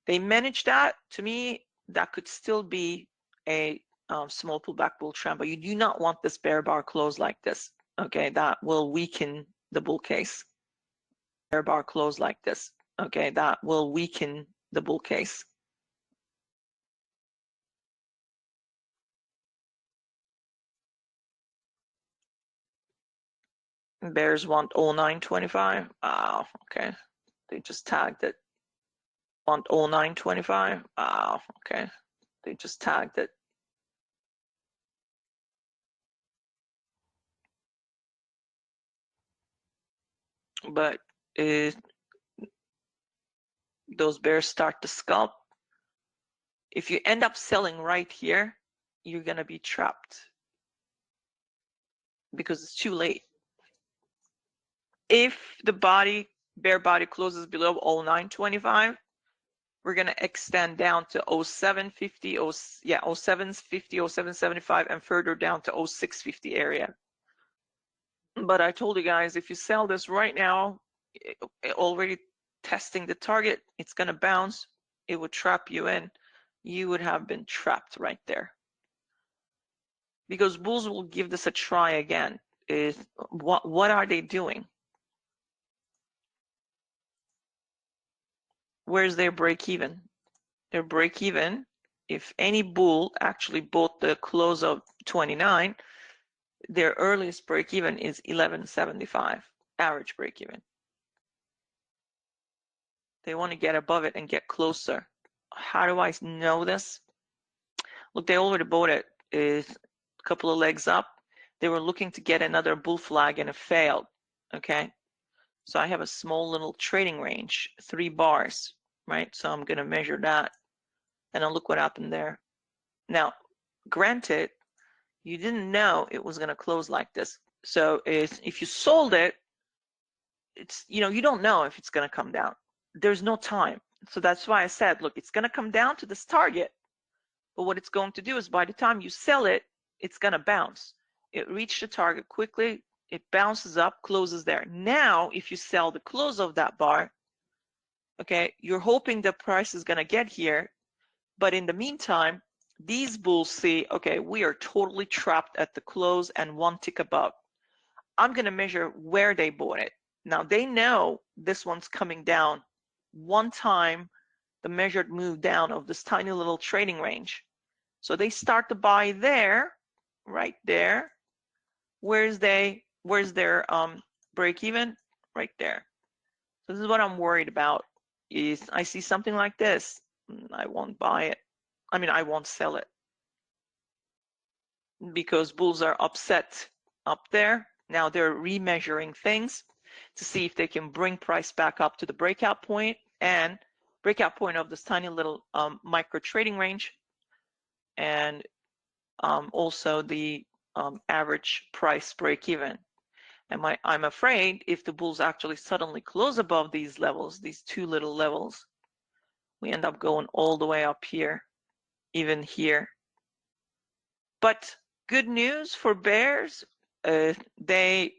They managed that. To me, that could still be a small pullback bull trend, but you do not want this bear bar close like this. Okay, that will weaken the bull case. Bear bar close like this. Okay, that will weaken the bull case. Bears want 0925. Oh, okay. They just tagged it. Want 0925. Oh, okay. They just tagged it. But those bears start to scalp. If you end up selling right here, you're going to be trapped because it's too late. If the bear body closes below 0925, we're going to extend down to 0750, 0750, 0775, and further down to 0650 area. But I told you guys, if you sell this right now, already testing the target, it's going to bounce. It would trap you in. You would have been trapped right there. Because bulls will give this a try again. What are they doing? Where's their break even? Their break even, if any bull actually bought the close of 29, their earliest break even is 11.75, average break even. They want to get above it and get closer. How do I know this? Look, they already bought it. Is a couple of legs up. They were looking to get another bull flag and it failed. Okay. So I have a small little trading range, 3 bars, right? So I'm going to measure that. And then look what happened there. Now, granted, you didn't know it was going to close like this. So if you sold it, it's, you don't know if it's going to come down. There's no time. So that's why I said, look, it's going to come down to this target. But what it's going to do is by the time you sell it, it's going to bounce. It reached the target quickly. It bounces up, closes there. Now, if you sell the close of that bar, okay, you're hoping the price is going to get here. But in the meantime, these bulls see, okay, we are totally trapped at the close and 1 tick above. I'm going to measure where they bought it. Now, they know this one's coming down 1 time the measured move down of this tiny little trading range. So they start to buy there, right there. Where's their break even? Right there. So this is what I'm worried about. Is I see something like this, I won't buy it. I mean, I won't sell it because bulls are upset up there. Now they're remeasuring things to see if they can bring price back up to the breakout point and breakout point of this tiny little micro trading range, and also the average price break even. And I'm afraid if the bulls actually suddenly close above these levels, these 2 little levels, we end up going all the way up here, even here. But good news for bears, they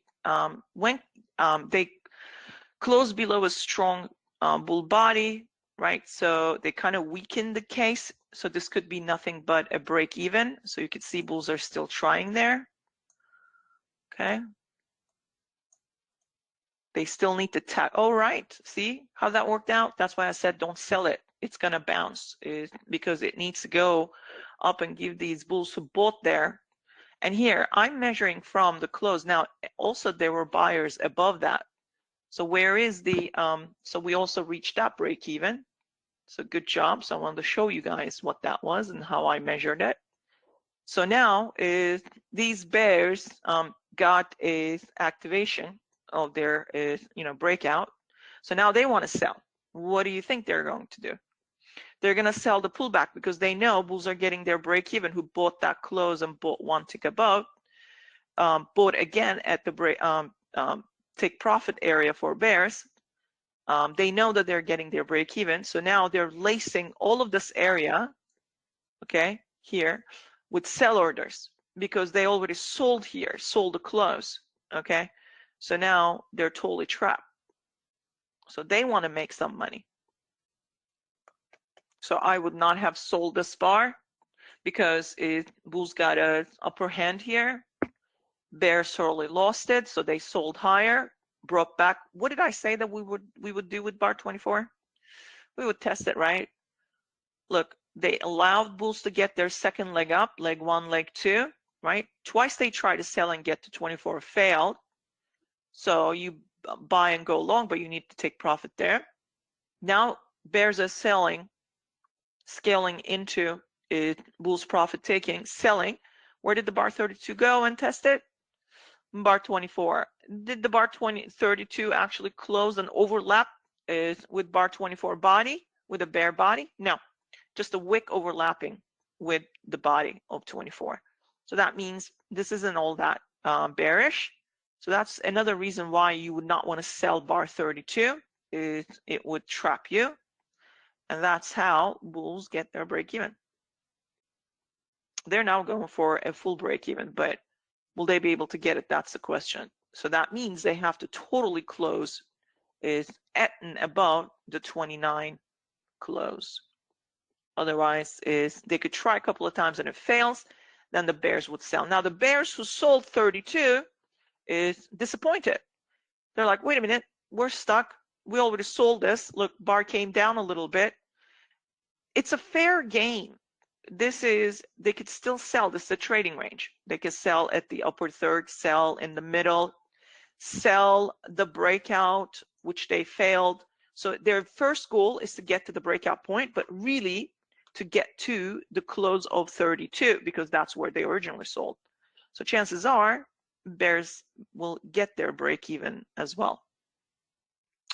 closed below a strong bull body, right? So they kind of weakened the case. So this could be nothing but a break even. So you can see bulls are still trying there. Okay. They still need to tap. Oh, right. See how that worked out? That's why I said don't sell it. It's going to bounce because it needs to go up and give these bulls who bought there. And here I'm measuring from the close. Now, also there were buyers above that. So where is the, so we also reached that break even. So good job. So I wanted to show you guys what that was and how I measured it. So now these bears got a activation of their breakout. So now they want to sell. What do you think they're going to do? They're going to sell the pullback because they know bulls are getting their break even who bought that close and bought 1 tick above, bought again at the break, take profit area for bears. They know that they're getting their break even. So now they're lacing all of this area, okay, here with sell orders because they already sold here, sold the close, okay? So now they're totally trapped. So they want to make some money. So I would not have sold this bar because bulls got an upper hand here. Bears sorely lost it, so they sold higher, broke back. What did I say that we would do with bar 24? We would test it, right? Look, they allowed bulls to get their second leg up, leg 1, leg 2, right? Twice they tried to sell and get to 24, failed. So you buy and go long, but you need to take profit there. Now bears are selling, scaling into bulls profit taking, selling. Where did the bar 32 go and test it? Bar 24. Did the bar 32 actually close and overlap with bar 24 body, with a bear body? No, just a wick overlapping with the body of 24. So that means this isn't all that bearish. So that's another reason why you would not want to sell bar 32. It would trap you. And that's how bulls get their break even. They're now going for a full break even, but will they be able to get it? That's the question. So that means they have to totally close is at and above the 29 close. Otherwise, is they could try a couple of times and it fails, then the bears would sell. Now the bears who sold 32 is disappointed. They're like, wait a minute, we're stuck. We already sold this. Look, bar came down a little bit. It's a fair game. This is, they could still sell. This is a trading range. They could sell at the upper third, sell in the middle, sell the breakout, which they failed. So their first goal is to get to the breakout point, but really to get to the close of 32, because that's where they originally sold. So chances are bears will get their break even as well.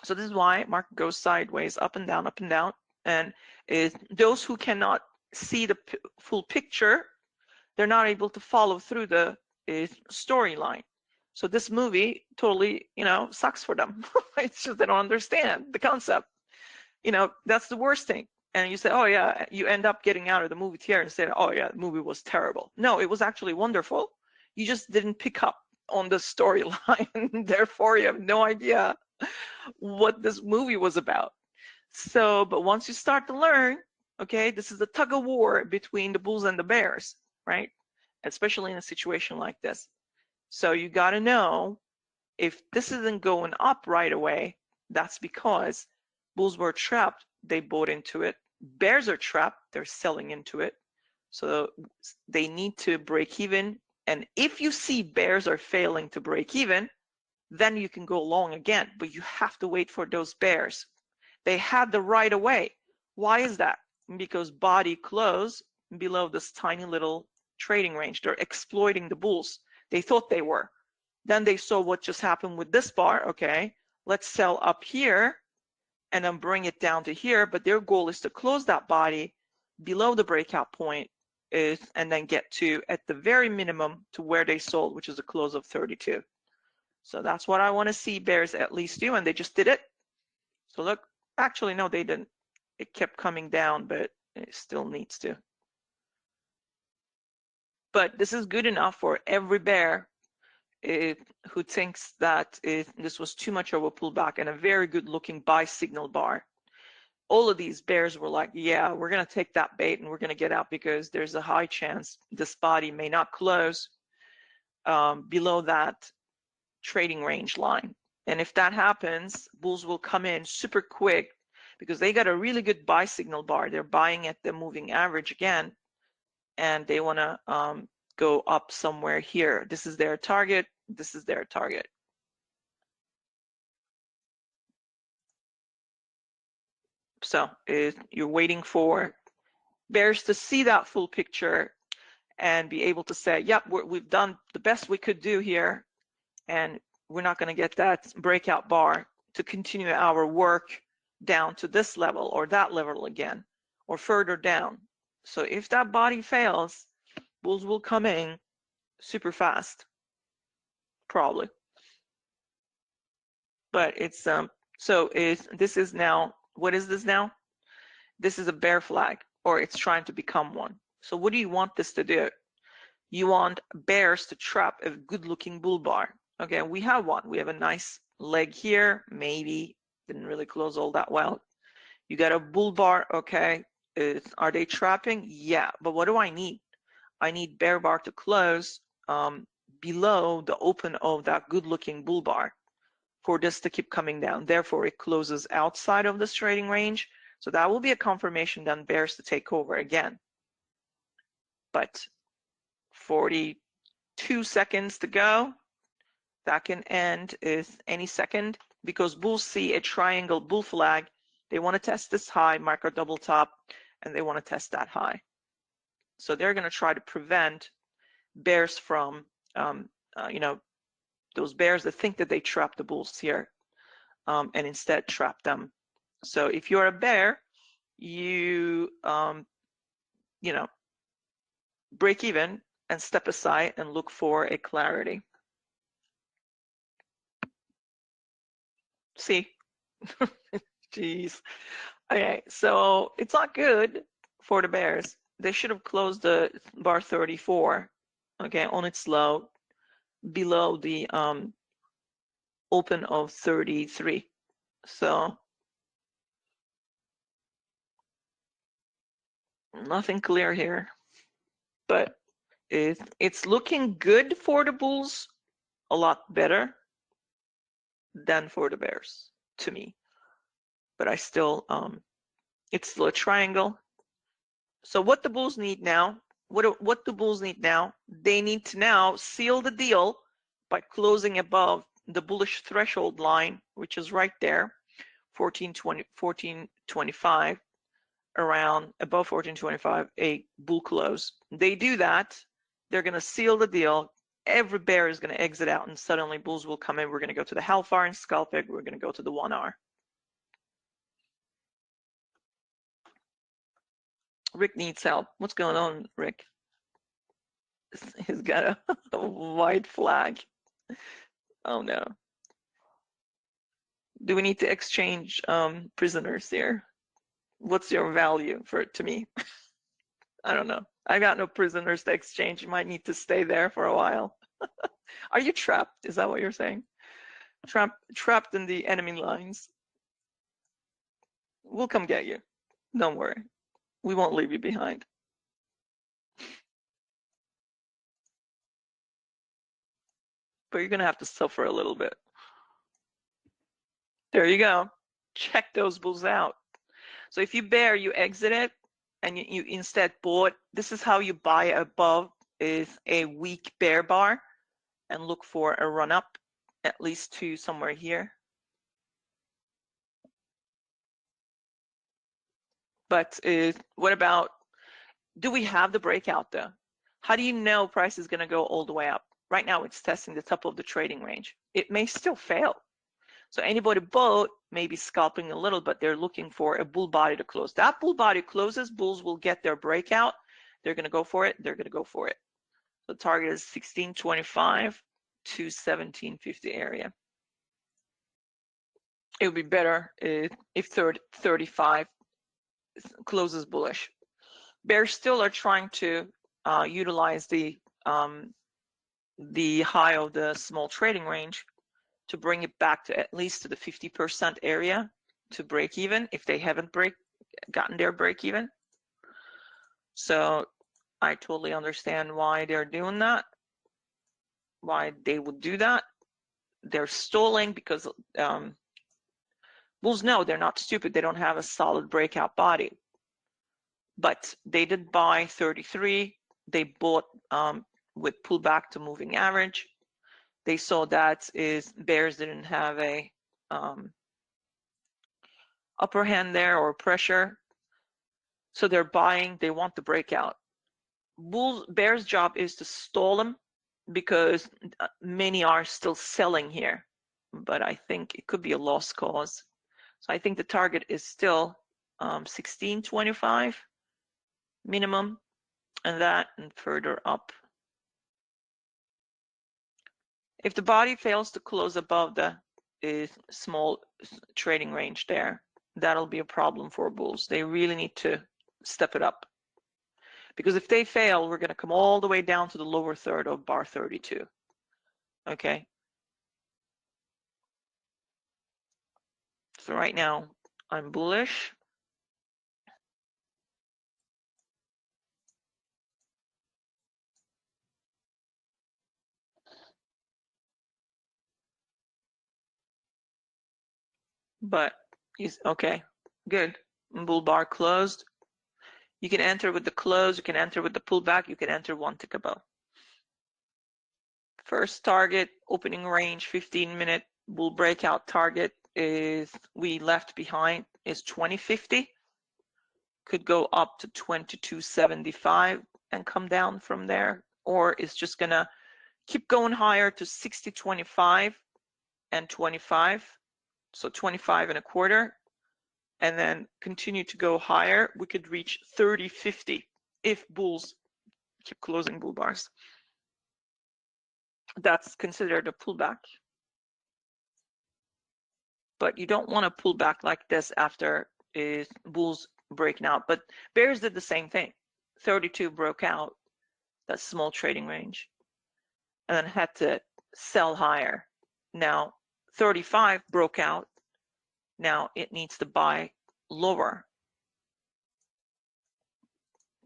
So this is why market goes sideways, up and down, and those who cannot see the full picture, they're not able to follow through the storyline. So this movie totally, sucks for them. It's just they don't understand the concept. That's the worst thing. And you say, oh yeah, you end up getting out of the movie theater and say, oh yeah, the movie was terrible. No, it was actually wonderful. You just didn't pick up on the storyline. Therefore, you have no idea what this movie was about. So, but once you start to learn, okay, this is a tug of war between the bulls and the bears, right? Especially in a situation like this. So you got to know, if this isn't going up right away, that's because bulls were trapped, they bought into it. Bears are trapped, they're selling into it. So they need to break even. And if you see bears are failing to break even, then you can go long again, but you have to wait for those bears. They had the right of way. Why is that? Because body close below this tiny little trading range. They're exploiting the bulls. They thought they were. Then they saw what just happened with this bar. Okay, let's sell up here and then bring it down to here. But their goal is to close that body below the breakout point and then get to, at the very minimum, to where they sold, which is a close of 32. So that's what I want to see bears at least do, and they just did it. So look, actually, no, they didn't. It kept coming down, but it still needs to. But this is good enough for every bear who thinks that this was too much of a pullback and a very good looking buy signal bar. All of these bears were like, yeah, we're going to take that bait and we're going to get out, because there's a high chance this body may not close below that trading range line. And if that happens, bulls will come in super quick, because they got a really good buy signal bar. They're buying at the moving average again, and they want to go up somewhere here. This is their target. This is their target. So you're waiting for bears to see that full picture and be able to say, yep, we've done the best we could do here, and we're not going to get that breakout bar to continue our work down to this level or that level again, or further down. So if that body fails, bulls will come in super fast, probably. But it's this is now, what is this now? This is a bear flag, or it's trying to become one. So what do you want this to do? You want bears to trap a good looking bull bar. Okay, we have one. We have a nice leg here, maybe didn't really close all that well. You got a bull bar, okay. Are they trapping? Yeah, but what do I need? I need bear bar to close below the open of that good looking bull bar for this to keep coming down. Therefore, it closes outside of this trading range. So that will be a confirmation then bears to take over again. But 42 seconds to go. That can end is any second, because bulls see a triangle bull flag. They want to test this high, mark a double top, and they want to test that high. So they're going to try to prevent bears from, those bears that think that they trap the bulls here, and instead trap them. So if you're a bear, you, break even and step aside and look for a clarity. See, jeez, Okay, so it's not good for the bears. They should have closed the bar 34, okay, on its low below the open of 33. So nothing clear here, but it's looking good for the bulls, a lot better than for the bears to me. But I still it's still a triangle. So what the bulls need now, what the bulls need now, they need to now seal the deal by closing above the bullish threshold line, which is right there, 1425, around above 1425, a bull close. They do that, they're going to seal the deal. Every bear is going to exit out, and suddenly bulls will come in. We're going to go to the Hellfire and Scalp Egg. We're going to go to the 1R. Rick needs help. What's going on, Rick? He's got a white flag. Oh no. Do we need to exchange prisoners here? What's your value for it to me? I don't know. I got no prisoners to exchange. You might need to stay there for a while. Are you trapped? Is that what you're saying? Trapped in the enemy lines. We'll come get you. Don't worry. We won't leave you behind. But you're gonna have to suffer a little bit. There you go. Check those bulls out. So if you bear, you exit it, and you instead bought. This is how you buy above is a weak bear bar, and look for a run up, at least to somewhere here. But what about, do we have the breakout though? How do you know price is going to go all the way up? Right now it's testing the top of the trading range. It may still fail. So anybody bought may be scalping a little, but they're looking for a bull body to close. That bull body closes, bulls will get their breakout. They're going to go for it. They're going to go for it. The target is 1625 to 1750 area. It would be better if 35 closes bullish. Bears still are trying to utilize the high of the small trading range to bring it back to at least to the 50% area to break even if they haven't gotten their break even. So I totally understand why they're doing that, why they would do that. They're stalling because bulls know they're not stupid. They don't have a solid breakout body. But they did buy 33. They bought with pullback to moving average. They saw that bears didn't have a upper hand there or pressure. So they're buying, they want the breakout. Bears' job is to stall them because many are still selling here. But I think it could be a lost cause. So I think the target is still 1625 minimum, and that and further up. If the body fails to close above the small trading range there, that'll be a problem for bulls. They really need to step it up. Because if they fail, we're going to come all the way down to the lower third of bar 32. Okay. So right now, I'm bullish. But okay, good. Bull bar closed. You can enter with the close, you can enter with the pullback, you can enter one tick above. First target, opening range, 15-minute bull breakout target is we left behind is 2050. Could go up to 2275 and come down from there, or it's just gonna keep going higher to 6025 and 25. So 25 and a quarter, and then continue to go higher. We could reach 3050 if bulls keep closing bull bars. That's considered a pullback. But you don't want to pull back like this after is bulls breaking out, but bears did the same thing. 32 broke out, that small trading range, and then had to sell higher. Now 35 broke out. Now it needs to buy lower.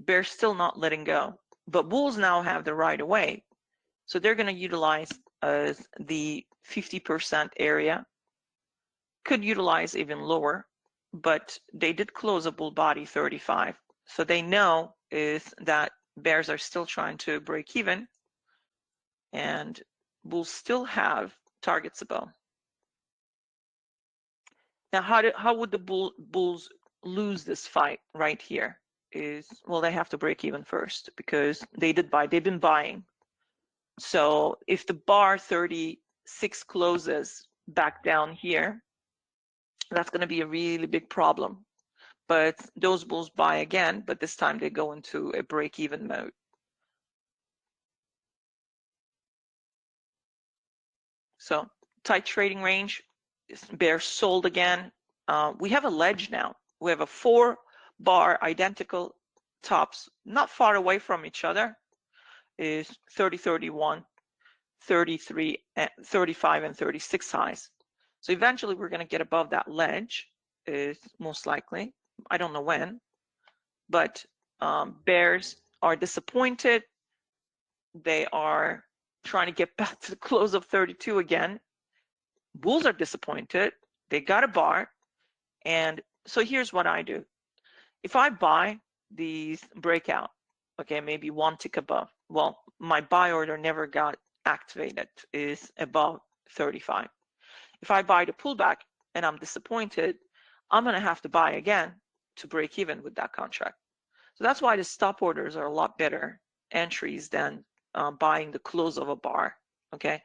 Bears still not letting go, but bulls now have the right of way. So they're going to utilize the 50% area. Could utilize even lower, but they did close a bull body 35. So they know is that bears are still trying to break even, and bulls still have targets above. Now, how would the bulls lose this fight right here? Is, well, they have to break even first because they did buy. They've been buying. So if the bar 36 closes back down here, that's going to be a really big problem. But those bulls buy again, but this time they go into a break-even mode. So tight trading range, bears sold again. We have a ledge now. We have a 4-bar identical tops, not far away from each other, is 30, 31, 33, 35, and 36 highs. So eventually we're going to get above that ledge, is most likely. I don't know when, but bears are disappointed. They are trying to get back to the close of 32 again. Bulls are disappointed. They got a bar. And so here's what I do. If I buy these breakout, okay, maybe one tick above, well, my buy order never got activated, is above 35. If I buy the pullback and I'm disappointed, I'm going to have to buy again to break even with that contract. So that's why the stop orders are a lot better entries than buying the close of a bar. Okay.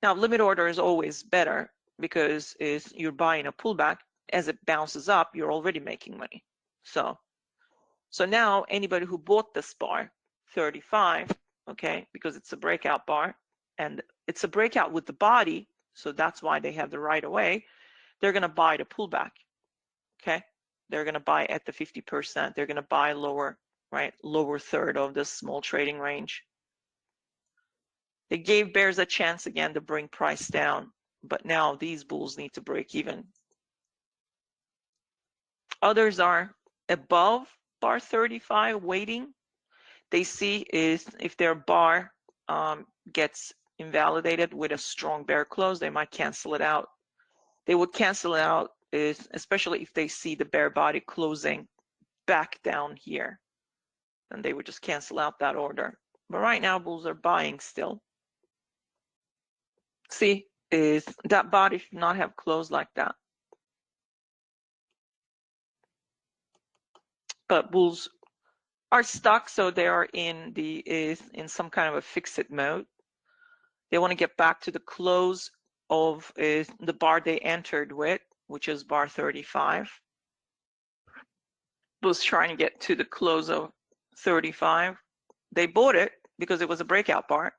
Now limit order is always better because you're buying a pullback. As it bounces up, you're already making money. So now anybody who bought this bar 35, okay, because it's a breakout bar and it's a breakout with the body, so that's why they have the right of way, they're going to buy the pullback. Okay, they're going to buy at the 50%. They're going to buy lower, right, lower third of this small trading range. They gave bears a chance again to bring price down, but now these bulls need to break even. Others are above bar 35 waiting. They see is if their bar gets invalidated with a strong bear close, they might cancel it out. They would cancel it out is especially if they see the bear body closing back down here, then they would just cancel out that order. But right now bulls are buying still. See, is that body should not have closed like that. But bulls are stuck, so they are in some kind of a fix-it mode. They want to get back to the close of the bar they entered with, which is bar 35. Bulls trying to get to the close of 35. They bought it because it was a breakout bar.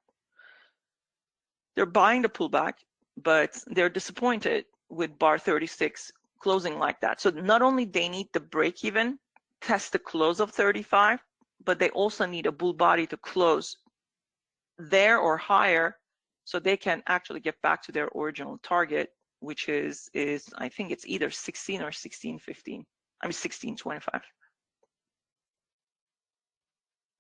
They're buying the pullback, but they're disappointed with bar 36 closing like that. So not only they need the break even, test the close of 35, but they also need a bull body to close there or higher so they can actually get back to their original target, which is I think it's either 16 or 16.15. I mean 16.25.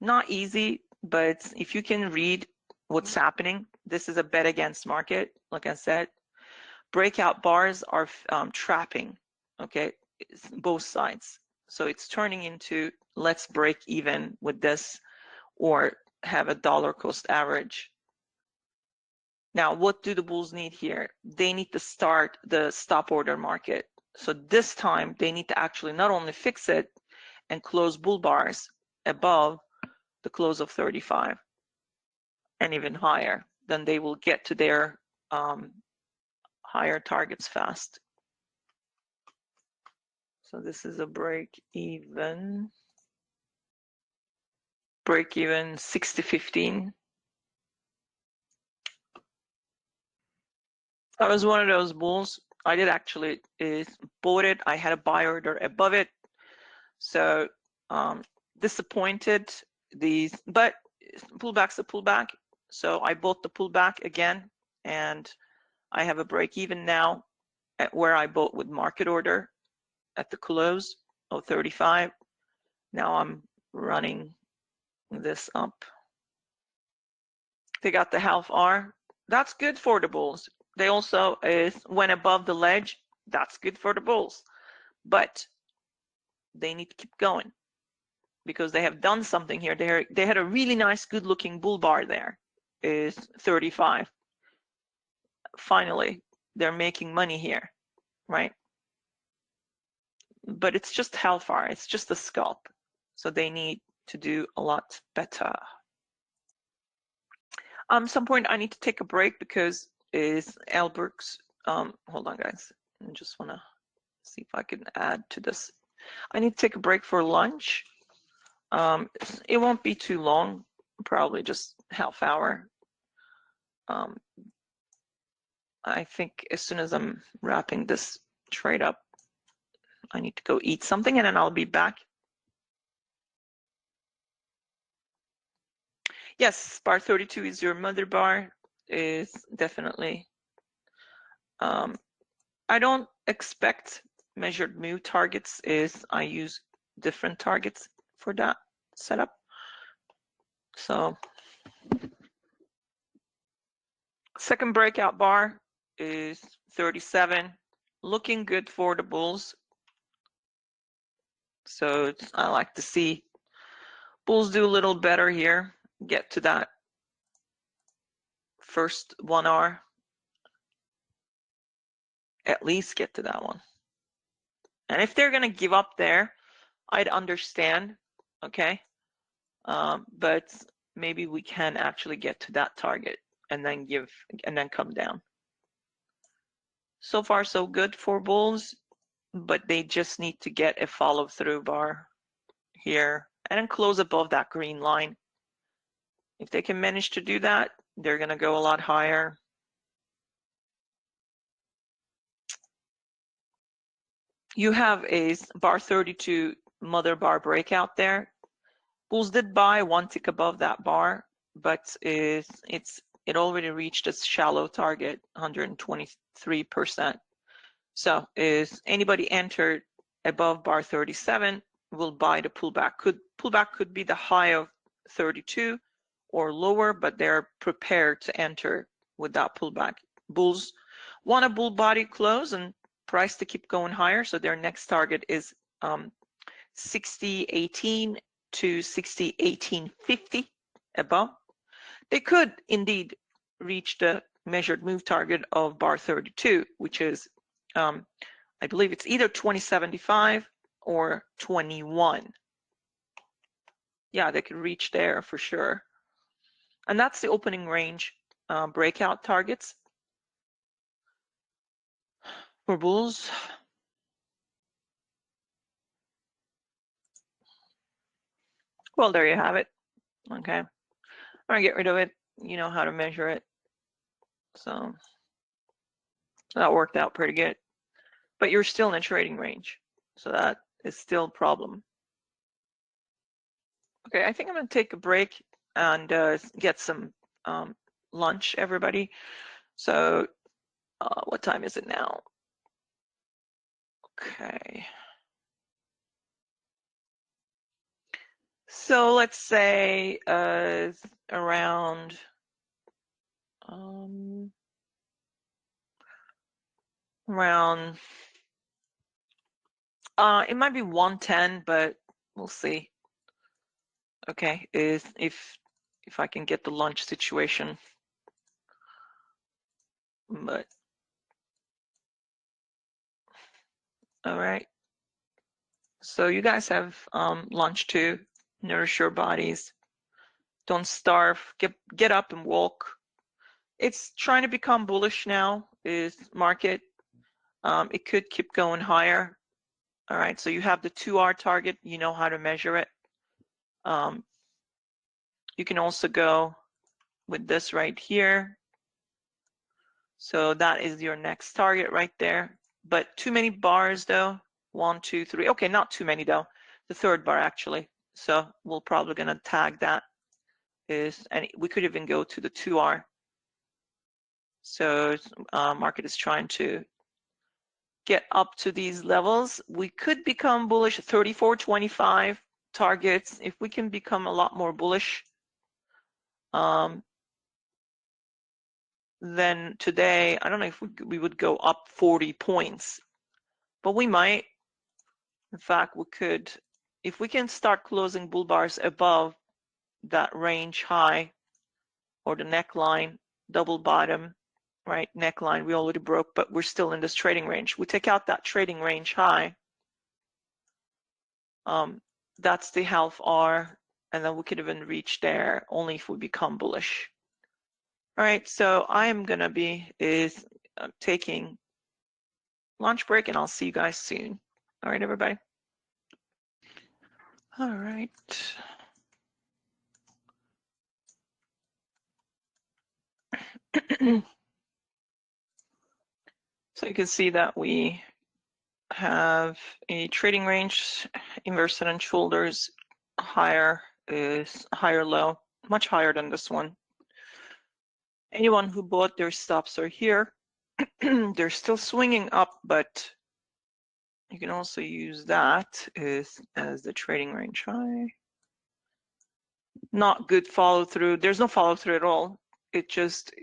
Not easy, but if you can read what's happening, this is a bet against market. Like I said, breakout bars are trapping, okay, it's both sides. So it's turning into let's break even with this or have a dollar cost average. Now, what do the bulls need here? They need to start the stop order market. So this time they need to actually not only fix it and close bull bars above the close of 35 and even higher, then they will get to their higher targets fast. So this is a break even 60.15. That was one of those bulls I did actually bought it. I had a buy order above it. So disappointed but pullback's a pullback. So I bought the pullback again, and I have a break even now at where I bought with market order at the close of 35. Now I'm running this up. They got the half R. That's good for the bulls. They also went above the ledge. That's good for the bulls. But they need to keep going because they have done something here. They had a really nice, good-looking bull bar there. Is 35. Finally, they're making money here, right? But it's just hellfire. It's just a scalp. So they need to do a lot better. Some point I need to take a break because Albert's. Hold on, guys. I just want to see if I can add to this. I need to take a break for lunch. It won't be too long, probably just half hour. I think as soon as I'm wrapping this trade up, I need to go eat something and then I'll be back. Yes, bar 32 is your mother bar. Is definitely. I don't expect measured move targets. I use different targets for that setup. So second breakout bar is 37, looking good for the bulls. So I like to see bulls do a little better here, get to that first 1R, at least get to that one. And if they're gonna give up there, I'd understand, okay? But maybe we can actually get to that target and then come down. So far so good for bulls, but they just need to get a follow through bar here and then close above that green line. If they can manage to do that, they're gonna go a lot higher. You have a bar 32 mother bar breakout there. Bulls did buy one tick above that bar, but it already reached its shallow target, 123%. So is anybody entered above bar 37 will buy the pullback. Pullback could be the high of 32 or lower, but they're prepared to enter with that pullback. Bulls want a bull body close and price to keep going higher. So their next target is 60.18 to 60.1850 above. They could indeed reach the measured move target of bar 32, which is, I believe it's either 2075 or 21. Yeah, they could reach there for sure. And that's the opening range breakout targets for bulls. Well, there you have it. Okay, I'm gonna get rid of it. You know how to measure it. So that worked out pretty good. But you're still in a trading range. So that is still a problem. Okay, I think I'm gonna take a break and get some lunch, everybody. So what time is it now? Okay. So let's say around it might be 110, but we'll see. Okay, if I can get the lunch situation, but all right. So you guys have lunch too. Nourish your bodies. Don't starve. Get up and walk. It's trying to become bullish now. Is market. It could keep going higher. All right. So you have the 2R target. You know how to measure it. You can also go with this right here. So that is your next target right there. But too many bars though. 1, 2, 3. Okay, not too many though. The third bar actually. So we're probably gonna tag that is, and we could even go to the 2R. So market is trying to get up to these levels. We could become bullish. 34.25 targets. If we can become a lot more bullish, then today, I don't know if we would go up 40 points, but we might. In fact, we could, if we can start closing bull bars above that range high or the neckline, double bottom, right? Neckline, we already broke, but we're still in this trading range. We take out that trading range high. That's the half R, and then we could even reach there only if we become bullish. All right, so I am gonna be taking lunch break, and I'll see you guys soon. All right, everybody. All right. So you can see that we have a trading range, inverse head and shoulders, higher is higher low, much higher than this one. Anyone who bought their stops are here. They're still swinging up, but you can also use that as the trading range high. Not good follow through. There's no follow through at all. It just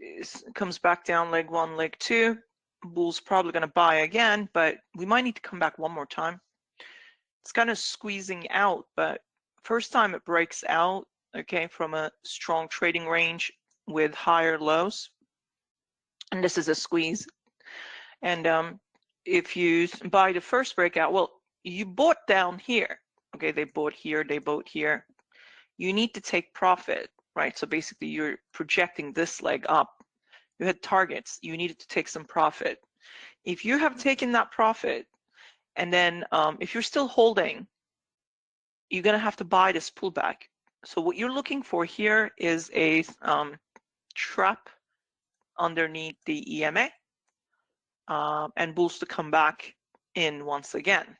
comes back down leg 1, leg 2. Bull's probably going to buy again, but we might need to come back one more time. It's kind of squeezing out, but first time it breaks out, okay, from a strong trading range with higher lows. And this is a squeeze. And if you buy the first breakout, well, you bought down here. Okay, they bought here, they bought here. You need to take profit, right? So basically you're projecting this leg up. You had targets, you needed to take some profit. If you have taken that profit, and then if you're still holding, you're gonna have to buy this pullback. So what you're looking for here is a trap underneath the EMA and bulls to come back in once again.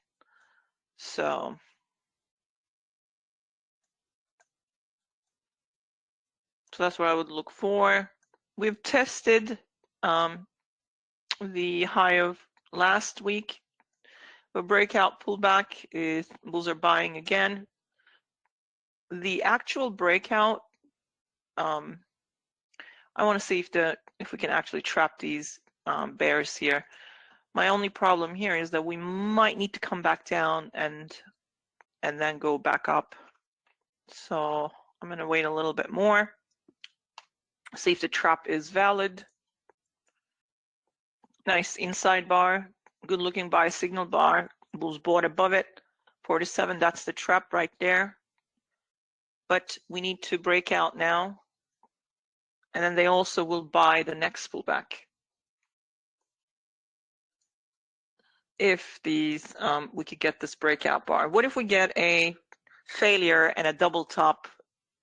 So that's what I would look for. We've tested the high of last week. A breakout pullback is bulls are buying again. The actual breakout, I want to see if we can actually trap these bears here. My only problem here is that we might need to come back down and then go back up. So I'm going to wait a little bit more, see if the trap is valid. Nice inside bar, good looking buy signal bar. Bulls bought above it, 47. That's the trap right there. But we need to break out now, and then they also will buy the next pullback. If these, we could get this breakout bar. What if we get a failure and a double top,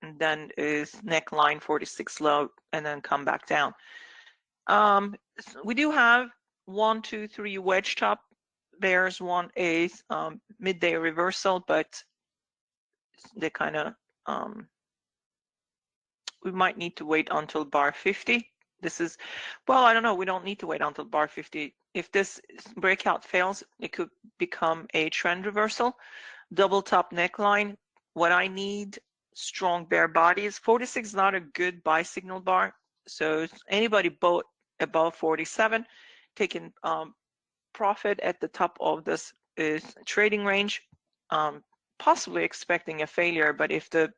and then is neckline 46 low, and then come back down? We do have 1, 2, 3 wedge top bears, one a midday reversal, but they kind of we might need to wait until bar 50. This is, well, I don't know, we don't need to wait until bar 50. If this breakout fails, it could become a trend reversal. Double top neckline. What I need, strong bear bodies. 46 is not a good buy signal bar. So anybody bought above 47, taking profit at the top of this trading range, possibly expecting a failure, but if the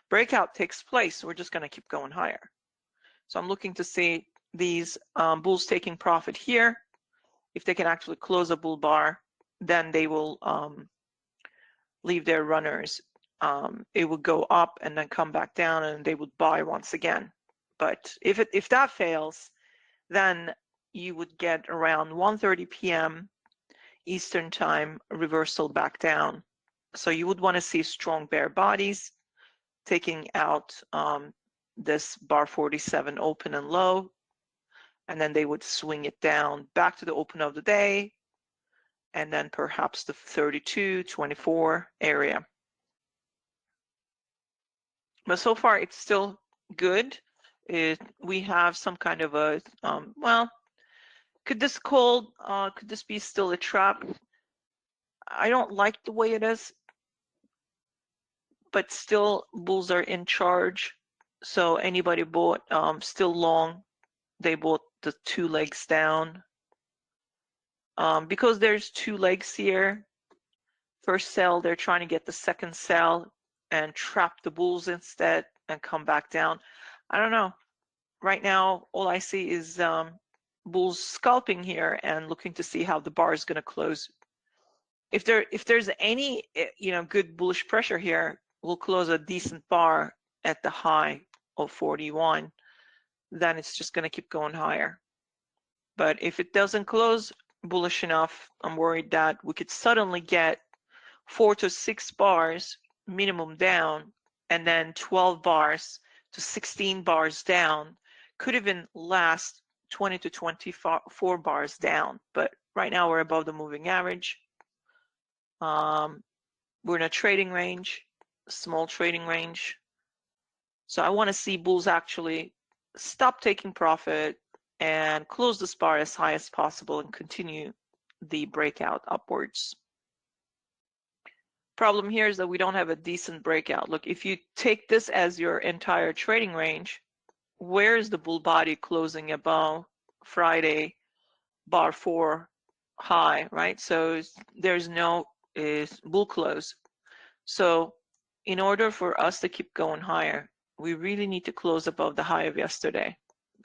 breakout takes place, we're just going to keep going higher. So I'm looking to see these bulls taking profit here. If they can actually close a bull bar, then they will leave their runners. It would go up and then come back down, and they would buy once again. But if that fails, then you would get around 1:30 p.m. Eastern time reversal back down. So you would want to see strong bear bodies taking out this bar 47 open and low, and then they would swing it down back to the open of the day, and then perhaps the 32, 24 area. But so far it's still good. We have some kind of a, well, could this be still a trap? I don't like the way it is, but still bulls are in charge. So anybody bought still long, they bought the 2 legs down. Because there's 2 legs here, first sell, they're trying to get the second sell and trap the bulls instead and come back down. I don't know. Right now, all I see is bulls scalping here and looking to see how the bar is going to close. If there's any good bullish pressure here, we'll close a decent bar at the high of 41. Then it's just going to keep going higher. But if it doesn't close bullish enough, I'm worried that we could suddenly get 4 to 6 bars minimum down, and then 12 bars to 16 bars down. Could even last 20 to 24 bars down. But right now we're above the moving average. We're in a trading range, small trading range. So I want to see bulls actually stop taking profit and close this bar as high as possible and continue the breakout upwards. Problem here is that we don't have a decent breakout. Look, if you take this as your entire trading range, where is the bull body closing above Friday bar 4 high, right? So there's no bull close. So in order for us to keep going higher, we really need to close above the high of yesterday.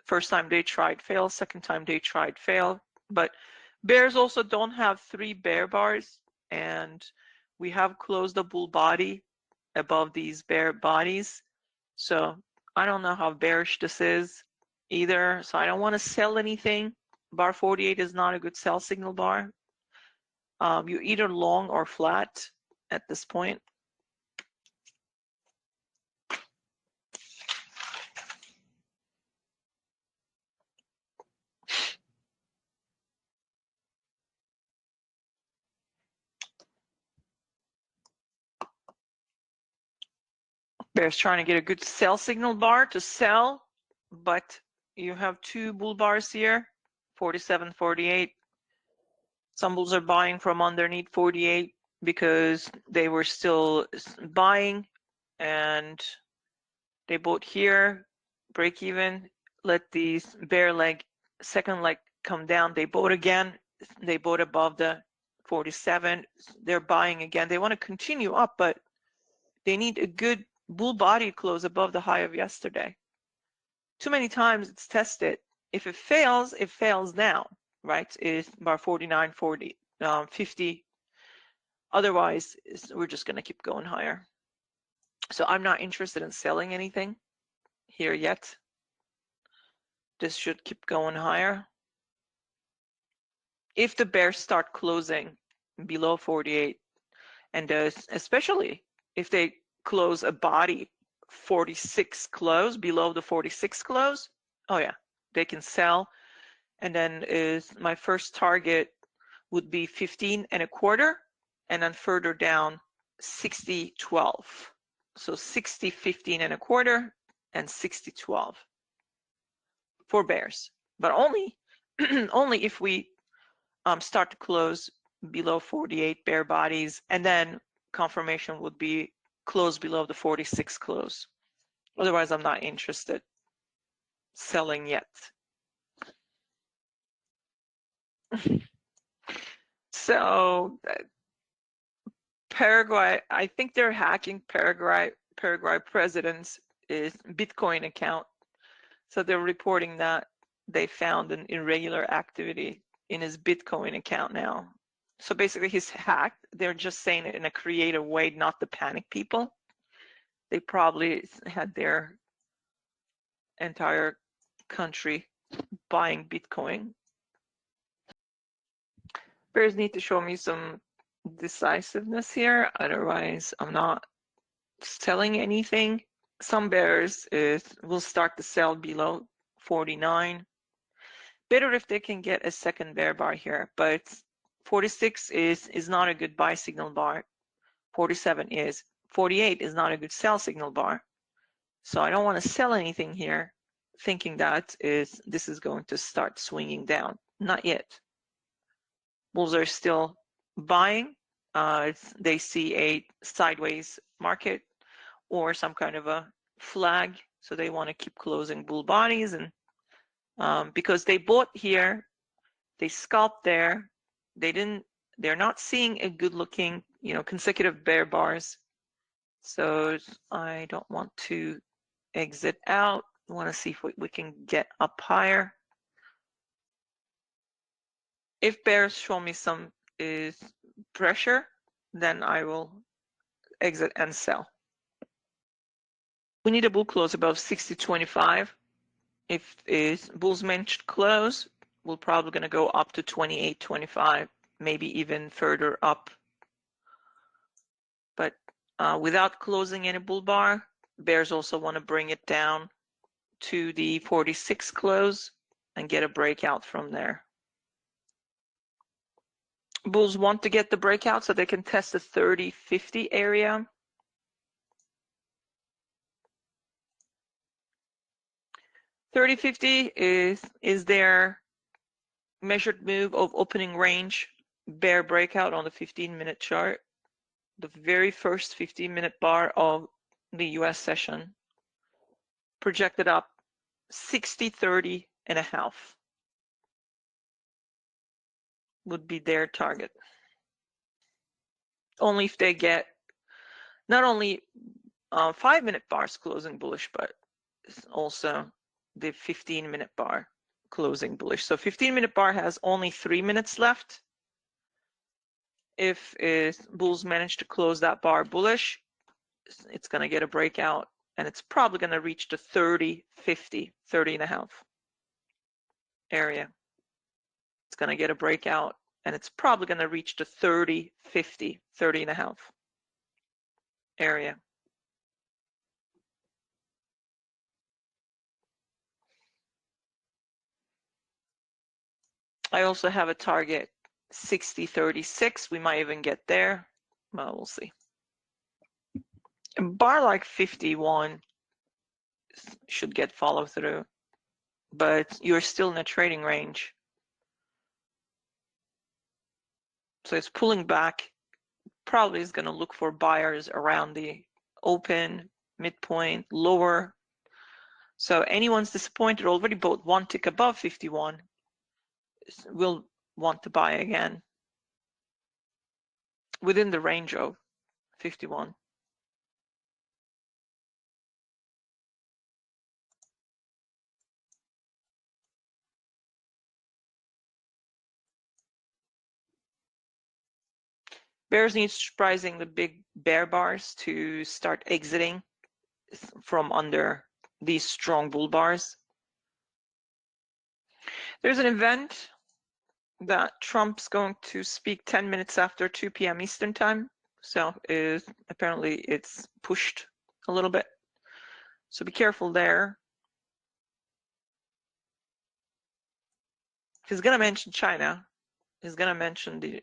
First time they tried, failed. Second time they tried, failed. But bears also don't have 3 bear bars, and we have closed the bull body above these bear bodies. So I don't know how bearish this is either. So I don't want to sell anything. Bar 48 is not a good sell signal bar. You're either long or flat at this point. Bears trying to get a good sell signal bar to sell, but you have 2 bull bars here, 47, 48. Some bulls are buying from underneath 48 because they were still buying, and they bought here, break even, let these bear leg, second leg come down. They bought again. They bought above the 47. They're buying again. They want to continue up, but they need a good bull body close above the high of yesterday. Too many times it's tested. If it fails now, right? It's bar 49, 40, 50. Otherwise, we're just going to keep going higher. So I'm not interested in selling anything here yet. This should keep going higher. If the bears start closing below 48, and especially if they close a body 46 close, below the 46 close, oh yeah, they can sell. And then my first target would be 15 and a quarter, and then further down 60, 12. So 60, 15 and a quarter, and 60, 12 for bears, but only only if we start to close below 48 bear bodies, and then confirmation would be close below the 46 close. Otherwise, I'm not interested selling yet. So Paraguay, I think they're hacking Paraguay president's Bitcoin account. So they're reporting that they found an irregular activity in his Bitcoin account now. So basically he's hacked. They're just saying it in a creative way, not to panic people. They probably had their entire country buying Bitcoin. Bears need to show me some decisiveness here. Otherwise, I'm not selling anything. Some bears will start to sell below 49. Better if they can get a second bear bar here, but 46 is not a good buy signal bar. 47 is. 48 is not a good sell signal bar. So I don't want to sell anything here thinking that this is going to start swinging down. Not yet. Bulls are still buying. They see a sideways market or some kind of a flag, so they want to keep closing bull bodies, and because they bought here, they scalped there, they're not seeing a good looking, consecutive bear bars. So I don't want to exit out. I want to see if we can get up higher. If bears show me some pressure, then I will exit and sell. We need a bull close above 60.25. If bulls manage to close, we're probably going to go up to 28.25, maybe even further up. But without closing any bull bar, bears also want to bring it down to the 46 close and get a breakout from there. Bulls want to get the breakout so they can test the 30-50 area. $30.50 is their measured move of opening range bear breakout on the 15-minute chart. The very first 15-minute bar of the US session, projected up 60.30 and a half would be their target. Only if they get not only 5-minute bars closing bullish, but also the 15-minute bar closing bullish. So 15-minute bar has only 3 minutes left. If bulls manage to close that bar bullish, it's going to get a breakout, and it's probably going to reach the 30.50, 30 and a half area. It's going to get a breakout, and it's probably going to reach the 30.50, 30 and a half area. I also have a target 60.36. We might even get there. Well, we'll see. A bar like 51 should get follow through, but you're still in a trading range. So it's pulling back. Probably is going to look for buyers around the open, midpoint, lower. So anyone's disappointed, already bought one tick above 51, will want to buy again within the range of 51. Bears need surprising the big bear bars to start exiting from under these strong bull bars. There's an event that Trump's going to speak 10 minutes after 2 p.m. Eastern time. So apparently it's pushed a little bit. So be careful there. He's going to mention China. He's going to mention the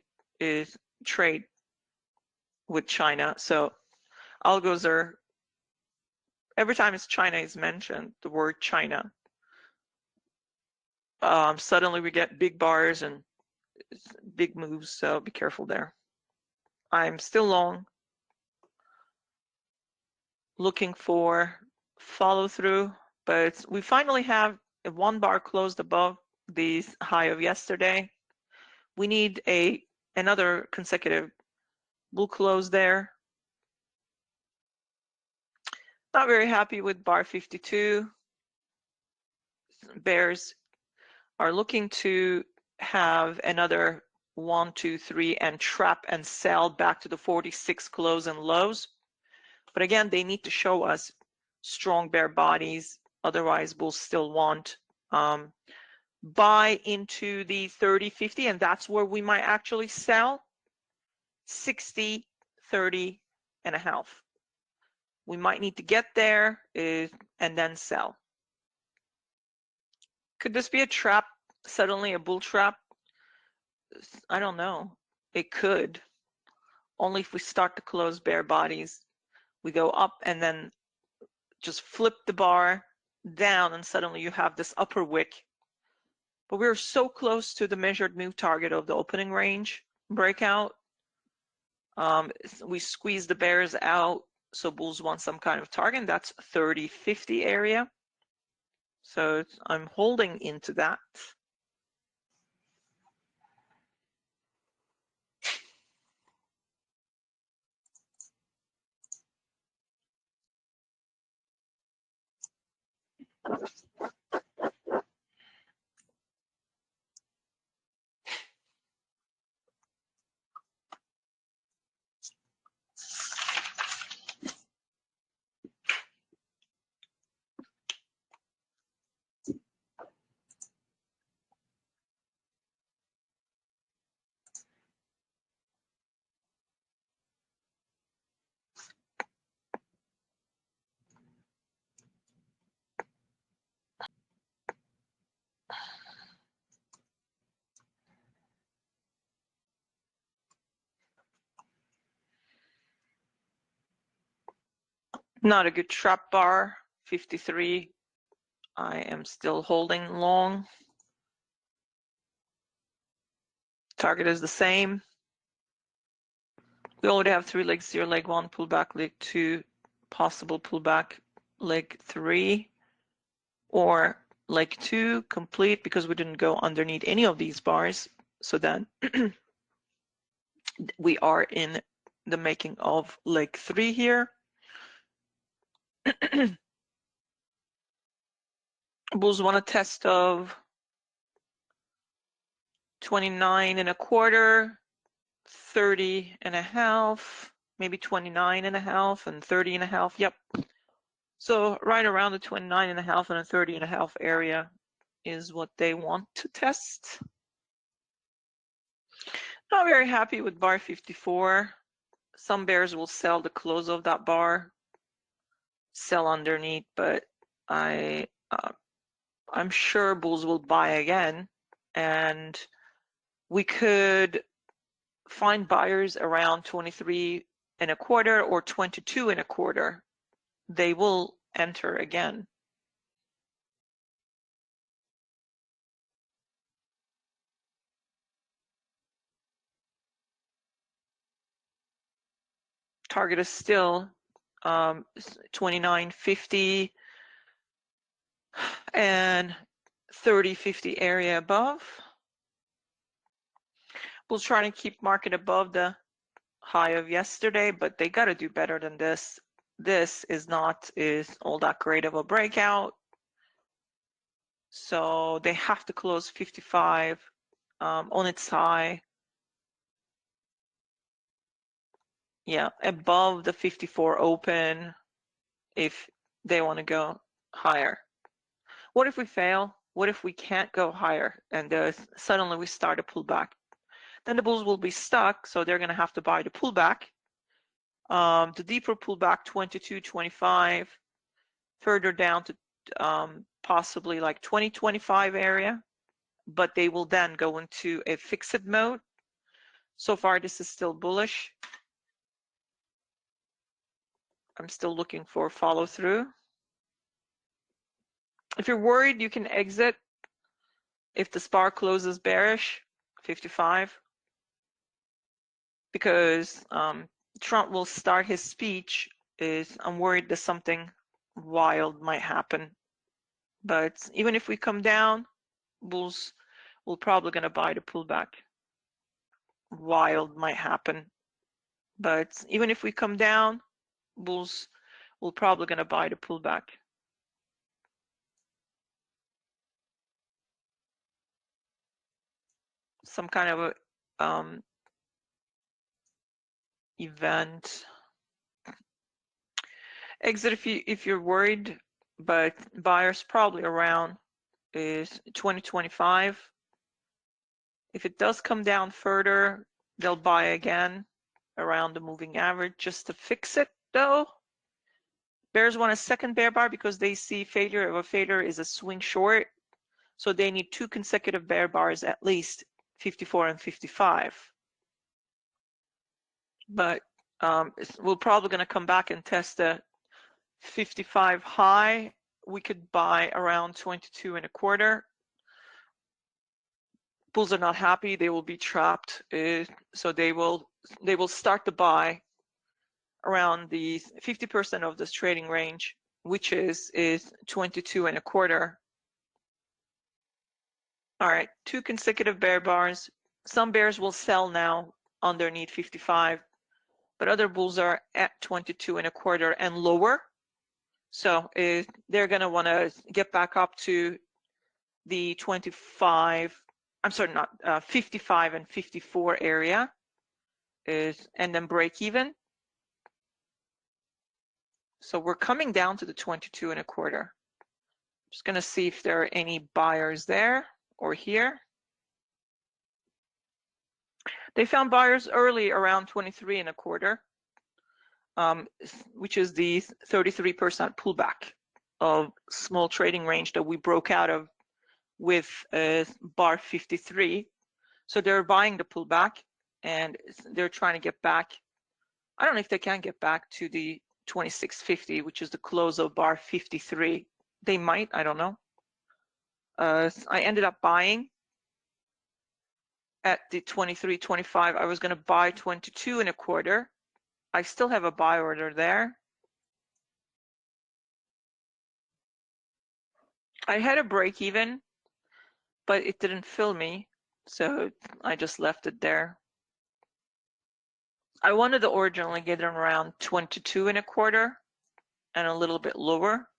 trade with China. So algos are, every time China is mentioned, the word China, suddenly we get big bars and big moves. So be careful there. I'm still long, looking for follow through, but we finally have a 1 bar closed above the high of yesterday. We need another consecutive bull close there. Not very happy with bar 52. Bears are looking to have another 1, 2, 3 and trap and sell back to the 46 close and lows. But again, they need to show us strong bear bodies. Otherwise, we'll still want buy into the 30-50, and that's where we might actually sell 60, 30 and a half. We might need to get there and then sell. Could this be a trap suddenly a bull trap, I don't know. It could. Only if we start to close bear bodies. We go up and then just flip the bar down and suddenly you have this upper wick. But we're so close to the measured move target of the opening range breakout. We squeeze the bears out, so bulls want some kind of target. That's 30-50 area. So I'm holding into that. Not a good trap bar, 53. I am still holding long. Target is the same. We already have 3 legs here, leg 1, pullback, leg 2, possible pullback, leg 3, or leg 2 complete because we didn't go underneath any of these bars. So then we are in the making of leg 3 here. Bulls want a test of 29.25, 30.5, maybe 29.5 and 30.5. Yep. So right around the 29.5 and a 30.5 area is what they want to test. Not very happy with bar 54. Some bears will sell the close of that bar, sell underneath, but I'm sure bulls will buy again, and we could find buyers around 23.25 or 22.25. They will enter again. Target is still 29.50 and 30.50 area above. We'll try to keep market above the high of yesterday, but they got to do better than this. This is not all that great of a breakout. So they have to close 55 on its high. Yeah, above the 54 open if they want to go higher. What if we fail? What if we can't go higher and suddenly we start a pullback? Then the bulls will be stuck, so they're going to have to buy the pullback. The deeper pullback, 22.25, further down to possibly like 20.25 area, but they will then go into a fixed mode. So far, this is still bullish. I'm still looking for follow through. If you're worried, you can exit if the SPAR closes bearish, 55, because Trump will start his speech. I'm worried that something wild might happen. But even if we come down, bulls will probably going to buy the pullback. Wild might happen. But even if we come down, bulls will probably going to buy the pullback. Some kind of a event. Exit if you're worried, but buyers probably around is 2025. If it does come down further, they'll buy again around the moving average just to fix it though. Bears want a second bear bar because they see failure of a failure is a swing short. So they need 2 consecutive bear bars, at least 54 and 55. But we're probably going to come back and test the 55 high. We could buy around 22 and a quarter. Bulls are not happy. They will be trapped. So they will start to buy around the 50% of this trading range, which is 22 and a quarter. All right, 2 consecutive bear bars. Some bears will sell now underneath 55, but other bulls are at 22 and a quarter and lower. So they're going to want to get back up to the 25, I'm sorry, not 55 and 54 area, and then break even. So we're coming down to the 22 and a quarter. Just going to see if there are any buyers there or here. They found buyers early around 23 and a quarter, which is the 33% pullback of small trading range that we broke out of with bar 53. So they're buying the pullback and they're trying to get back. I don't know if they can get back to the 2650, which is the close of bar 53. They might, I don't know. I ended up buying at the 23.25. I was going to buy 22 and a quarter. I still have a buy order there. I had a break even, but it didn't fill me, so I just left it there. I wanted to originally get it around 22 and a quarter and a little bit lower.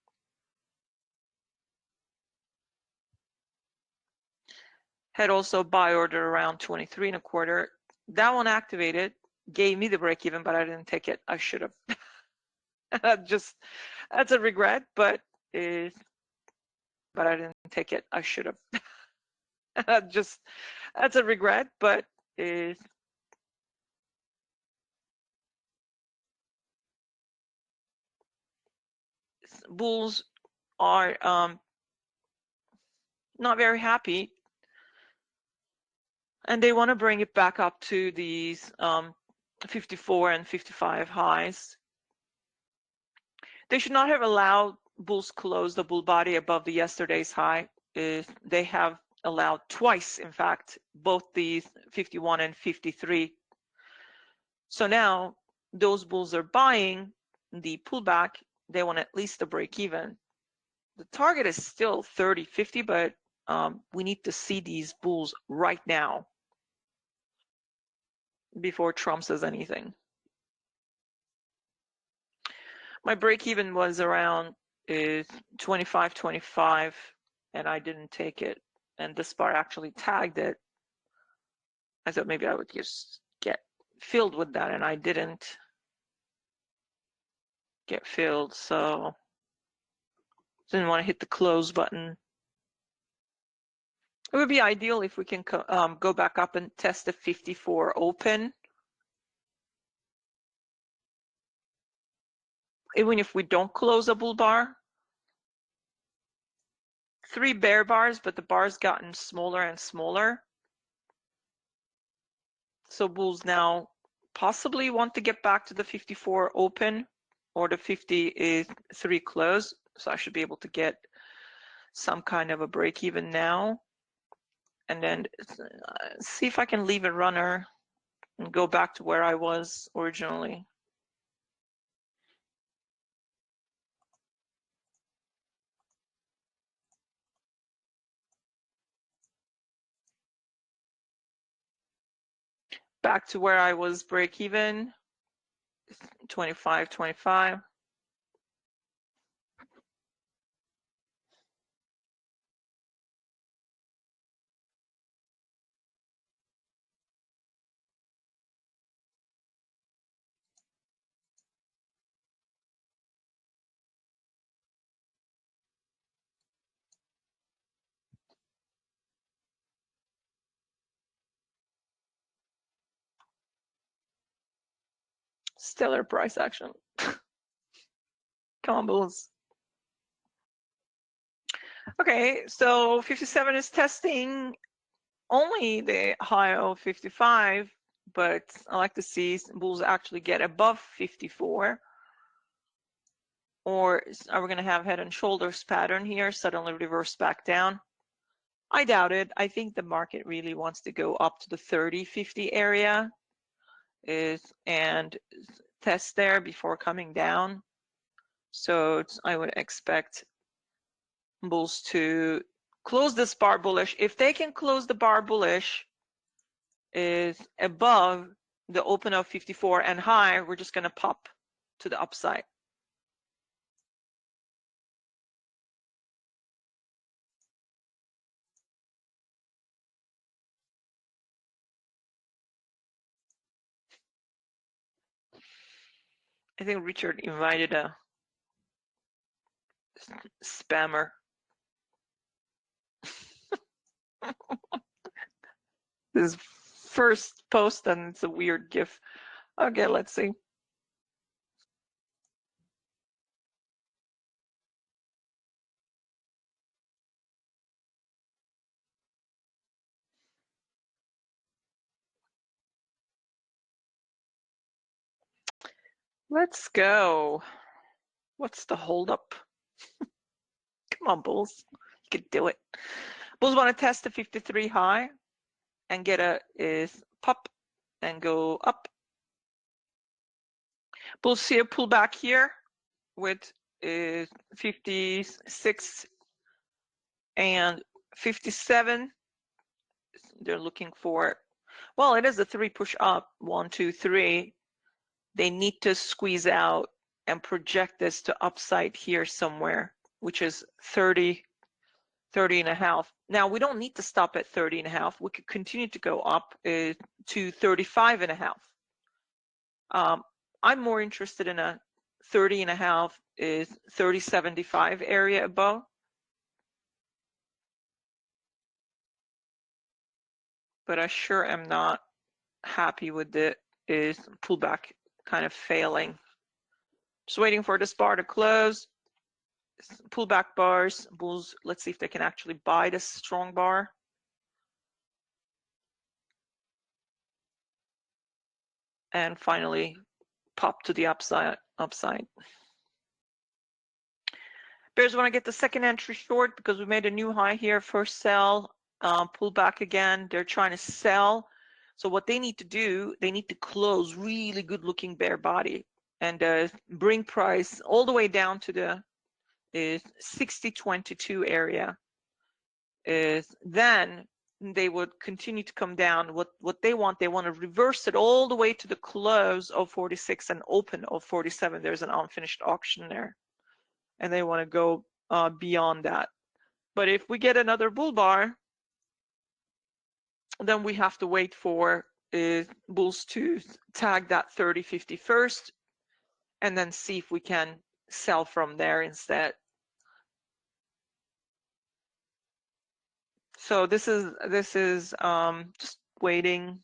Had also buy order around 23 and a quarter. That one activated, gave me the break even, but I didn't take it. I should have. That's a regret, but I didn't take it. I should have. That's a regret, but bulls are not very happy, and they want to bring it back up to these 54 and 55 highs. They should not have allowed bulls close the bull body above the yesterday's high. They have allowed twice, in fact, both the 51 and 53. So now those bulls are buying the pullback. They want at least a break even. The target is still 30.50, but we need to see these bulls right now before Trump says anything. My break even was around 25.25, and I didn't take it. And this bar actually tagged it. I thought maybe I would just get filled with that, and I didn't get filled, so didn't want to hit the close button. It would be ideal if we can go back up and test the 54 open. Even if we don't close a bull bar. 3 bear bars, but the bar's gotten smaller and smaller. So bulls now possibly want to get back to the 54 open or the 53 close. So I should be able to get some kind of a break even now. And then see if I can leave a runner and go back to where I was originally. Back to where I was break even, 25.25. Stellar price action. Come on, bulls. Okay, so 57 is testing only the high of 55, but I like to see bulls actually get above 54. Or are we going to have head and shoulders pattern here, suddenly reverse back down? I doubt it. I think the market really wants to go up to the 30-50 area and test there before coming down. So I would expect bulls to close this bar bullish. If they can close the bar bullish is above the open of 54 and high, we're just going to pop to the upside. I think Richard invited a spammer. His first post and it's a weird GIF. Okay, let's see. Let's go. What's the holdup? Come on, bulls. You could do it. Bulls want to test the 53 high and get a pop and go up. Bulls see a pullback here with 56 and 57. They're looking for, well, it is a 3 push up, 1, 2, 3. They need to squeeze out and project this to upside here somewhere, which is 30 and a half. Now we don't need to stop at 30 and a half. We could continue to go up to 35 and a half. I'm more interested in a 30 and a half is 30.75 area above. But I sure am not happy with the pullback kind of failing. Just waiting for this bar to close. Pullback bars, bulls, let's see if they can actually buy this strong bar. And finally pop to the upside. Bears want to get the second entry short because we made a new high here. First sell, pull back again. They're trying to sell. So what they need to do, they need to close really good looking bear body and bring price all the way down to the 60.22 area. Then they would continue to come down. What they want to reverse it all the way to the close of 46 and open of 47. There's an unfinished auction there, and they want to go beyond that. But if we get another bull bar, then we have to wait for bulls to tag that 30-50 first, and then see if we can sell from there instead. So this is just waiting.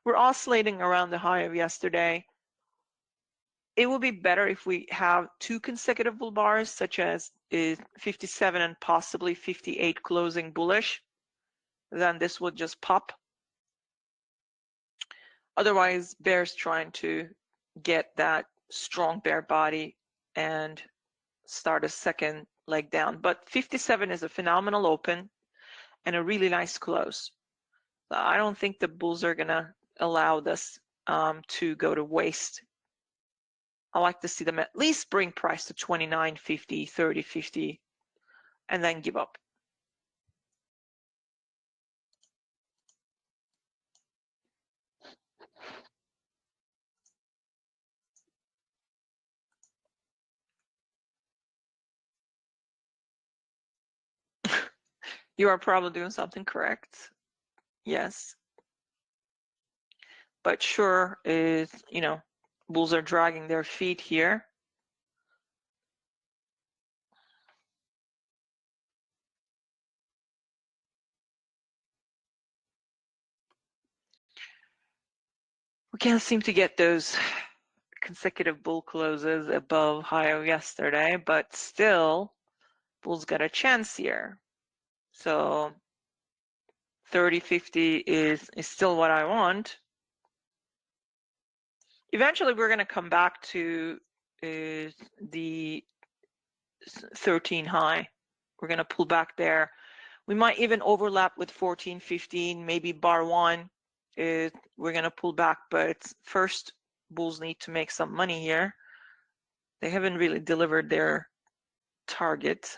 We're oscillating around the high of yesterday. It would be better if we have 2 consecutive bull bars, such as 57 and possibly 58 closing bullish. Then this would just pop. Otherwise, bear's trying to get that strong bear body and start a second leg down. But 57 is a phenomenal open and a really nice close. I don't think the bulls are gonna allow this to go to waste. I like to see them at least bring price to 29.50, 30.50, and then give up. You are probably doing something correct. Yes. But sure is, bulls are dragging their feet here. We can't seem to get those consecutive bull closes above high yesterday, but still bulls got a chance here. So 30.50 is still what I want. Eventually, we're going to come back to the 13 high. We're going to pull back there. We might even overlap with 14.15, maybe bar one. We're going to pull back, but first, bulls need to make some money here. They haven't really delivered their target.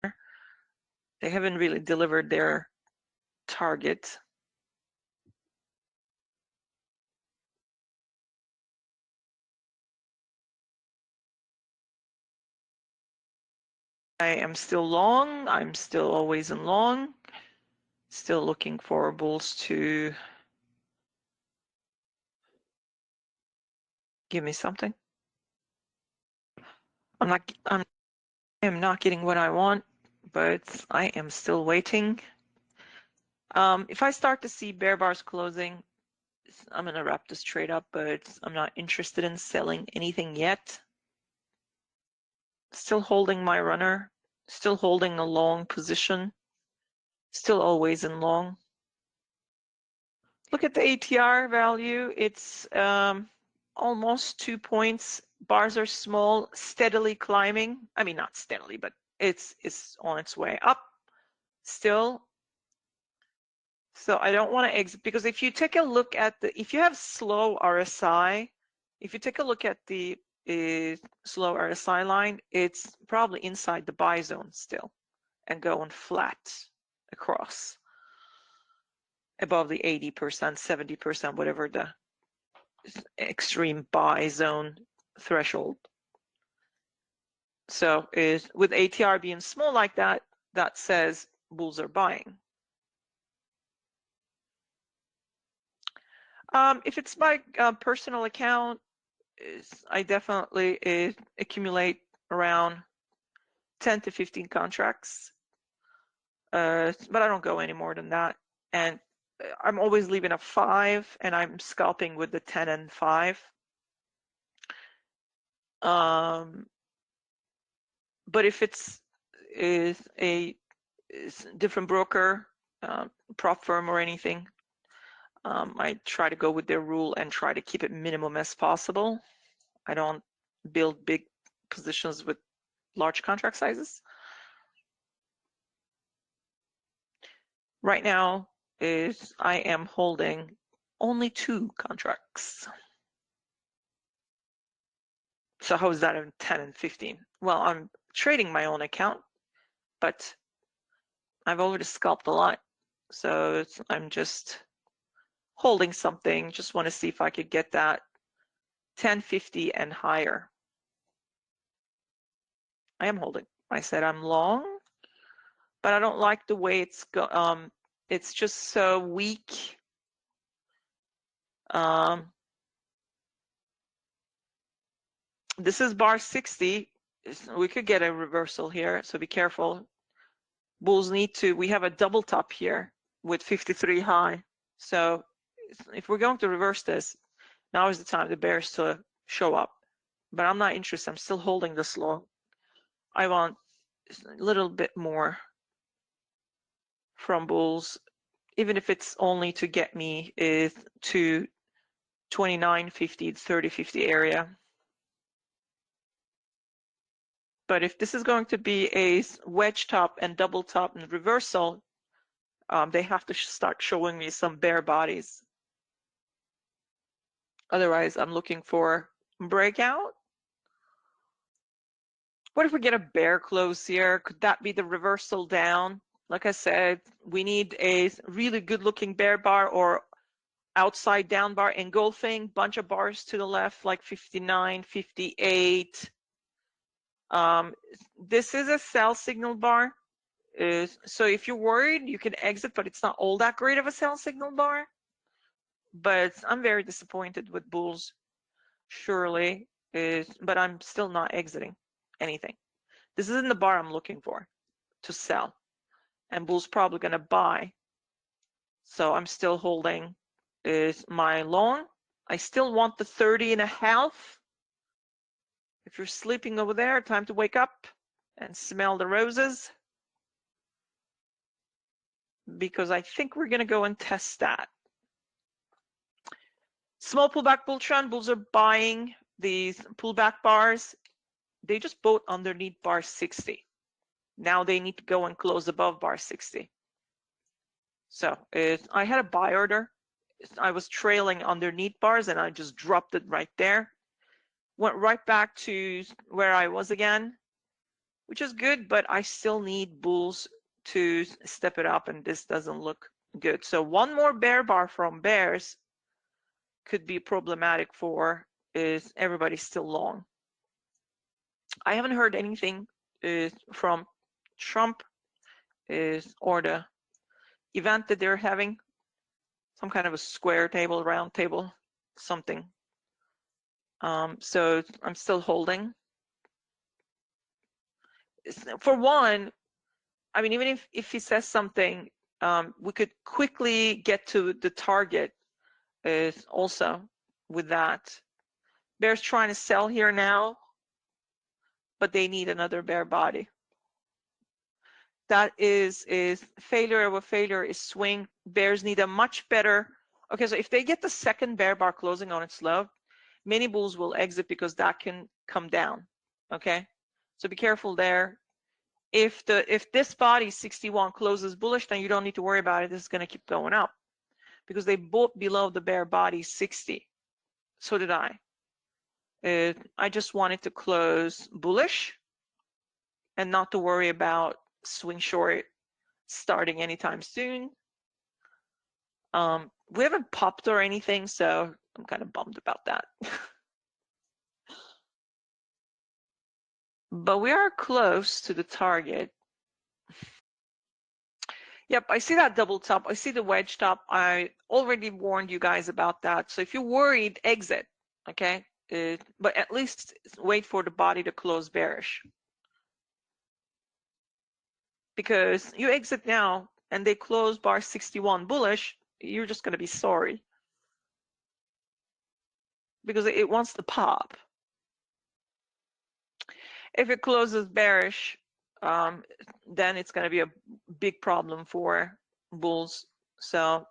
They haven't really delivered their target. I am still long. I'm still always in long. Still looking for bulls to give me something. I am not getting what I want, but I am still waiting. If I start to see bear bars closing, I'm gonna wrap this trade up, but I'm not interested in selling anything yet. Still holding my runner, still holding a long position, still always in long. Look at the ATR value. It's almost 2 points. Bars are small, steadily climbing. I mean, not steadily, but it's on its way up still. So I don't want to exit, because if you take a look at if you have slow RSI, if you take a look at the slow RSI line, it's probably inside the buy zone still and going flat across above the 80%, 70%, whatever the extreme buy zone threshold. So with ATR being small like that, that says bulls are buying. If it's my personal account, I definitely accumulate around 10 to 15 contracts, but I don't go any more than that. And I'm always leaving a 5, and I'm scalping with the 10 and 5. But if it's a different broker, prop firm or anything, I try to go with their rule and try to keep it minimum as possible. I don't build big positions with large contract sizes. Right now I am holding only 2 contracts. So how is that in 10 and 15? Well, I'm trading my own account, but I've already scalped a lot. So I'm just holding something, just want to see if I could get that 10.50 and higher. I am holding. I said I'm long, but I don't like the way it's just so weak. This is bar 60. We could get a reversal here, so be careful. Bulls need to, we have a double top here with 53 high. So if we're going to reverse this, now is the time the bears to show up. But I'm not interested. I'm still holding this long. I want a little bit more from bulls, even if it's only to get me to 29.50, 30.50 area. But if this is going to be a wedge top and double top and reversal, they have to start showing me some bear bodies. Otherwise, I'm looking for breakout. What if we get a bear close here? Could that be the reversal down? Like I said, we need a really good looking bear bar or outside down bar engulfing, bunch of bars to the left, like 59, 58. This is a sell signal bar. So if you're worried, you can exit, but it's not all that great of a sell signal bar. But I'm very disappointed with bulls, surely, but I'm still not exiting anything. This isn't the bar I'm looking for to sell, and bulls probably going to buy. So I'm still holding my long. I still want the 30.5. If you're sleeping over there, time to wake up. and smell the roses, because I think we're going to go and test that. Small pullback bull trend. Bulls are buying these pullback bars. They just bought underneath bar 60. Now they need to go and close above bar 60. So I had a buy order. I was trailing underneath bars and I just dropped it right there. Went right back to where I was again, which is good, but I still need bulls to step it up, and this doesn't look good. So one more bear bar from bears could be problematic for is everybody's still long. I haven't heard anything from Trump or the event that they're having, some kind of a square table, round table, something. So I'm still holding. For one, I mean, even if he says something, we could quickly get to the target also with that. Bears trying to sell here now, but they need another bear body. That is failure of a failure is swing. Bears need a much better. Okay, so if they get the second bear bar closing on its low, many bulls will exit because that can come down. Okay, so be careful there. If this body 61 closes bullish, then you don't need to worry about it. This is going to keep going up because they bought below the bear body 60. So did I. I just wanted to close bullish and not to worry about swing short starting anytime soon. We haven't popped or anything, so I'm kind of bummed about that. But we are close to the target. Yep, I see that double top. I see the wedge top. I already warned you guys about that. So if you're worried, exit, okay? But at least wait for the body to close bearish. Because you exit now and they close bar 61 bullish, you're just going to be sorry. Because it wants to pop. If it closes bearish, then it's going to be a big problem for bulls. So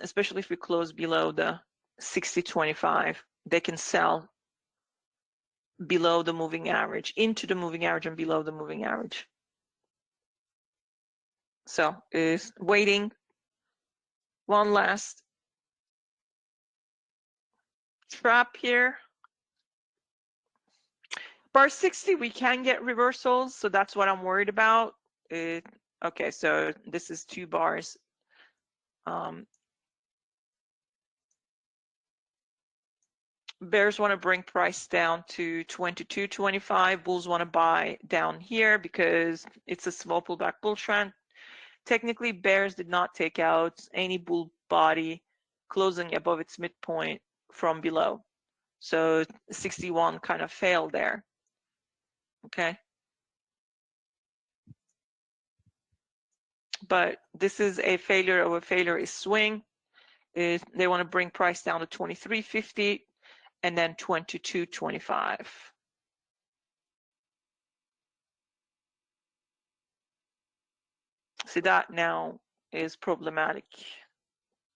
especially if we close below the 60-25, they can sell below the moving average, into the moving average and below the moving average. So is waiting. One last trap here. Bar 60, we can get reversals, so that's what I'm worried about. Okay, so this is 2 bars. Bears want to bring price down to 22.25. Bulls want to buy down here because it's a small pullback bull trend. Technically, bears did not take out any bull body closing above its midpoint from below. So 61 kind of failed there. Okay. But this is a failure of a failure is swing. They want to bring price down to 23.50 and then 22.25. See, that now is problematic.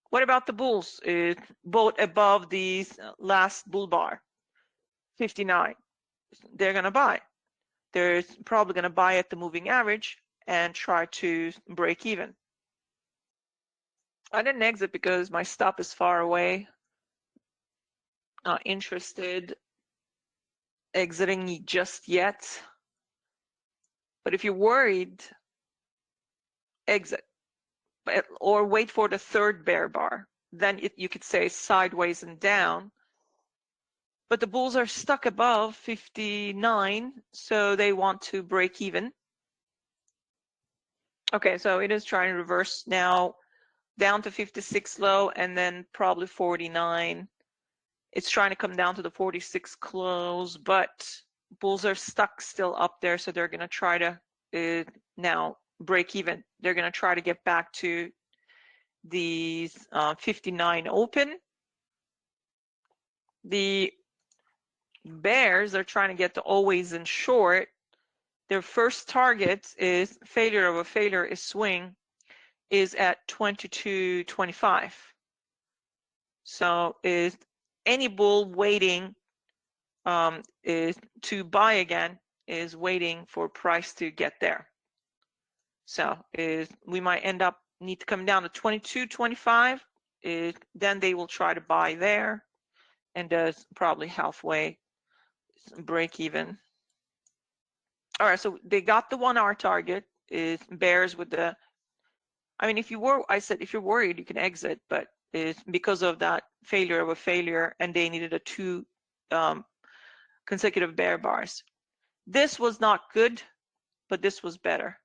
What about the bulls? Both above the last bull bar, 59. They're going to buy. They're probably going to buy at the moving average and try to break even. I didn't exit because my stop is far away. Not interested exiting just yet. But if you're worried, exit. Or wait for the third bear bar. Then you could say sideways and down. But the bulls are stuck above 59, so they want to break even. Okay, so it is trying to reverse now down to 56 low and then probably 49. It's trying to come down to the 46 close, but bulls are stuck still up there, so they're going to try to now break even. They're going to try to get back to the 59 open. The bears are trying to get to always in short, their first target is failure of a failure is swing is at 22.25. So is any bull waiting is to buy again is waiting for price to get there. So is we might end up need to come down to 22.25. Then they will try to buy there, and does probably halfway break even. All right, so they got the 1 hour target. Is bears with the, I mean, if you were, I said if you're worried you can exit, but it's because of that failure of a failure, and they needed a 2 consecutive bear bars. This was not good, but this was better.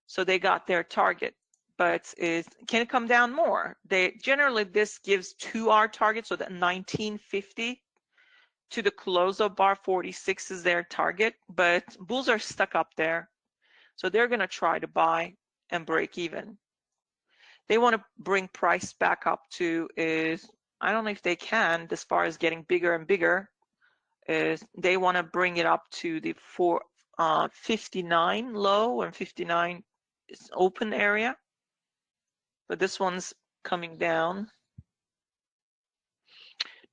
So they got their target, but can it come down more? They generally, this gives 2 hour target, so that 1950 to the close of bar 46 is their target, but bulls are stuck up there, so they're going to try to buy and break even. They want to bring price back up to I don't know if they can, as far as getting bigger and bigger. They want to bring it up to the 59 low and 59 is open area, but this one's coming down.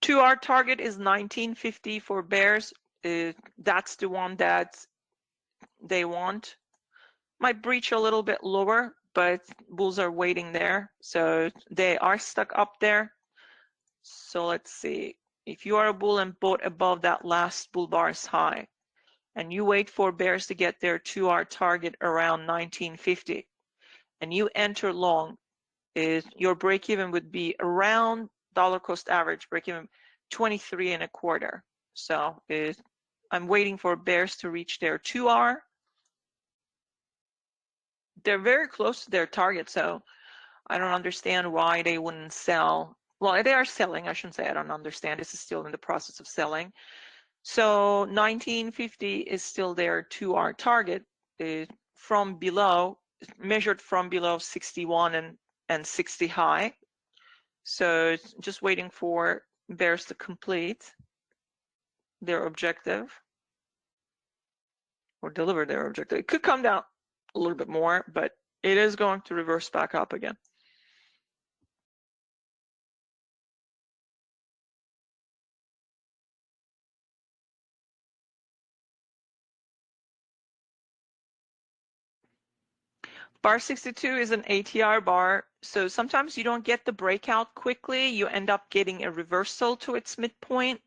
2 hour target is 1950 for bears. That's the one that they want. Might breach a little bit lower, but bulls are waiting there, so they are stuck up there. So let's see, if you are a bull and bought above that last bull bar's high, and you wait for bears to get their 2 hour target around 1950, and you enter long, your break even would be around dollar cost average break even 23.25. So I'm waiting for bears to reach their 2 hour. They're very close to their target, so I don't understand why they wouldn't sell. Well, they are selling. I shouldn't say I don't understand. This is still in the process of selling. So 1950 is still their 2 hour target. From below, measured from below 61 and 60 high. So it's just waiting for bears to complete their objective or deliver their objective. It could come down a little bit more, but it is going to reverse back up again. Bar 62 is an ATR bar, so sometimes you don't get the breakout quickly. You end up getting a reversal to its midpoint,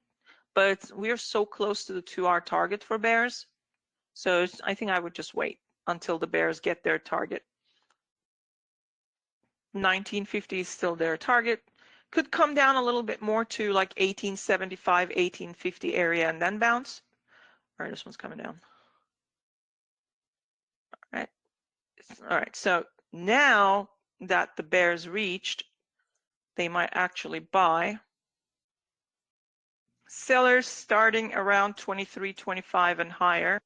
but we're so close to the 2 hour target for bears. So I think I would just wait until the bears get their target. 1950 is still their target. Could come down a little bit more to like 1875, 1850 area and then bounce. All right, this one's coming down. All right. All right, so now that the bears reached, they might actually buy. Sellers starting around 23.25 and higher,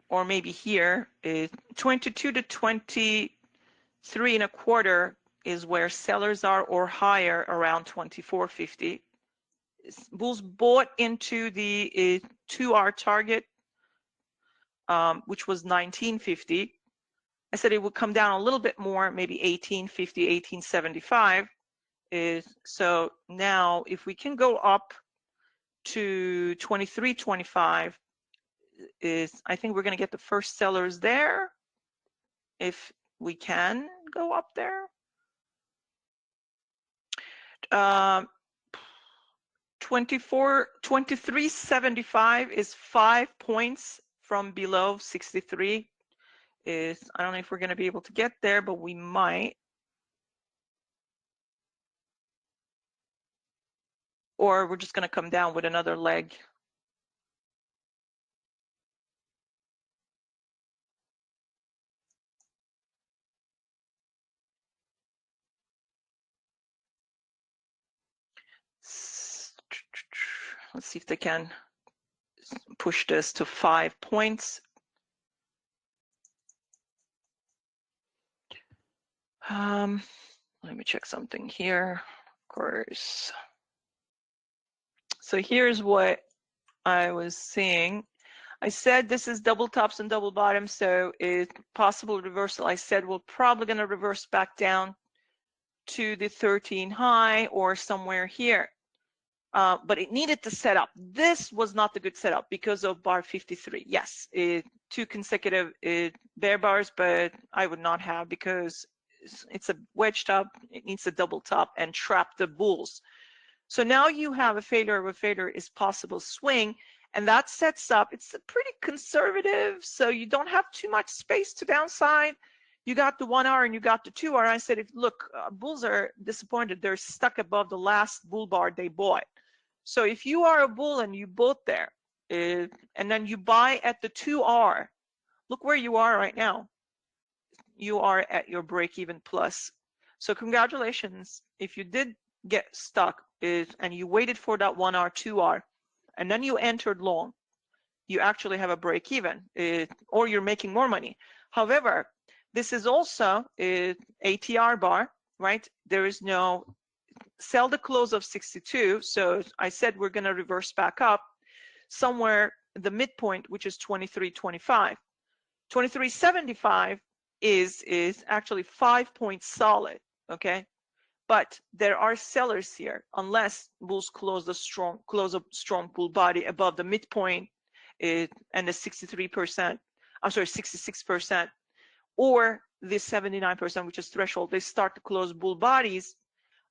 or maybe here is 22 to 23.25 is where sellers are, or higher around 24.50. Bulls bought into the 2 hour target, which was 19.50. I said it would come down a little bit more, maybe 18.50, 18.75. So now if we can go up to 23.25, I think we're going to get the first sellers there if we can go up there. 23.75 is 5 points from below 63. I don't know if we're going to be able to get there, but we might. Or we're just going to come down with another leg. Let's see if they can push this to 5 points. Let me check something here, of course. So here's what I was seeing. I said this is double tops and double bottoms, so it's possible reversal. I said we're probably going to reverse back down to the 13 high or somewhere here. But it needed to set up. This was not the good setup because of bar 53. Yes, two consecutive bear bars, but I would not have because it's a wedge top. It needs a double top and trap the bulls. So now you have a failure of a failure is possible swing, and that sets up. It's a pretty conservative, so you don't have too much space to downside. You got the 1 hour and you got the 2 hour. I said, if look, bulls are disappointed. They're stuck above the last bull bar they bought. So if you are a bull and you bought there, and then you buy at the 2R, look where you are right now. You are at your break even plus. So congratulations. If you did get stuck and you waited for that 1R, 2R, and then you entered long, you actually have a break even, or you're making more money. However, this is also a ATR bar, right? There is no sell the close of 62. So I said we're going to reverse back up somewhere the midpoint, which is 23.25. 23.75 is actually 5 points solid, okay? But there are sellers here unless bulls close a strong bull body above the midpoint and the 63%, I'm sorry, 66%, or the 79%, which is threshold. They start to close bull bodies.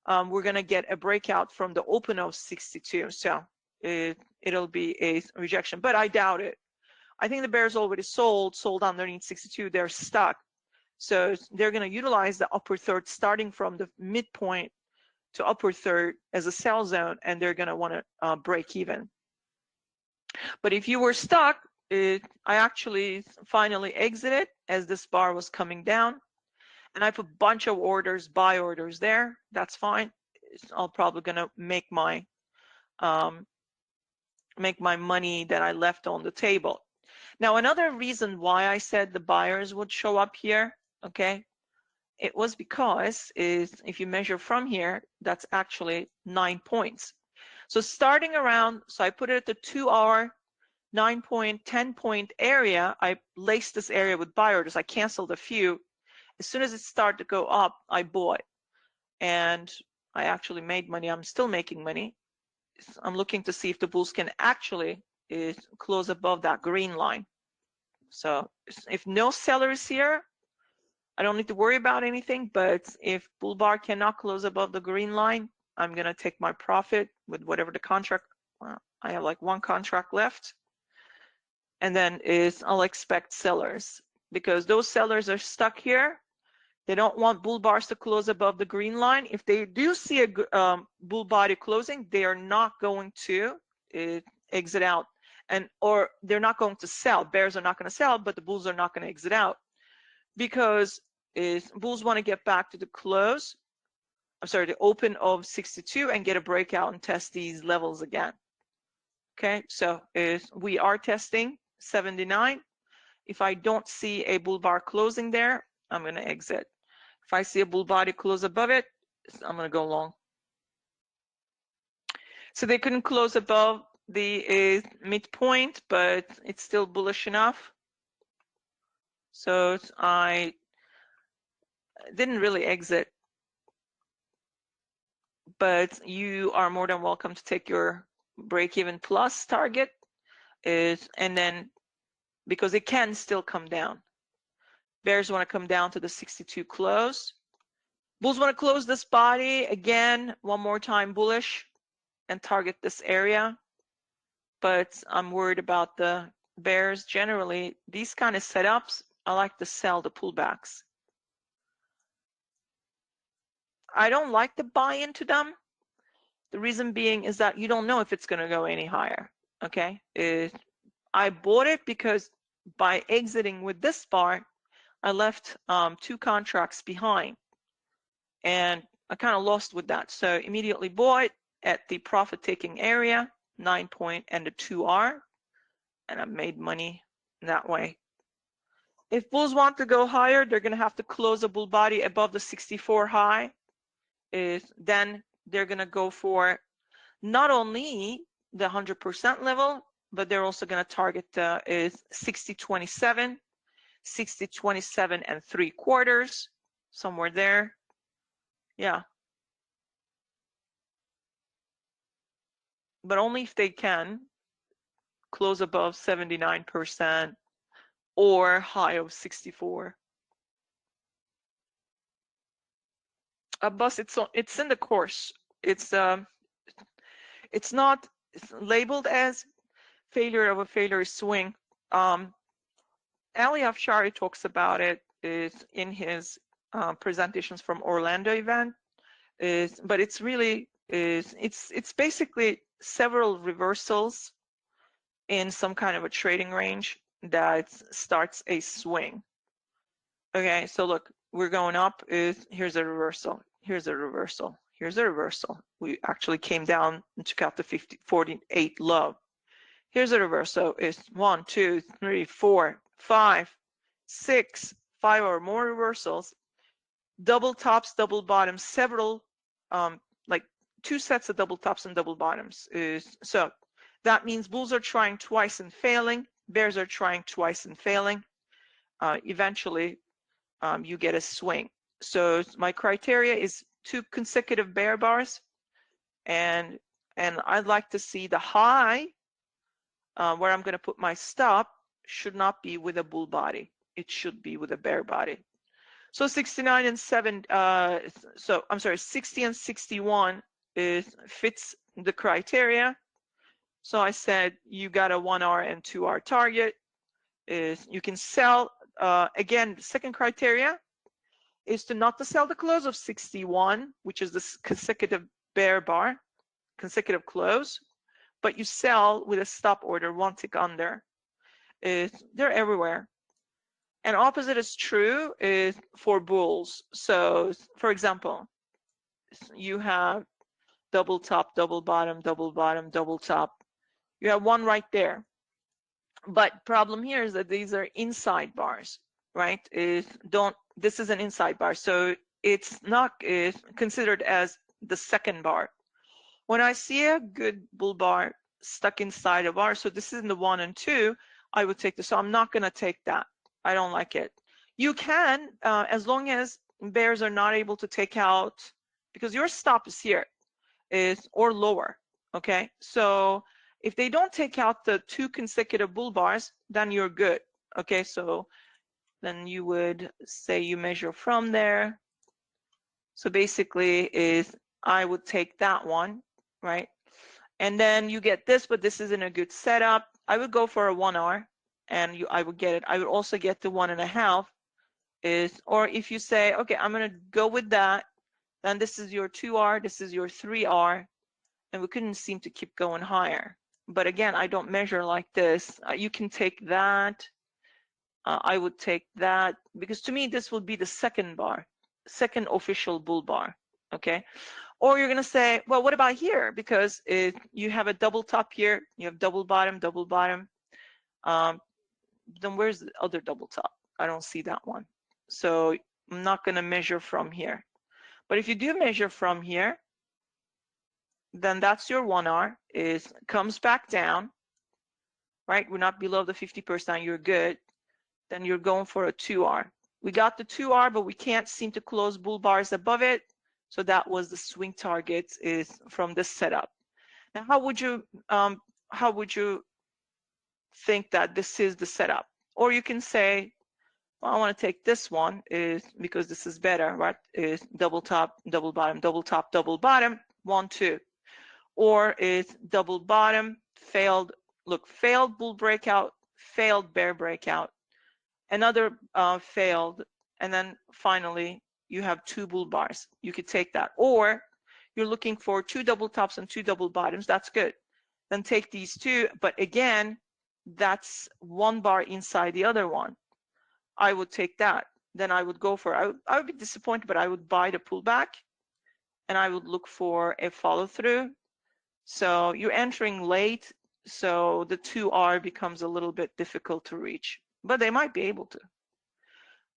We're going to get a breakout from the open of 62. So it'll be a rejection, but I doubt it. I think the bears already sold underneath 62. They're stuck. So they're going to utilize the upper third starting from the midpoint to upper third as a sell zone, and they're going to want to break even. But if you were stuck, I actually finally exited as this bar was coming down. And I put a bunch of orders, buy orders there. That's fine. I'm probably gonna make my money that I left on the table. Now, another reason why I said the buyers would show up here, okay, it was because if you measure from here, that's actually 9 points. So starting around, so I put it at the 2 hour, 9 point, 10 point area. I laced this area with buy orders. I canceled a few. As soon as it started to go up, I bought, and I actually made money. I'm still making money. I'm looking to see if the bulls can actually close above that green line. So if no seller is here, I don't need to worry about anything. But if bull bar cannot close above the green line, I'm gonna take my profit with whatever the contract. I have like one contract left, and then I'll expect sellers because those sellers are stuck here. They don't want bull bars to close above the green line. If they do see a bull body closing, they are not going to exit out, or they're not going to sell. Bears are not going to sell, but the bulls are not going to exit out because bulls want to get back to the close. I'm sorry, the open of 62 and get a breakout and test these levels again. Okay, so we are testing 79. If I don't see a bull bar closing there, I'm going to exit. If I see a bull body close above it, I'm going to go long. So they couldn't close above the midpoint, but it's still bullish enough. So I didn't really exit, but you are more than welcome to take your break-even plus target, and then because it can still come down. Bears want to come down to the 62 close. Bulls want to close this body again, one more time bullish and target this area. But I'm worried about the bears generally. These kind of setups, I like to sell the pullbacks. I don't like to buy into them. The reason being is that you don't know if it's going to go any higher. Okay, I bought it because by exiting with this bar, I left 2 contracts behind, and I kind of lost with that. So immediately bought at the profit-taking area, 9 point and the 2R, and I made money that way. If bulls want to go higher, they're going to have to close a bull body above the 64 high. Then they're going to go for not only the 100% level, but they're also going to target is 60.27, 60.27 and 3/4, somewhere there. Yeah. But only if they can close above 79% or high of 64. Abbas, it's in the course. It's not labeled as failure of a failure swing. Ali Afshari talks about it is in his presentations from Orlando event. But it's really it's basically several reversals in some kind of a trading range that starts a swing. Okay, so look, we're going up. Here's a reversal. Here's a reversal. Here's a reversal. We actually came down and took out the 48 low. Here's a reversal. It's 1, 2, 3, 4, 5, 6, 5 or more reversals. Double tops, double bottoms, several, like 2 sets of double tops and double bottoms. So that means bulls are trying twice and failing. Bears are trying twice and failing. Eventually, you get a swing. So my criteria is 2 consecutive bear bars, and I'd like to see the high where I'm going to put my stop should not be with a bull body. It should be with a bear body. So 69 and 7. So I'm sorry, 60 and 61 fits the criteria. So I said you got a 1R and 2R target. You can sell. Again, the second criteria is to not to sell the close of 61, which is the consecutive bear bar, consecutive close, but you sell with a stop order 1 tick under. They're everywhere. And opposite is true for bulls. So, for example, you have double top, double bottom, double bottom, double top. You have one right there. But problem here is that these are inside bars, right? This is an inside bar, so it's not considered as the second bar. When I see a good bull bar stuck inside a bar, so this is in the 1 and 2, I would take this. So I'm not going to take that. I don't like it. You can, as long as bears are not able to take out, because your stop is here, or lower, okay? So if they don't take out the 2 consecutive bull bars, then you're good, okay? So then you would say you measure from there. So basically I would take that one, right? And then you get this, but this isn't a good setup. I would go for a 1R. And I would get it. I would also get the 1.5 or if you say, okay, I'm going to go with that, then this is your 2R, this is your 3R, and we couldn't seem to keep going higher. But again, I don't measure like this. You can take that. I would take that because to me, this would be the second bar, second official bull bar, okay? Or you're going to say, well, what about here? Because you have a double top here, you have double bottom, then where's the other double top? I don't see that one. So I'm not going to measure from here. But if you do measure from here, then that's your 1R. Comes back down, right? We're not below the 50%. You're good. Then you're going for a 2R. We got the 2R, but we can't seem to close bull bars above it. So that was the swing target from this setup. Now, how would you think that this is the setup? Or you can say, well, I want to take this one because this is better, right? Is double top, double bottom, double top, double bottom, 1, 2. Or is double bottom, failed bull breakout, failed bear breakout, another failed, and then finally you have 2 bull bars. You could take that. Or you're looking for 2 double tops and 2 double bottoms. That's good. Then take these 2, but again, that's 1 bar inside the other one. I would take that. Then I would go for, I would be disappointed, but I would buy the pullback and I would look for a follow through. So you're entering late, so the 2R becomes a little bit difficult to reach, but they might be able to.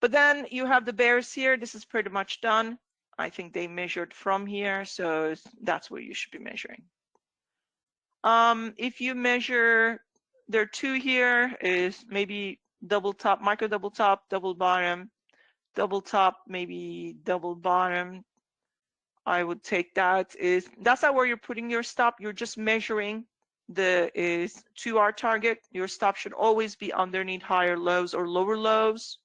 But then you have the bears here. This is pretty much done. I think they measured from here, so that's where you should be measuring. If you measure there are two here, is maybe double top, micro double top, double bottom, double top, maybe double bottom. I would take that. That's not where you're putting your stop. You're just measuring the 2R target. Your stop should always be underneath higher lows or lower lows.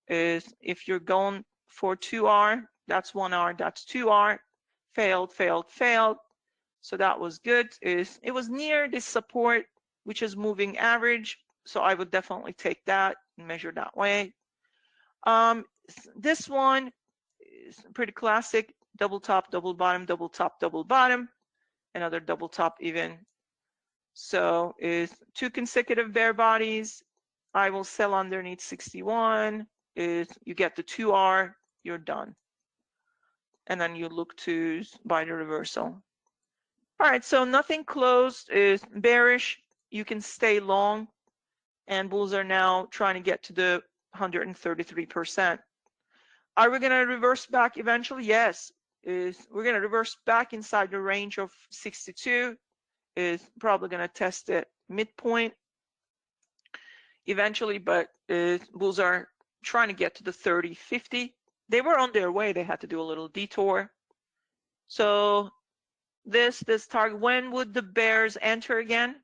If you're going for 2R, that's 1R, that's 2R. Failed, failed, failed. So that was good. It was near the support, which is moving average. So I would definitely take that and measure that way. This one is pretty classic. Double top, double bottom, double top, double bottom. Another double top even. So is 2 consecutive bear bodies. I will sell underneath 61. Is you get the 2R, you're done. And then you look to buy the reversal. All right, so nothing closed is bearish. You can stay long, and bulls are now trying to get to the 133%. Are we going to reverse back eventually? Yes. We're going to reverse back inside the range of 62. Is probably going to test it midpoint eventually, but bulls are trying to get to the 30-50. They were on their way. They had to do a little detour. So this target, when would the bears enter again?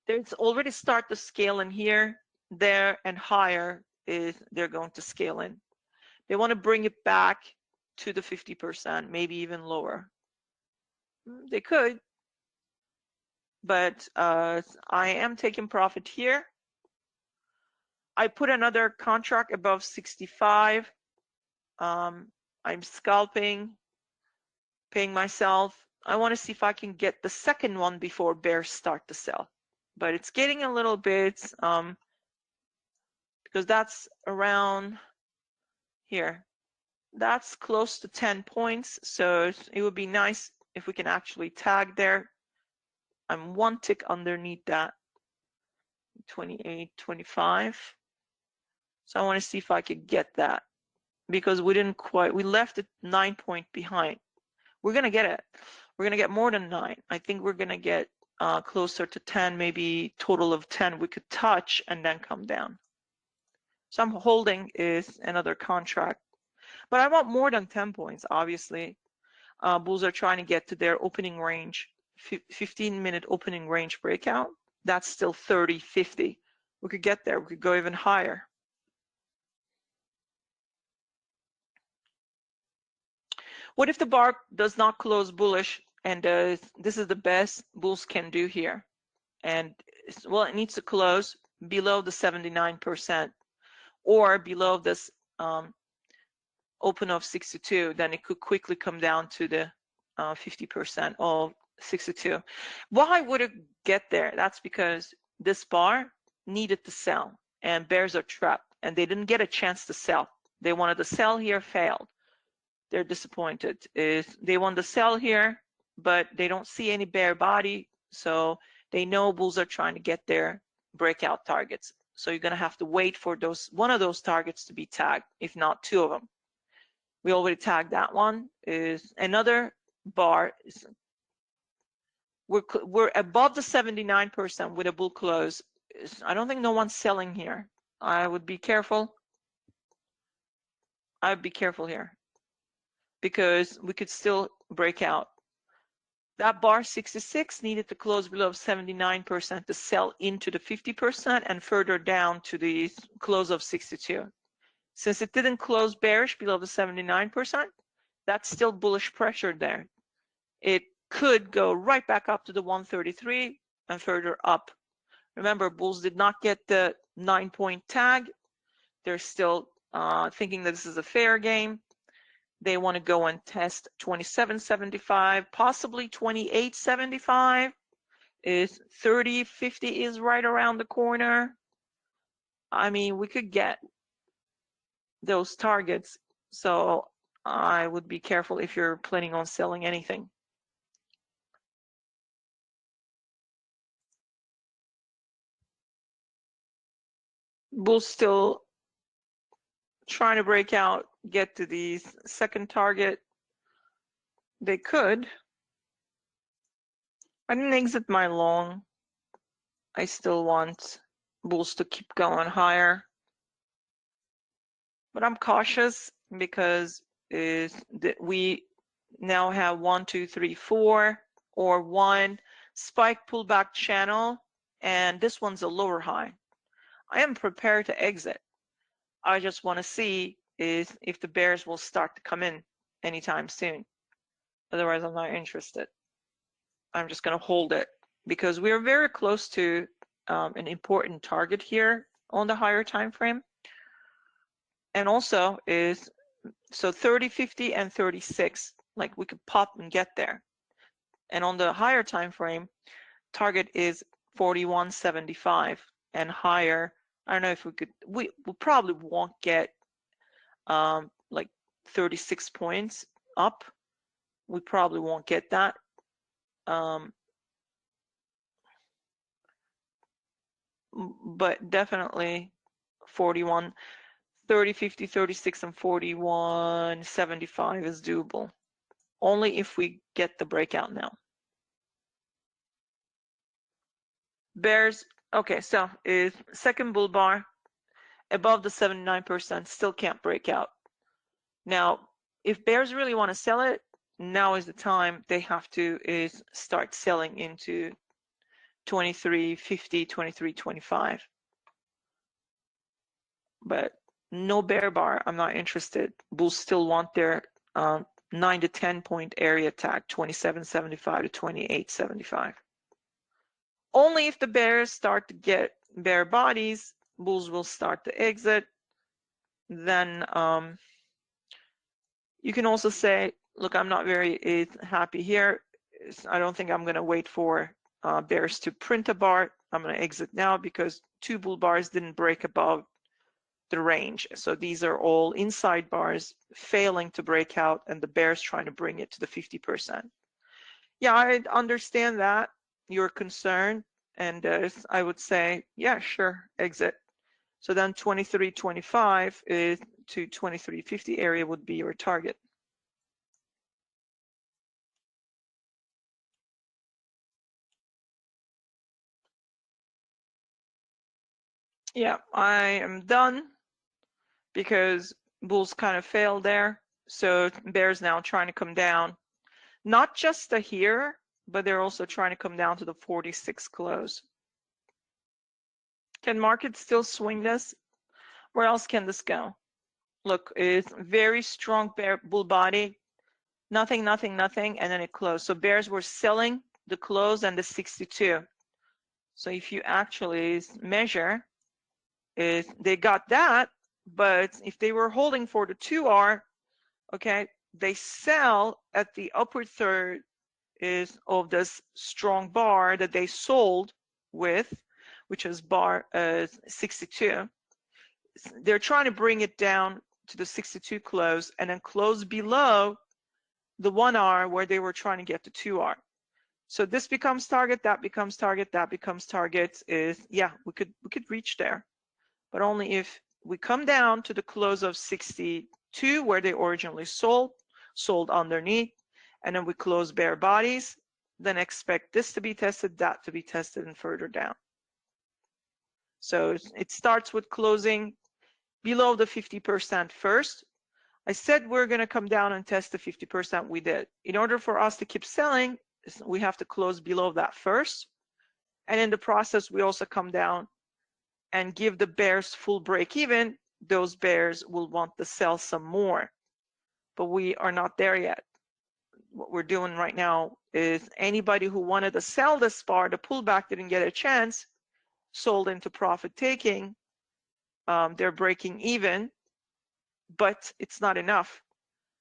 There's already start to scale in here, there, and higher is they're going to scale in. They want to bring it back to the 50%, maybe even lower. They could, but I am taking profit here. I put another contract above 65. I'm scalping, paying myself. I want to see if I can get the second one before bears start to sell. But it's getting a little bit, because that's around here. That's close to 10 points. So it would be nice if we can actually tag there. I'm one tick underneath that, 28, 25. So I want to see if I could get that, because we didn't quite, we left it 9 point behind. We're going to get it. We're going to get more than 9. I think we're going to get closer to 10, maybe total of 10 we could touch and then come down. So I'm holding is another contract, but I want more than 10 points. Obviously, bulls are trying to get to their opening range, 15-minute opening range breakout. That's still 30-50. We could get there. We could go even higher. What if the bar does not close bullish, and this is the best bulls can do here? And well, it needs to close below the 79% or below this open of 62. Then it could quickly come down to the 50% of 62. Why would it get there? That's because this bar needed to sell, and bears are trapped, and they didn't get a chance to sell. They wanted to sell here, failed. They're disappointed. They want to sell here, but they don't see any bear body, so they know bulls are trying to get their breakout targets. So you're going to have to wait for one of those targets to be tagged, if not 2 of them. We already tagged that one. Is another bar. We're above the 79% with a bull close. I don't think no one's selling here. I would be careful. I'd be careful here, because we could still break out. That bar 66 needed to close below 79% to sell into the 50% and further down to the close of 62. Since it didn't close bearish below the 79%, that's still bullish pressure there. It could go right back up to the 133 and further up. Remember, bulls did not get the 9-point tag. They're still thinking that this is a fair game. They want to go and test 27.75, possibly 28.75. Is 30.50 is right around the corner. I mean, we could get those targets. So I would be careful if you're planning on selling anything. Bulls still trying to break out, get to the second target. They could. I didn't exit my long. I still want bulls to keep going higher. But I'm cautious because we now have 1, 2, 3, 4, or one spike pullback channel, and this one's a lower high. I am prepared to exit. I just want to see if the bears will start to come in anytime soon. Otherwise, I'm not interested. I'm just going to hold it because we are very close to an important target here on the higher time frame. And also so 30, 50, and 36, like we could pop and get there. And on the higher time frame, target is 41.75 and higher. I don't know if we probably won't get like 36 points up. We probably won't get that. But definitely 41, 30, 50, 36, and 41.75 is doable. Only if we get the breakout now. Bears, okay, so is second bull bar above the 79%, still can't break out. Now, if bears really want to sell it, now is the time they have to start selling into 23.50, 23.25. But no bear bar, I'm not interested. Bulls still want their 9 to 10 point area tag, 27.75 to 28.75. Only if the bears start to get bear bodies, bulls will start to exit. Then you can also say, look, I'm not very happy here. I don't think I'm going to wait for bears to print a bar. I'm going to exit now because 2 bull bars didn't break above the range. So these are all inside bars failing to break out, and the bears trying to bring it to the 50%. Yeah, I understand that you're concerned, and I would say, yeah, sure, exit. So then 23.25 to 23.50 area would be your target. Yeah, I am done because bulls kind of failed there. So bears now trying to come down, not just to here, but they're also trying to come down to the 46 close. Can market still swing this? Where else can this go? Look, it's very strong bear bull body, nothing, nothing, nothing, and then it closed. So bears were selling the close and the 62. So if you actually measure, they got that, but if they were holding for the 2R, okay, they sell at the upper third of this strong bar that they sold with, which is bar 62. They're trying to bring it down to the 62 close and then close below the 1R where they were trying to get the 2R. So this becomes target, that becomes target, that becomes target. Yeah, we could reach there, but only if we come down to the close of 62 where they originally sold underneath, and then we close bear bodies, then expect this to be tested, that to be tested, and further down. So it starts with closing below the 50% first. I said we're going to come down and test the 50%. We did. In order for us to keep selling, we have to close below that first. And in the process, we also come down and give the bears full break even. Those bears will want to sell some more, but we are not there yet. What we're doing right now is anybody who wanted to sell this bar, the pullback didn't get a chance, sold into profit taking. They're breaking even, but it's not enough.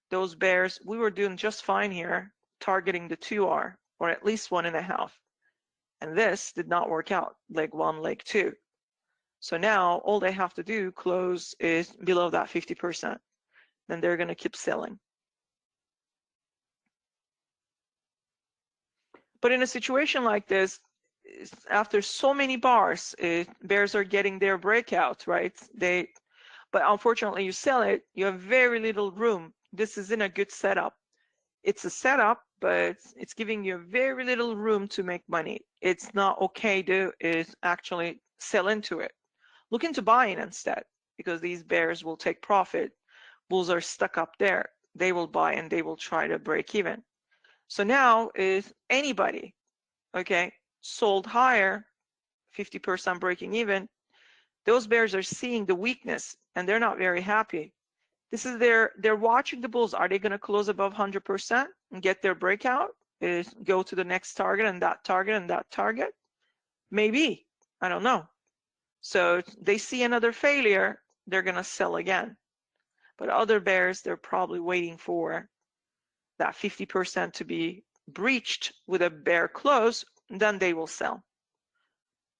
Those bears, we were doing just fine here, targeting the 2R or at least 1.5. And this did not work out, leg 1, leg 2. So now all they have to do close is below that 50%. Then they're going to keep selling. But in a situation like this, after so many bars, bears are getting their breakout, right? But unfortunately, you sell it, you have very little room. This is in a good setup. it's a setup, but it's giving you very little room to make money. It's not okay to actually sell into it. Look into buying instead, because these bears will take profit. Bulls are stuck up there. They will buy and they will try to break even. So now is anybody, okay, sold higher, 50% breaking even, those bears are seeing the weakness and they're not very happy. This is they're watching the bulls. Are they going to close above 100% and get their breakout? Is go to the next target and that target and that target? Maybe. I don't know. So they see another failure, they're going to sell again. But other bears, they're probably waiting for that 50% to be breached with a bear close, then they will sell.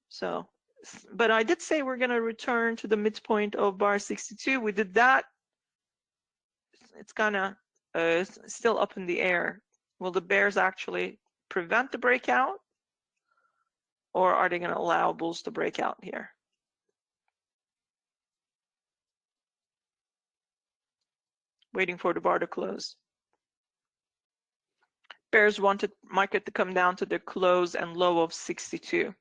So, but I did say we're going to return to the midpoint of bar 62. We did that. It's kind of still up in the air. Will the bears actually prevent the breakout, or are they going to allow bulls to break out here? Waiting for the bar to close. Bears wanted market to come down to the close and low of 62.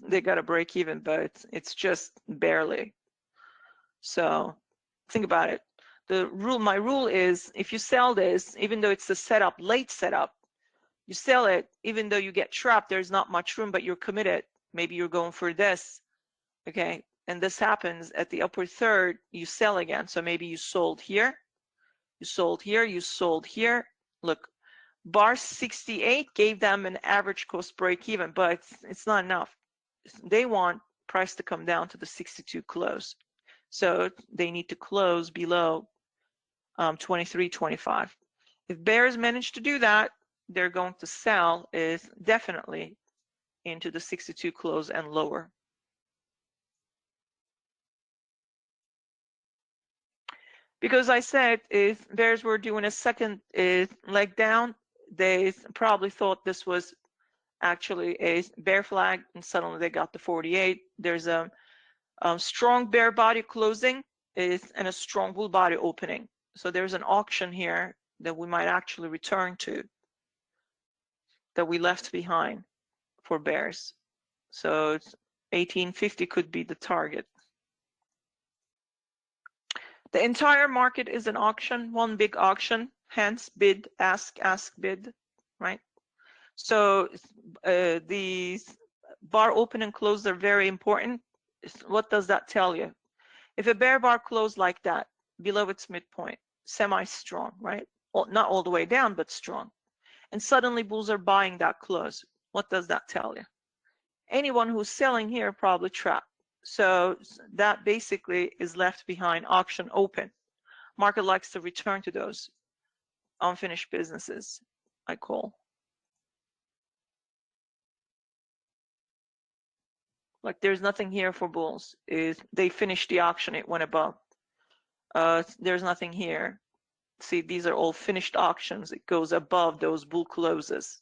They got to break even, but it's just barely. So think about it. My rule is, if you sell this, even though it's a setup, late setup, you sell it, even though you get trapped, there's not much room, but you're committed. Maybe you're going for this, okay? And this happens at the upper third, you sell again. So maybe you sold here, you sold here, you sold here. Look, bar 68 gave them an average cost break even, but it's not enough. They want price to come down to the 62 close. So they need to close below 23.25. If bears manage to do that, they're going to sell is definitely into the 62 close and lower. Because I said if bears were doing a second leg down, they probably thought this was actually a bear flag, and suddenly they got the 48. There's a strong bear body closing and a strong bull body opening. So there's an auction here that we might actually return to, that we left behind for bears. So 1850 could be the target. The entire market is an auction, one big auction, hence bid, ask, bid, right? So these bar open and close are very important. What does that tell you? If a bear bar closed like that, below its midpoint, semi-strong, right? Well, not all the way down, but strong. And suddenly bulls are buying that close. What does that tell you? Anyone who's selling here probably trapped. So that basically is left behind auction open. Market likes to return to those unfinished businesses, I call. Like there's nothing here for bulls. They finished the auction, it went above. There's nothing here. See, these are all finished auctions. It goes above those bull closes.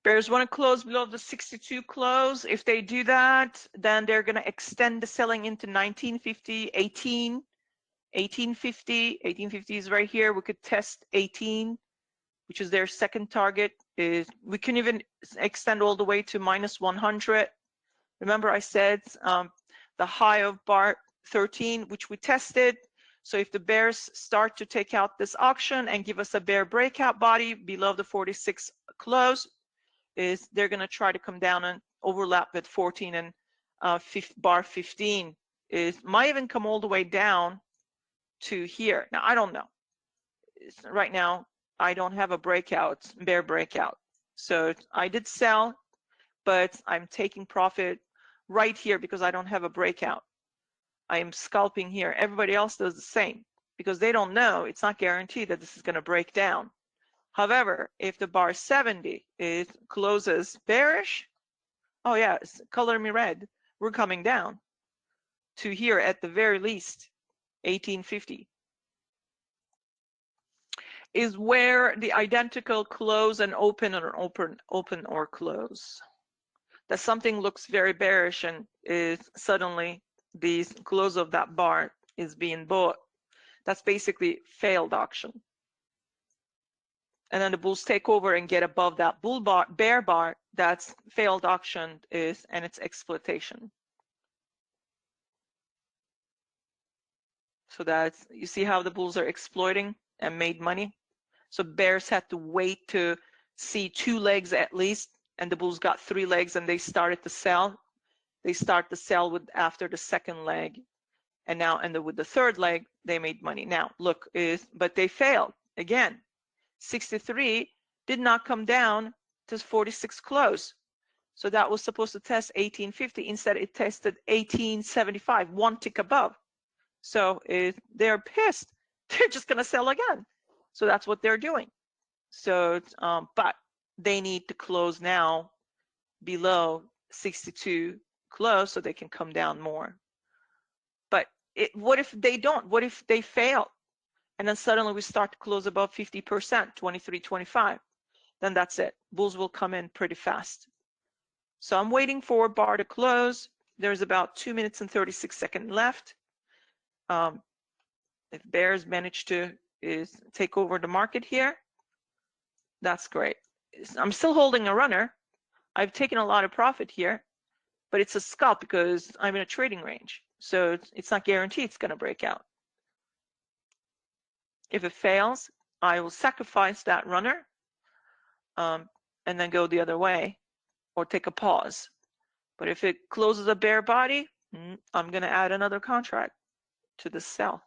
Bears want to close below the 62 close. If they do that, then they're going to extend the selling into 1950, 1850 is right here. We could test 18, which is their second target. We can even extend all the way to minus 100. Remember I said the high of bar 13, which we tested. So if the bears start to take out this auction and give us a bear breakout body below the 46 close, they're going to try to come down and overlap with 14 and bar 15. Might even come all the way down to here. Now, I don't know. Right now, I don't have a bear breakout. So I did sell, but I'm taking profit right here because I don't have a breakout. I am scalping here. Everybody else does the same because they don't know. It's not guaranteed that this is going to break down. However, if the bar 70 closes bearish, oh yeah, color me red. We're coming down to here at the very least, 1850. Is where the identical close and open or close. That something looks very bearish and is suddenly the close of that bar is being bought. That's basically failed auction. and then the bulls take over and get above that bull bar, bear bar. That's failed auction is, and it's exploitation. So that's, you see how the bulls are exploiting and made money. So bears had to wait to see 2 legs at least, and the bulls got 3 legs, and they started to sell. They start to sell with after the 2nd leg, and now with the 3rd leg they made money. Now look, but they failed again. 63 did not come down to 46 close. So that was supposed to test 1850. Instead, it tested 1875, 1 tick above. So they're pissed. They're just going to sell again. So that's what they're doing. So, but they need to close now below 62 close so they can come down more. But what if they don't? What if they fail? And then suddenly we start to close above 50%, 23, 25. Then that's it. Bulls will come in pretty fast. So I'm waiting for bar to close. There's about 2 minutes and 36 seconds left. If bears manage to take over the market here, that's great. I'm still holding a runner. I've taken a lot of profit here, but it's a scalp because I'm in a trading range. So it's not guaranteed it's going to break out. If it fails, I will sacrifice that runner and then go the other way or take a pause. But if it closes a bear body, I'm going to add another contract to the sell.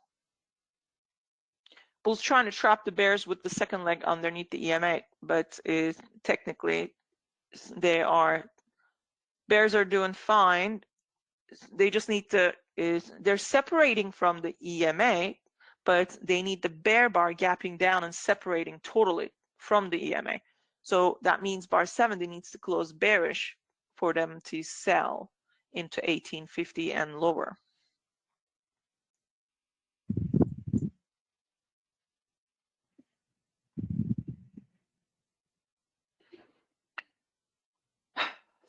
Bulls trying to trap the bears with the 2nd leg underneath the EMA, but technically bears are doing fine. They just need to, they're separating from the EMA, but they need the bear bar gapping down and separating totally from the EMA. So that means bar 70 needs to close bearish for them to sell into 1850 and lower.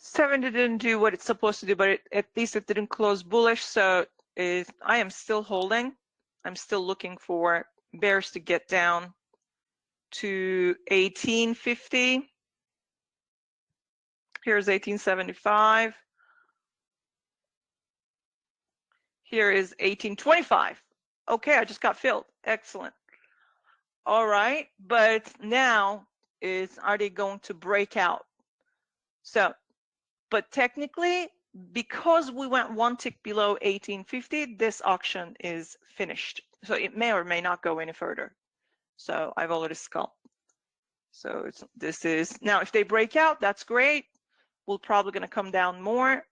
$70 didn't do what it's supposed to do, but at least it didn't close bullish. So I am still holding. I'm still looking for bears to get down to 1850. Here's 1875. Here is 1825. Okay, I just got filled. Excellent. All right, but now are they going to break out? So, but technically, because we went 1 tick below 1850, this auction is finished. So it may or may not go any further. So I've already scalped. So this is, now if they break out, that's great. We're probably going to come down more,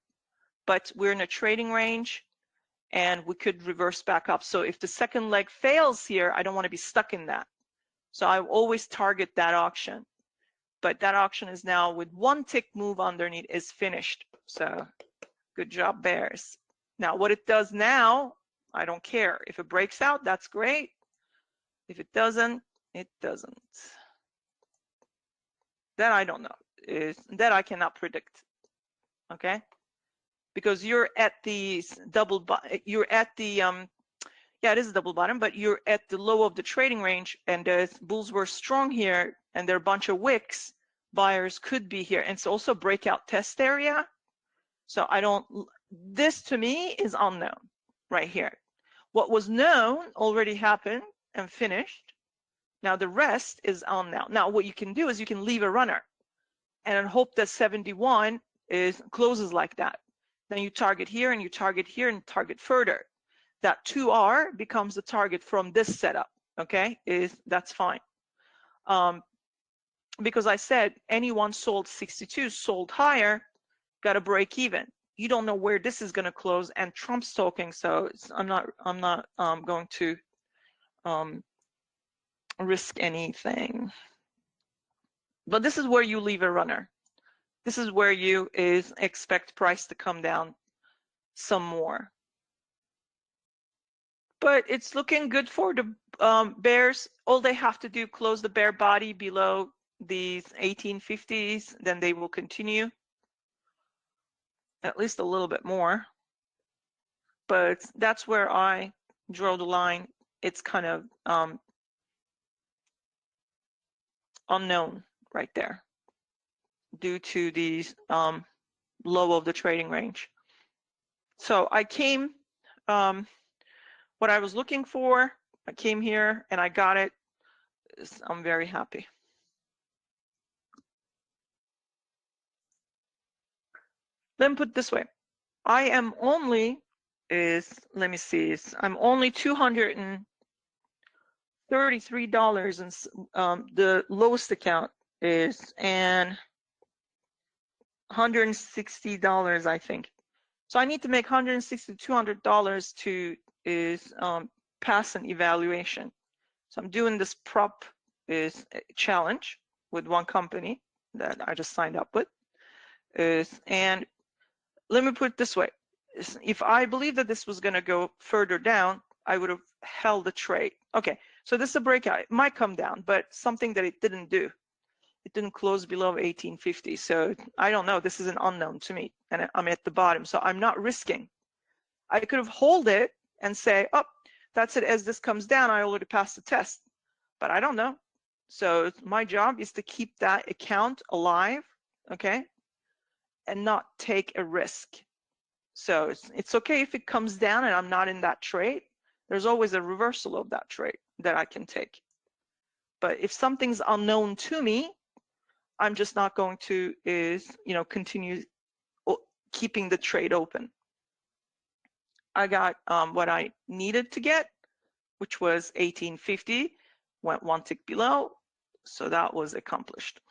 but we're in a trading range and we could reverse back up. So if the 2nd leg fails here, I don't want to be stuck in that. So I always target that auction. But that auction is now with 1 tick move underneath is finished. So good job, bears. Now what it does now, I don't care. If it breaks out, that's great. If it doesn't, it doesn't. That I don't know. That I cannot predict. Okay? Because you're at the double, you're at the, yeah, it is a double bottom, but you're at the low of the trading range, and the bulls were strong here, and there are a bunch of wicks. Buyers could be here, and it's also breakout test area. So I don't, this to me is unknown right here. What was known already happened and finished. Now the rest is unknown. Now what you can do is you can leave a runner and hope that 71 closes like that. Then you target here and you target here and target further. That 2R becomes the target from this setup, okay? That's fine. Because I said anyone sold 62, sold higher, got to break even. You don't know where this is going to close, and Trump's talking, so I'm not going to risk anything. But this is where you leave a runner. This is where you expect price to come down some more. But it's looking good for the bears. All they have to do, close the bear body below these 1850s, then they will continue at least a little bit more. But that's where I draw the line. It's kind of unknown right there due to the low of the trading range. So I came, what I was looking for, I came here and I got it. I'm very happy. Let me put it this way. I am only let me see, I'm only $233 and the lowest account is, and $160, I think. So I need to make $160 to $200 to pass an evaluation. So I'm doing this prop challenge with one company that I just signed up with. And let me put it this way. If I believe that this was going to go further down, I would have held the trade. Okay, so this is a breakout. It might come down, but something that it didn't do. It didn't close below 1850. So I don't know. This is an unknown to me, and I'm at the bottom. So I'm not risking. I could have hold it and say, oh, that's it. As this comes down, I already passed the test. But I don't know. So my job is to keep that account alive, okay, and not take a risk. So it's okay if it comes down and I'm not in that trade. There's always a reversal of that trade that I can take. But if something's unknown to me, I'm just not going to continue keeping the trade open. I got what I needed to get, which was 1850, went one tick below, so that was accomplished.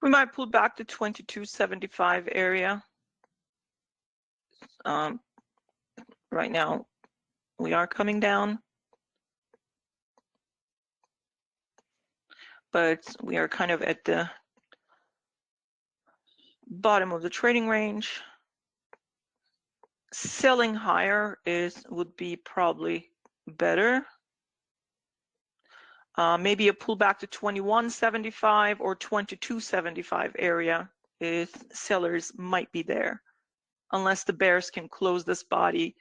We might pull back to 2275 area. Right now, we are coming down, but we are kind of at the bottom of the trading range. Selling higher would be probably better. Maybe a pullback to 2175 or 2275 area if sellers might be there, unless the bears can close this body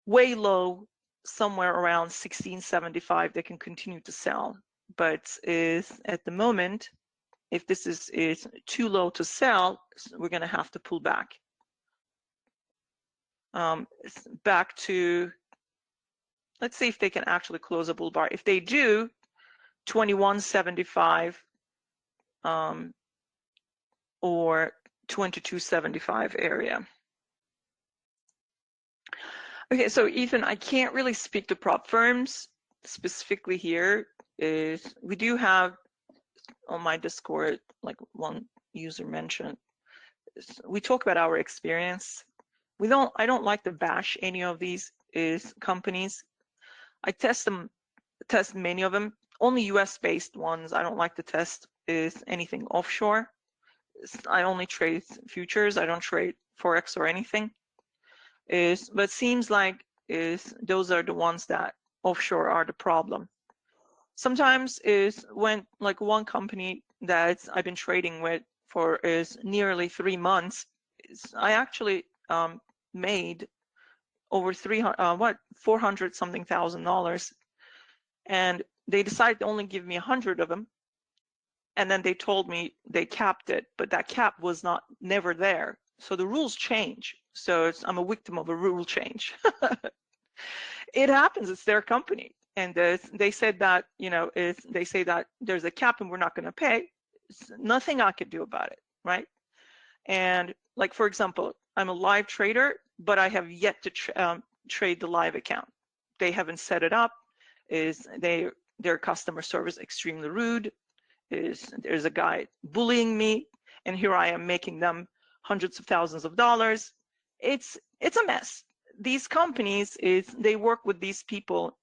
way low, somewhere around 1675, they can continue to sell. But at the moment, if this is too low to sell, we're going to have to pull back. Back to, let's see if they can actually close a bull bar. If they do, 2175 or 2275 area. Okay, so Ethan, I can't really speak to prop firms specifically here. We do have on my Discord, like one user mentioned, we talk about our experience. I don't like to bash any of these companies. I test many of them. Only US-based ones I don't like to test is anything offshore. I only trade futures. I don't trade Forex or anything. But it seems like those are the ones that offshore are the problem. Sometimes when like one company that I've been trading with for nearly 3 months, I actually made over $400 something thousand, and they decided to only give me 100 of them, and then they told me they capped it, but that cap was never there. So the rules change. So I'm a victim of a rule change. It happens. It's their company, and they said that they say that there's a cap and we're not going to pay. It's nothing I could do about it, right? And like for example, I'm a live trader, but I have yet to trade the live account. They haven't set it up. Their customer service extremely rude. There's a guy bullying me, and here I am making them hundreds of thousands of dollars. It's a mess. These companies they work with these people,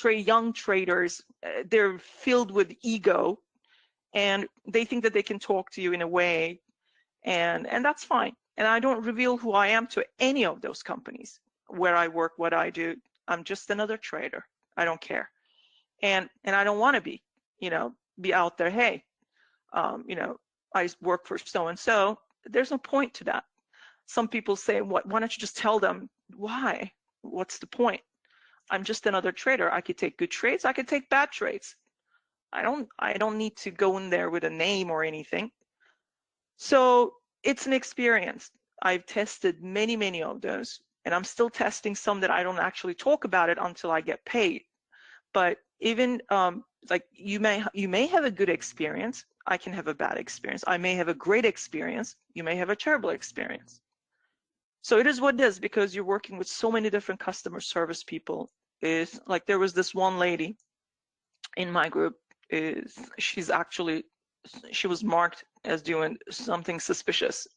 young traders. They're filled with ego, and they think that they can talk to you in a way, and that's fine. And I don't reveal who I am to any of those companies, where I work, what I do. I'm just another trader. I don't care, and I don't want to be out there. Hey, I work for so and so. There's no point to that. Some people say, why don't you just tell them why? What's the point? I'm just another trader. I could take good trades. I could take bad trades. I don't need to go in there with a name or anything. So it's an experience. I've tested many of those, and I'm still testing some that I don't actually talk about it until I get paid. But even like you may have a good experience. I can have a bad experience. I may have a great experience. You may have a terrible experience. So it is what it is, because you're working with so many different customer service people. Is like there was this one lady in my group. She was marked as doing something suspicious.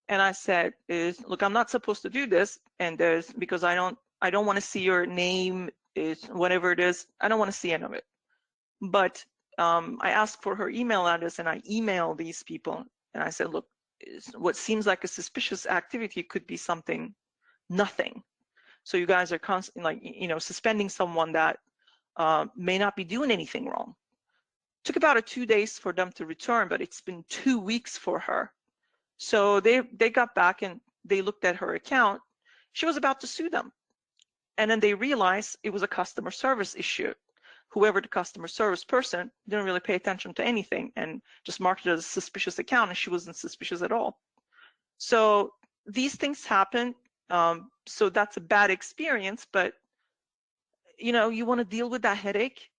And I said, look, I'm not supposed to do this, and because I don't want to see your name, whatever it is, I don't want to see any of it. But I asked for her email address, and I emailed these people, and I said, look, what seems like a suspicious activity could be something, nothing. So you guys are constantly, like, you know, suspending someone that may not be doing anything wrong. Took about 2 days for them to return, but it's been 2 weeks for her. So they got back and they looked at her account. She was about to sue them. And then they realized it was a customer service issue. Whoever the customer service person didn't really pay attention to anything and just marked it as a suspicious account, and she wasn't suspicious at all. So these things happen. So that's a bad experience, but you know, you want to deal with that headache.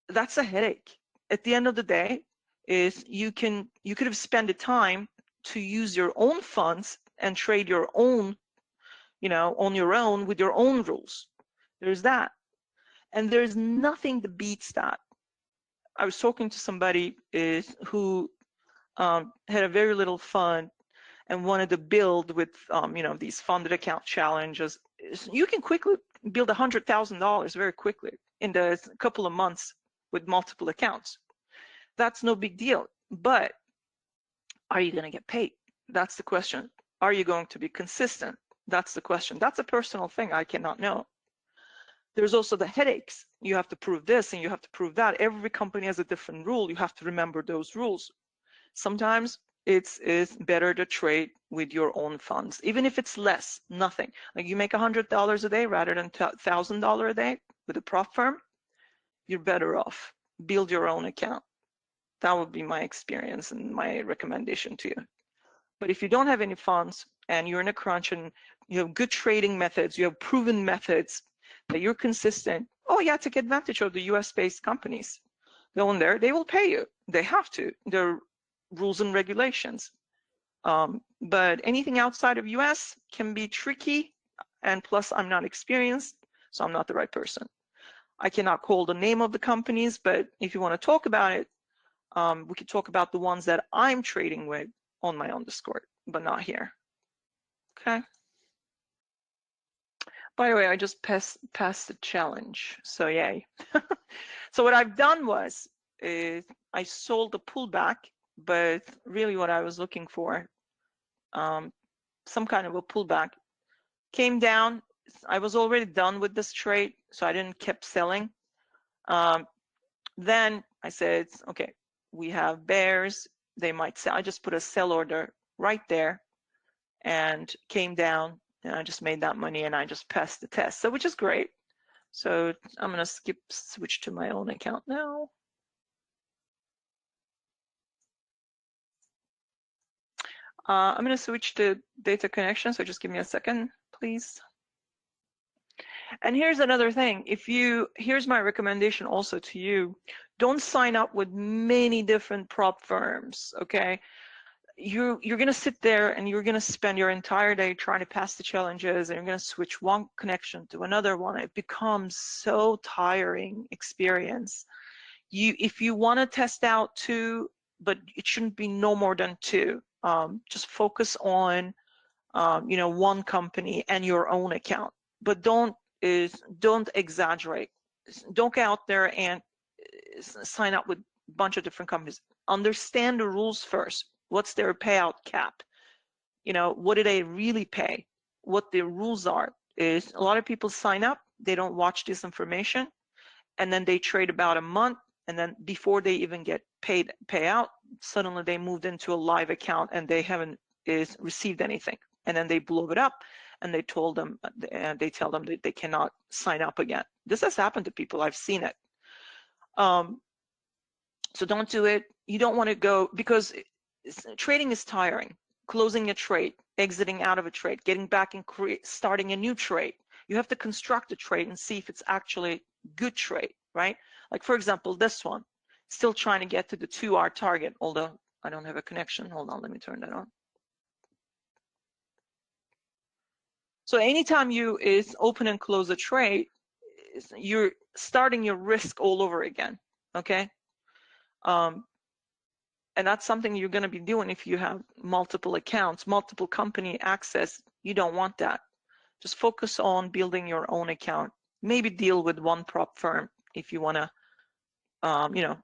That's a headache. At the end of the day, is you could have spent the time to use your own funds and trade your own, you know, on your own with your own rules. There's that. And there's nothing that beats that. I was talking to somebody who had a very little fund and wanted to build with, you know, these funded account challenges. You can quickly build $100,000 very quickly in a couple of months with multiple accounts. That's no big deal. But are you going to get paid? That's the question. Are you going to be consistent? That's the question. That's a personal thing. I cannot know. There's also the headaches. You have to prove this and you have to prove that. Every company has a different rule. You have to remember those rules. Sometimes it's better to trade with your own funds, even if it's less, nothing. Like you make $100 a day rather than $1,000 a day with a prop firm, you're better off. Build your own account. That would be my experience and my recommendation to you. But if you don't have any funds and you're in a crunch and you have good trading methods, you have proven methods that you're consistent, oh yeah, take advantage of the US-based companies. Go in there, they will pay you. They have to. There are rules and regulations. But anything outside of US can be tricky, and plus I'm not experienced, so I'm not the right person. I cannot call the name of the companies, but if you want to talk about it, we could talk about the ones that I'm trading with on my own Discord, but not here. Okay. By the way, I just passed the challenge, so yay. So what I've done was I sold the pullback, but really what I was looking for, some kind of a pullback, came down. I was already done with this trade, so I didn't keep selling. Then I said, okay, we have bears. They might sell. I just put a sell order right there and came down, and I just made that money and I just passed the test. So which is great. So I'm going to switch to my own account now. I'm going to switch to data connection. So just give me a second, please. And here's another thing. Here's my recommendation also to you. Don't sign up with many different prop firms, okay? You're going to sit there and you're going to spend your entire day trying to pass the challenges, and you're going to switch one connection to another one. It becomes so tiring experience. If you want to test out 2, but it shouldn't be no more than 2. Just focus on, you know, one company and your own account, but don't exaggerate. Don't go out there and sign up with a bunch of different companies. Understand the rules first. What's their payout cap? You know, what do they really pay? What their rules are. Is a lot of people sign up, they don't watch this information, and then they trade about a month, and then before they even get payout, suddenly they moved into a live account and they haven't received anything, and then they blow it up, and they tell them that they cannot sign up again. This has happened to people. I've seen it. So don't do it. You don't want to go, because trading is tiring. Closing a trade, exiting out of a trade, getting back and starting a new trade. You have to construct a trade and see if it's actually a good trade, right? Like for example, this one, still trying to get to the 2-hour target, although I don't have a connection. Hold on, let me turn that on. So anytime you is open and close a trade, you're starting your risk all over again, okay? And that's something you're going to be doing if you have multiple accounts, multiple company access. You don't want that. Just focus on building your own account. Maybe deal with one prop firm if you want to, you know,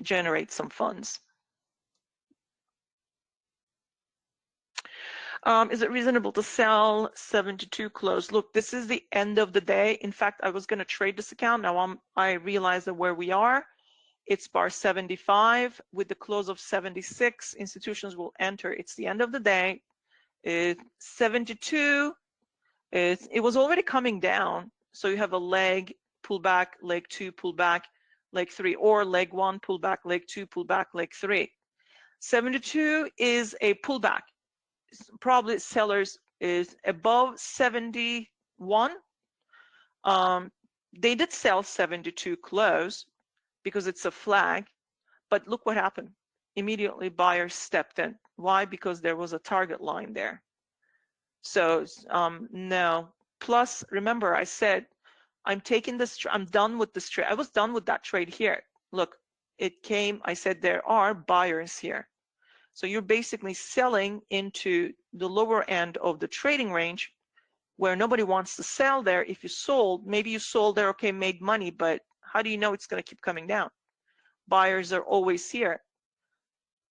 generate some funds. Is it reasonable to sell 72 close? Look, this is the end of the day. In fact, I was going to trade this account. Now I realize that where we are, it's bar 75 with the close of 76. Institutions will enter. It's the end of the day. 72. It was already coming down. So you have a leg, pull back, leg 2, pull back, leg 3, or leg 1, pull back, leg 2, pull back, leg 3. 72 is a pullback. Probably sellers is above 71. They did sell 72 close because it's a flag, but look what happened. Immediately buyers stepped in. Why? Because there was a target line there. So no. Plus, remember I said I'm taking this, I'm done with this trade. I was done with that trade here. Look, it came, I said there are buyers here. So you're basically selling into the lower end of the trading range where nobody wants to sell there. If you sold, maybe you sold there, okay, made money, but how do you know it's going to keep coming down? Buyers are always here.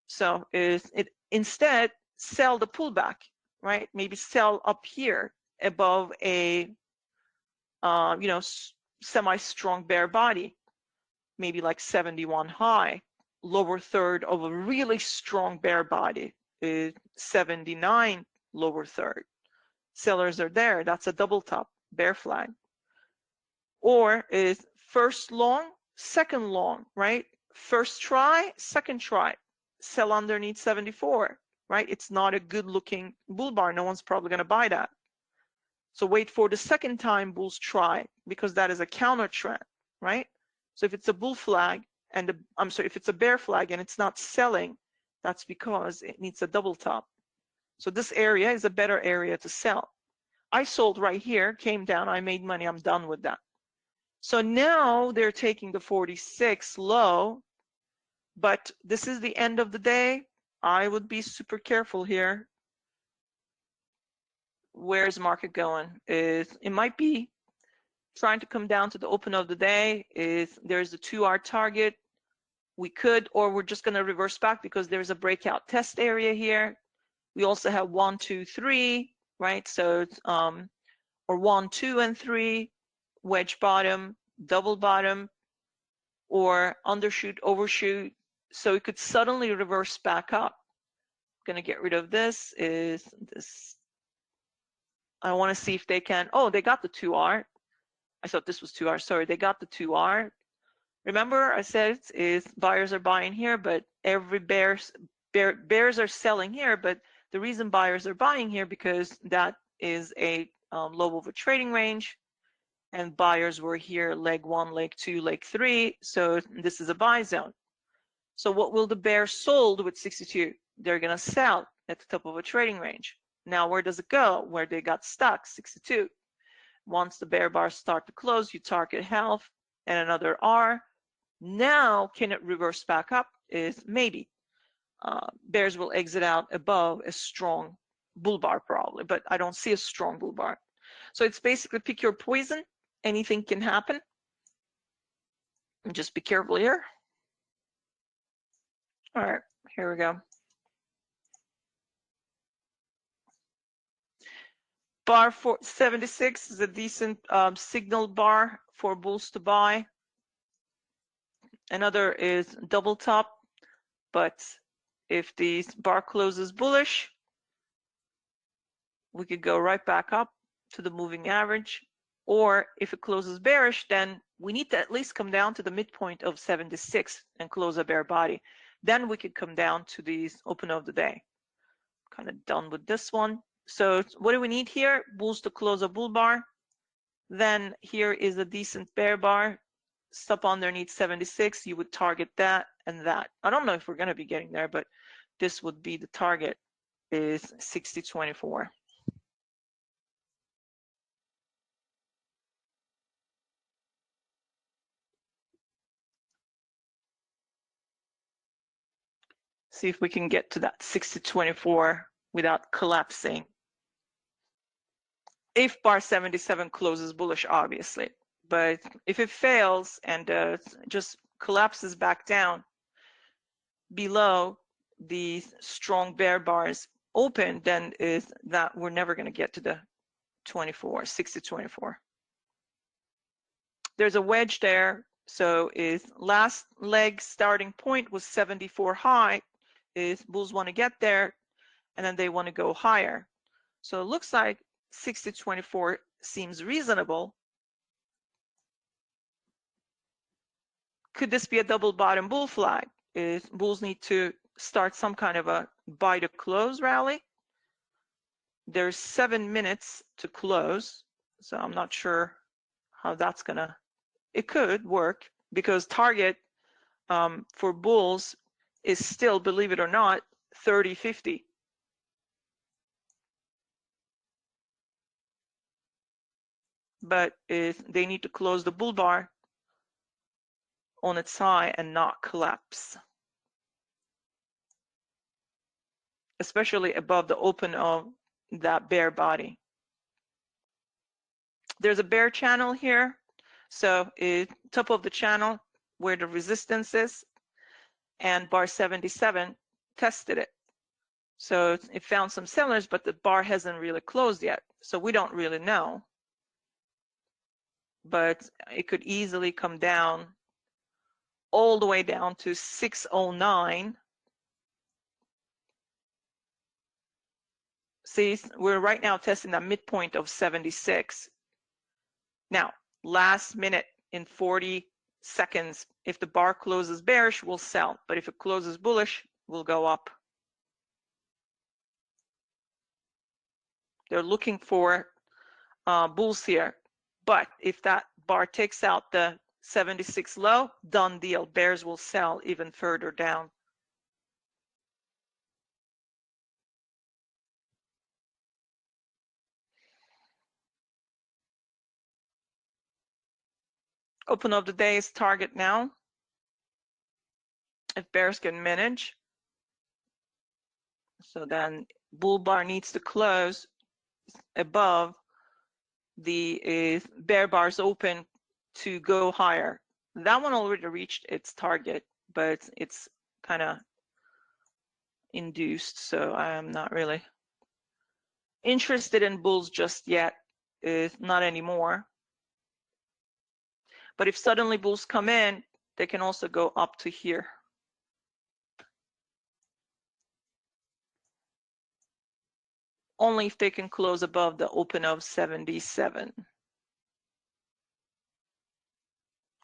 So instead, sell the pullback, right? Maybe sell up here above a, you know, semi-strong bear body, maybe like 71 high. Lower third of a really strong bear body is 79 lower third. Sellers are there. That's a double top bear flag. Or is first long, second long, right? First try, second try. Sell underneath 74, right? It's not a good looking bull bar. No one's probably going to buy that. So wait for the second time bulls try, because that is a counter trend, right? So if it's a bull flag, and I'm sorry, if it's a bear flag and it's not selling, that's because it needs a double top. So this area is a better area to sell. I sold right here, came down, I made money, I'm done with that. So now they're taking the 46 low, but this is the end of the day. I would be super careful here. Where's market going? It might be trying to come down to the open of the day. There's a 2-hour target. We could, or we're just going to reverse back because there's a breakout test area here. We also have 1, 2, 3, right? So it's or 1, 2, and 3, wedge bottom, double bottom, or undershoot, overshoot. So it could suddenly reverse back up. I'm going to get rid of this. Is this? I want to see if they can. Oh, they got the 2R. I thought this was 2R. Sorry, they got the 2R. Remember, I said is buyers are buying here, but every bears are selling here. But the reason buyers are buying here because that is a low of a trading range, and buyers were here leg 1, leg 2, leg 3. So this is a buy zone. So what will the bears sold with 62? They're gonna sell at the top of a trading range. Now where does it go? Where they got stuck, 62. Once the bear bars start to close, you target half and another R. Now, can it reverse back up? Is maybe. Bears will exit out above a strong bull bar probably, but I don't see a strong bull bar. So it's basically pick your poison. Anything can happen. And just be careful here. All right, here we go. Bar 476 is a decent signal bar for bulls to buy. Another is double top, but if the bar closes bullish, we could go right back up to the moving average. Or if it closes bearish, then we need to at least come down to the midpoint of 76 and close a bear body. Then we could come down to the open of the day. Kind of done with this one. So what do we need here? Bulls to close a bull bar. Then here is a decent bear bar. Stop underneath 76. You would target that and that. I don't know if we're going to be getting there, but this would be the target, is 60.24. See if we can get to that 60.24 without collapsing. If bar 77 closes bullish, obviously, but if it fails and just collapses back down below the strong bear bars open, then is that we're never going to get to the 60.24. There's a wedge there, so is last leg starting point was 74 high. Is bulls want to get there, and then they want to go higher. So it looks like 60.24 seems reasonable. Could this be a double bottom bull flag? Is bulls need to start some kind of a buy to close rally? There's 7 minutes to close, so I'm not sure how that's gonna. It could work because target for bulls is still, believe it or not, 30.50. But if they need to close the bull bar on its high and not collapse, especially above the open of that bear body. There's a bear channel here, so top of the channel where the resistance is, and bar 77 tested it. So it found some sellers, but the bar hasn't really closed yet, so we don't really know. But it could easily come down all the way down to 609. See, we're right now testing that midpoint of 76. Now, last minute in 40 seconds, if the bar closes bearish, we'll sell. But if it closes bullish, we'll go up. They're looking for bulls here. But if that bar takes out the 76 low, done deal. Bears will sell even further down. Open of the day is target now. If bears can manage. So then bull bar needs to close above the bear bars open to go higher. That one already reached its target, but it's kind of induced, so I am not really interested in bulls just yet, not anymore. But if suddenly bulls come in, they can also go up to here. Only if they can close above the open of 77.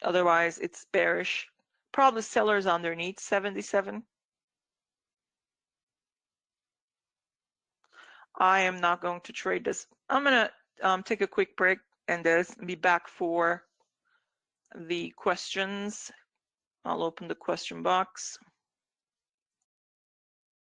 Otherwise, it's bearish. Probably sellers underneath 77. I am not going to trade this. I'm going to take a quick break and be back for the questions. I'll open the question box.